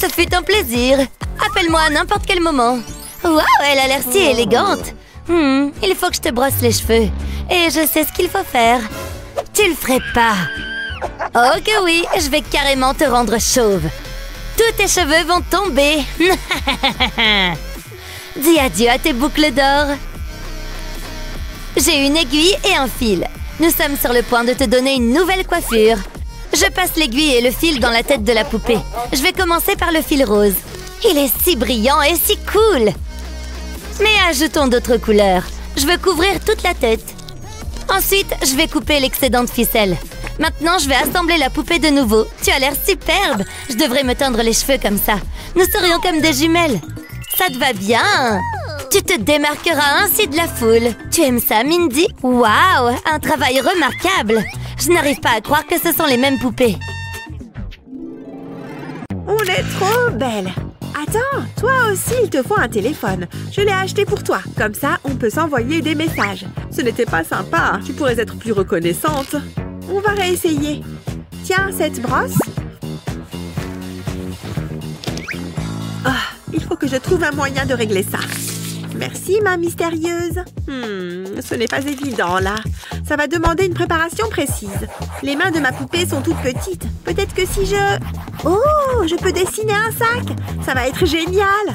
Ce fut un plaisir. Appelle-moi à n'importe quel moment. Waouh, elle a l'air si élégante. Il faut que je te brosse les cheveux. Et je sais ce qu'il faut faire. Tu le ferais pas. Oh que oui, je vais carrément te rendre chauve. Tous tes cheveux vont tomber. Dis adieu à tes boucles d'or. J'ai une aiguille et un fil. Nous sommes sur le point de te donner une nouvelle coiffure. Je passe l'aiguille et le fil dans la tête de la poupée. Je vais commencer par le fil rose. Il est si brillant et si cool. Mais ajoutons d'autres couleurs. Je veux couvrir toute la tête. Ensuite, je vais couper l'excédent de ficelle. Maintenant, je vais assembler la poupée de nouveau. Tu as l'air superbe. Je devrais me teindre les cheveux comme ça. Nous serions comme des jumelles. Ça te va bien. Tu te démarqueras ainsi de la foule. Tu aimes ça, Mindy? Waouh, un travail remarquable. Je n'arrive pas à croire que ce sont les mêmes poupées. On est trop belle. Attends, toi aussi, il te faut un téléphone. Je l'ai acheté pour toi. Comme ça, on peut s'envoyer des messages. Ce n'était pas sympa. Tu pourrais être plus reconnaissante. On va réessayer. Tiens, cette brosse. Il faut que je trouve un moyen de régler ça. Merci, ma mystérieuse. Ce n'est pas évident, là. Ça va demander une préparation précise. Les mains de ma poupée sont toutes petites. Peut-être que si je... Oh, je peux dessiner un sac. Ça va être génial.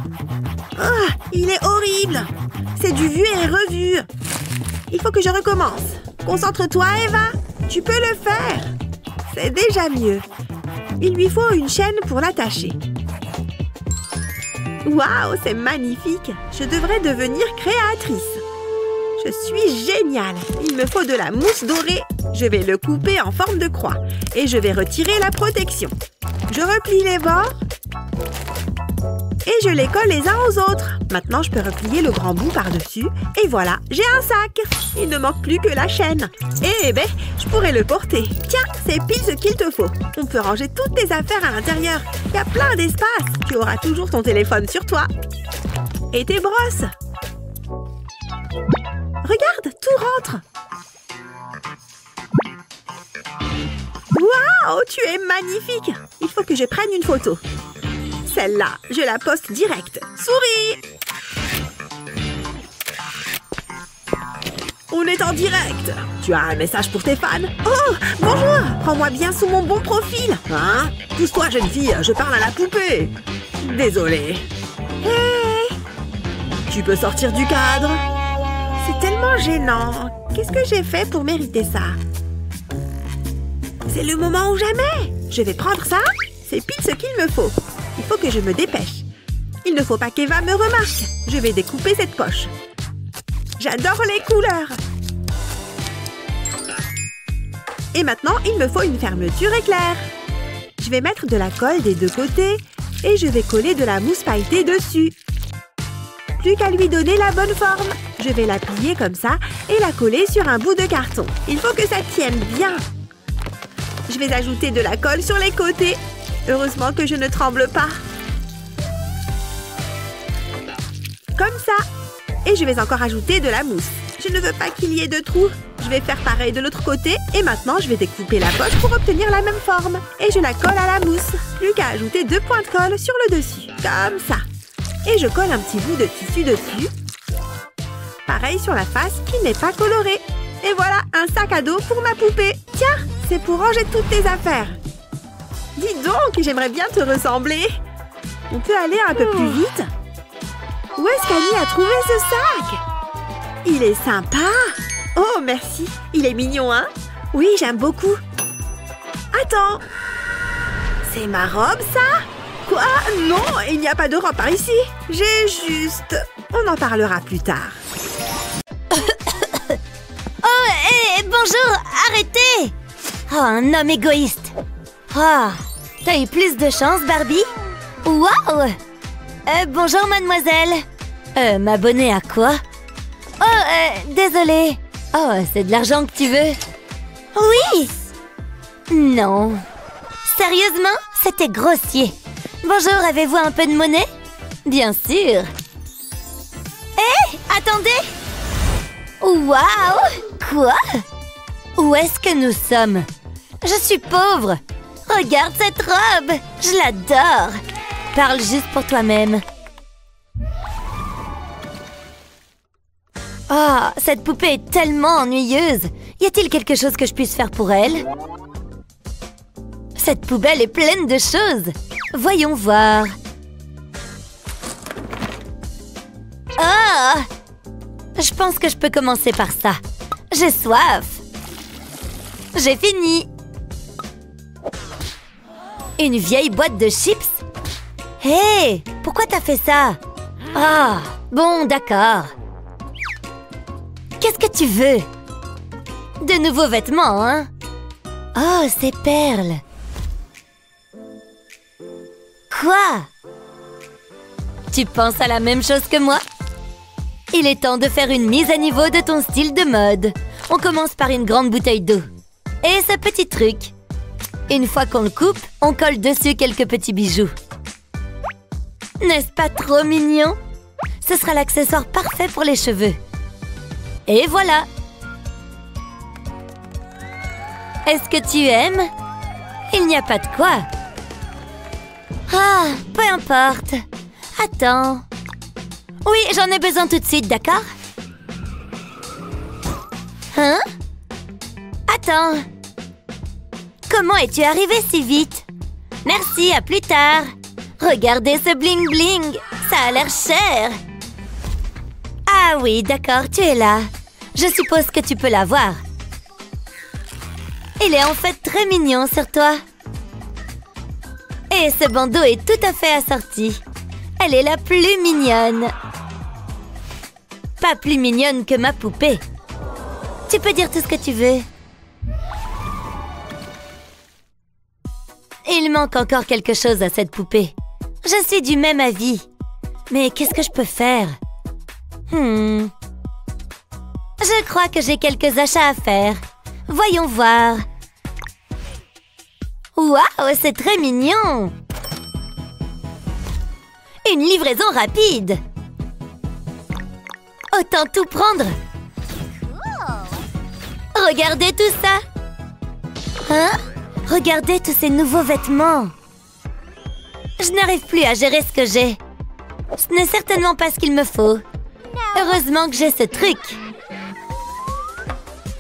Oh, il est horrible. C'est du vu et revu. Il faut que je recommence. Concentre-toi, Eva. Tu peux le faire. C'est déjà mieux. Il lui faut une chaîne pour l'attacher. Waouh, c'est magnifique! Je devrais devenir créatrice. Je suis géniale! Il me faut de la mousse dorée. Je vais le couper en forme de croix et je vais retirer la protection. Je replie les bords et je les colle les uns aux autres. Maintenant, je peux replier le grand bout par-dessus et voilà, j'ai un sac. Il ne manque plus que la chaîne. Eh ben, je pourrais le porter. Tiens, c'est pile ce qu'il te faut. On peut ranger toutes tes affaires à l'intérieur. Il y a plein d'espace. Tu auras toujours ton téléphone sur toi. Et tes brosses. Regarde, tout rentre. Waouh, tu es magnifique. Il faut que je prenne une photo. Celle-là, je la poste direct. Souris! On est en direct. Tu as un message pour tes fans? Oh, bonjour! Prends-moi bien sous mon bon profil. Hein? Pousse-toi, jeune fille, je parle à la poupée. Désolée. Hey! Tu peux sortir du cadre? C'est tellement gênant. Qu'est-ce que j'ai fait pour mériter ça? C'est le moment ou jamais. Je vais prendre ça. C'est pile ce qu'il me faut. Il faut que je me dépêche. Il ne faut pas qu'Eva me remarque. Je vais découper cette poche. J'adore les couleurs. Et maintenant, il me faut une fermeture éclair. Je vais mettre de la colle des deux côtés et je vais coller de la mousse pailletée dessus. Plus qu'à lui donner la bonne forme. Je vais la plier comme ça et la coller sur un bout de carton. Il faut que ça tienne bien. Je vais ajouter de la colle sur les côtés. Heureusement que je ne tremble pas. Comme ça. Et je vais encore ajouter de la mousse. Je ne veux pas qu'il y ait de trous. Je vais faire pareil de l'autre côté. Et maintenant, je vais découper la poche pour obtenir la même forme. Et je la colle à la mousse. Plus qu'à ajouter 2 points de colle sur le dessus. Comme ça. Et je colle un petit bout de tissu dessus. Pareil sur la face qui n'est pas colorée. Et voilà, un sac à dos pour ma poupée. Tiens, c'est pour ranger toutes tes affaires. Dis donc, j'aimerais bien te ressembler. On peut aller un peu plus vite? Où est-ce qu'Annie a trouvé ce sac? Il est sympa. Oh, merci. Il est mignon, hein? Oui, j'aime beaucoup. Attends. C'est ma robe, ça? Quoi? Non, il n'y a pas de robe par ici. J'ai juste... On en parlera plus tard. Oh, hé, bonjour, arrêtez! Oh, un homme égoïste. Oh, t'as eu plus de chance, Barbie? Waouh! Bonjour, mademoiselle. M'abonner à quoi? Oh, désolée. Oh, c'est de l'argent que tu veux? Oui! Non. Sérieusement? C'était grossier. Bonjour, avez-vous un peu de monnaie? Bien sûr. Hé, attendez! Waouh! Quoi? Où est-ce que nous sommes? Je suis pauvre. Regarde cette robe. Je l'adore. Parle juste pour toi-même. Oh, cette poupée est tellement ennuyeuse. Y a-t-il quelque chose que je puisse faire pour elle? Cette poubelle est pleine de choses. Voyons voir. Ah! Je pense que je peux commencer par ça. J'ai soif. J'ai fini. Une vieille boîte de chips? Hé! Hey, pourquoi t'as fait ça? Ah, bon, d'accord. Qu'est-ce que tu veux? De nouveaux vêtements, hein? Oh, ces perles. Quoi? Tu penses à la même chose que moi? Il est temps de faire une mise à niveau de ton style de mode. On commence par une grande bouteille d'eau. Et ce petit truc. Une fois qu'on le coupe, on colle dessus quelques petits bijoux. N'est-ce pas trop mignon? Ce sera l'accessoire parfait pour les cheveux. Et voilà! Est-ce que tu aimes? Il n'y a pas de quoi. Ah, peu importe. Attends. Oui, j'en ai besoin tout de suite, d'accord? Hein? Attends. Comment es-tu arrivé si vite? Merci, à plus tard. Regardez ce bling-bling. Ça a l'air cher. Ah oui, d'accord, tu es là. Je suppose que tu peux l'avoir. Il est en fait très mignon sur toi. Et ce bandeau est tout à fait assorti. Elle est la plus mignonne. Pas plus mignonne que ma poupée. Tu peux dire tout ce que tu veux. Il manque encore quelque chose à cette poupée. Je suis du même avis. Mais qu'est-ce que je peux faire? Je crois que j'ai quelques achats à faire. Voyons voir. Waouh, c'est très mignon! Une livraison rapide! Autant tout prendre! Regardez tout ça! Hein? Regardez tous ces nouveaux vêtements! Je n'arrive plus à gérer ce que j'ai. Ce n'est certainement pas ce qu'il me faut. Heureusement que j'ai ce truc.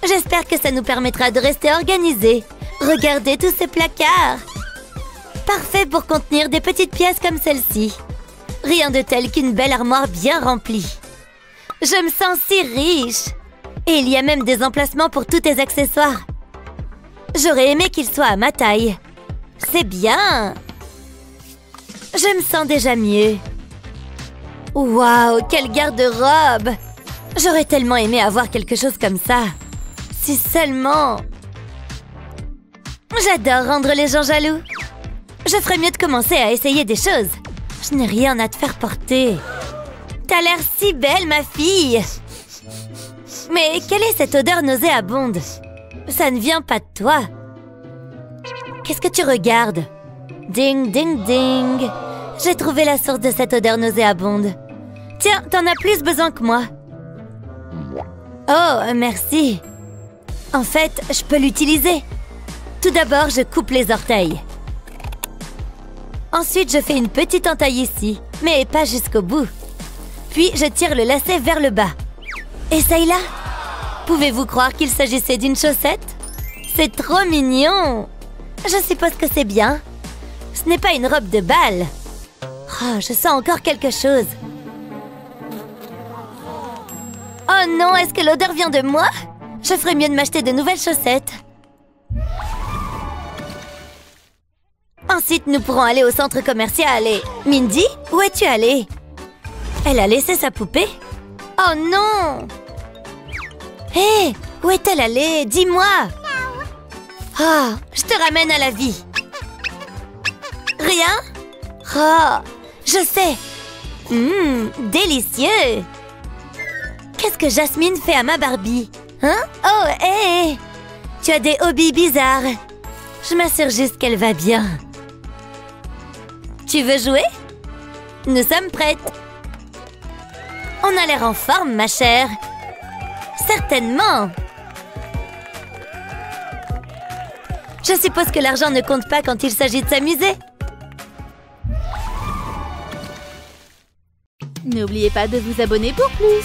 J'espère que ça nous permettra de rester organisés. Regardez tous ces placards. Parfait pour contenir des petites pièces comme celle-ci. Rien de tel qu'une belle armoire bien remplie. Je me sens si riche. Et il y a même des emplacements pour tous tes accessoires. J'aurais aimé qu'ils soient à ma taille. C'est bien. Je me sens déjà mieux. Waouh, quelle garde-robe! J'aurais tellement aimé avoir quelque chose comme ça. Si seulement... J'adore rendre les gens jaloux. Je ferais mieux de commencer à essayer des choses. Je n'ai rien à te faire porter. T'as l'air si belle, ma fille! Mais quelle est cette odeur nauséabonde? Ça ne vient pas de toi. Qu'est-ce que tu regardes? Ding, ding, ding. J'ai trouvé la source de cette odeur nauséabonde. Tiens, t'en as plus besoin que moi. Oh, merci. En fait, je peux l'utiliser. Tout d'abord, je coupe les orteils. Ensuite, je fais une petite entaille ici, mais pas jusqu'au bout. Puis, je tire le lacet vers le bas. Essaye-la. Pouvez-vous croire qu'il s'agissait d'une chaussette? C'est trop mignon. Je suppose que c'est bien. Ce n'est pas une robe de bal. Oh, je sens encore quelque chose. Oh non, est-ce que l'odeur vient de moi? Je ferais mieux de m'acheter de nouvelles chaussettes. Ensuite, nous pourrons aller au centre commercial et... Mindy, où es-tu allée? Elle a laissé sa poupée? Oh non! Hé, où est-elle allée? Dis-moi! Oh, je te ramène à la vie. Rien? Oh, je sais. Délicieux. Qu'est-ce que Jasmine fait à ma Barbie? Hein? Oh, hé! Tu as des hobbies bizarres. Je m'assure juste qu'elle va bien. Tu veux jouer? Nous sommes prêtes. On a l'air en forme, ma chère. Certainement. Je suppose que l'argent ne compte pas quand il s'agit de s'amuser. N'oubliez pas de vous abonner pour plus.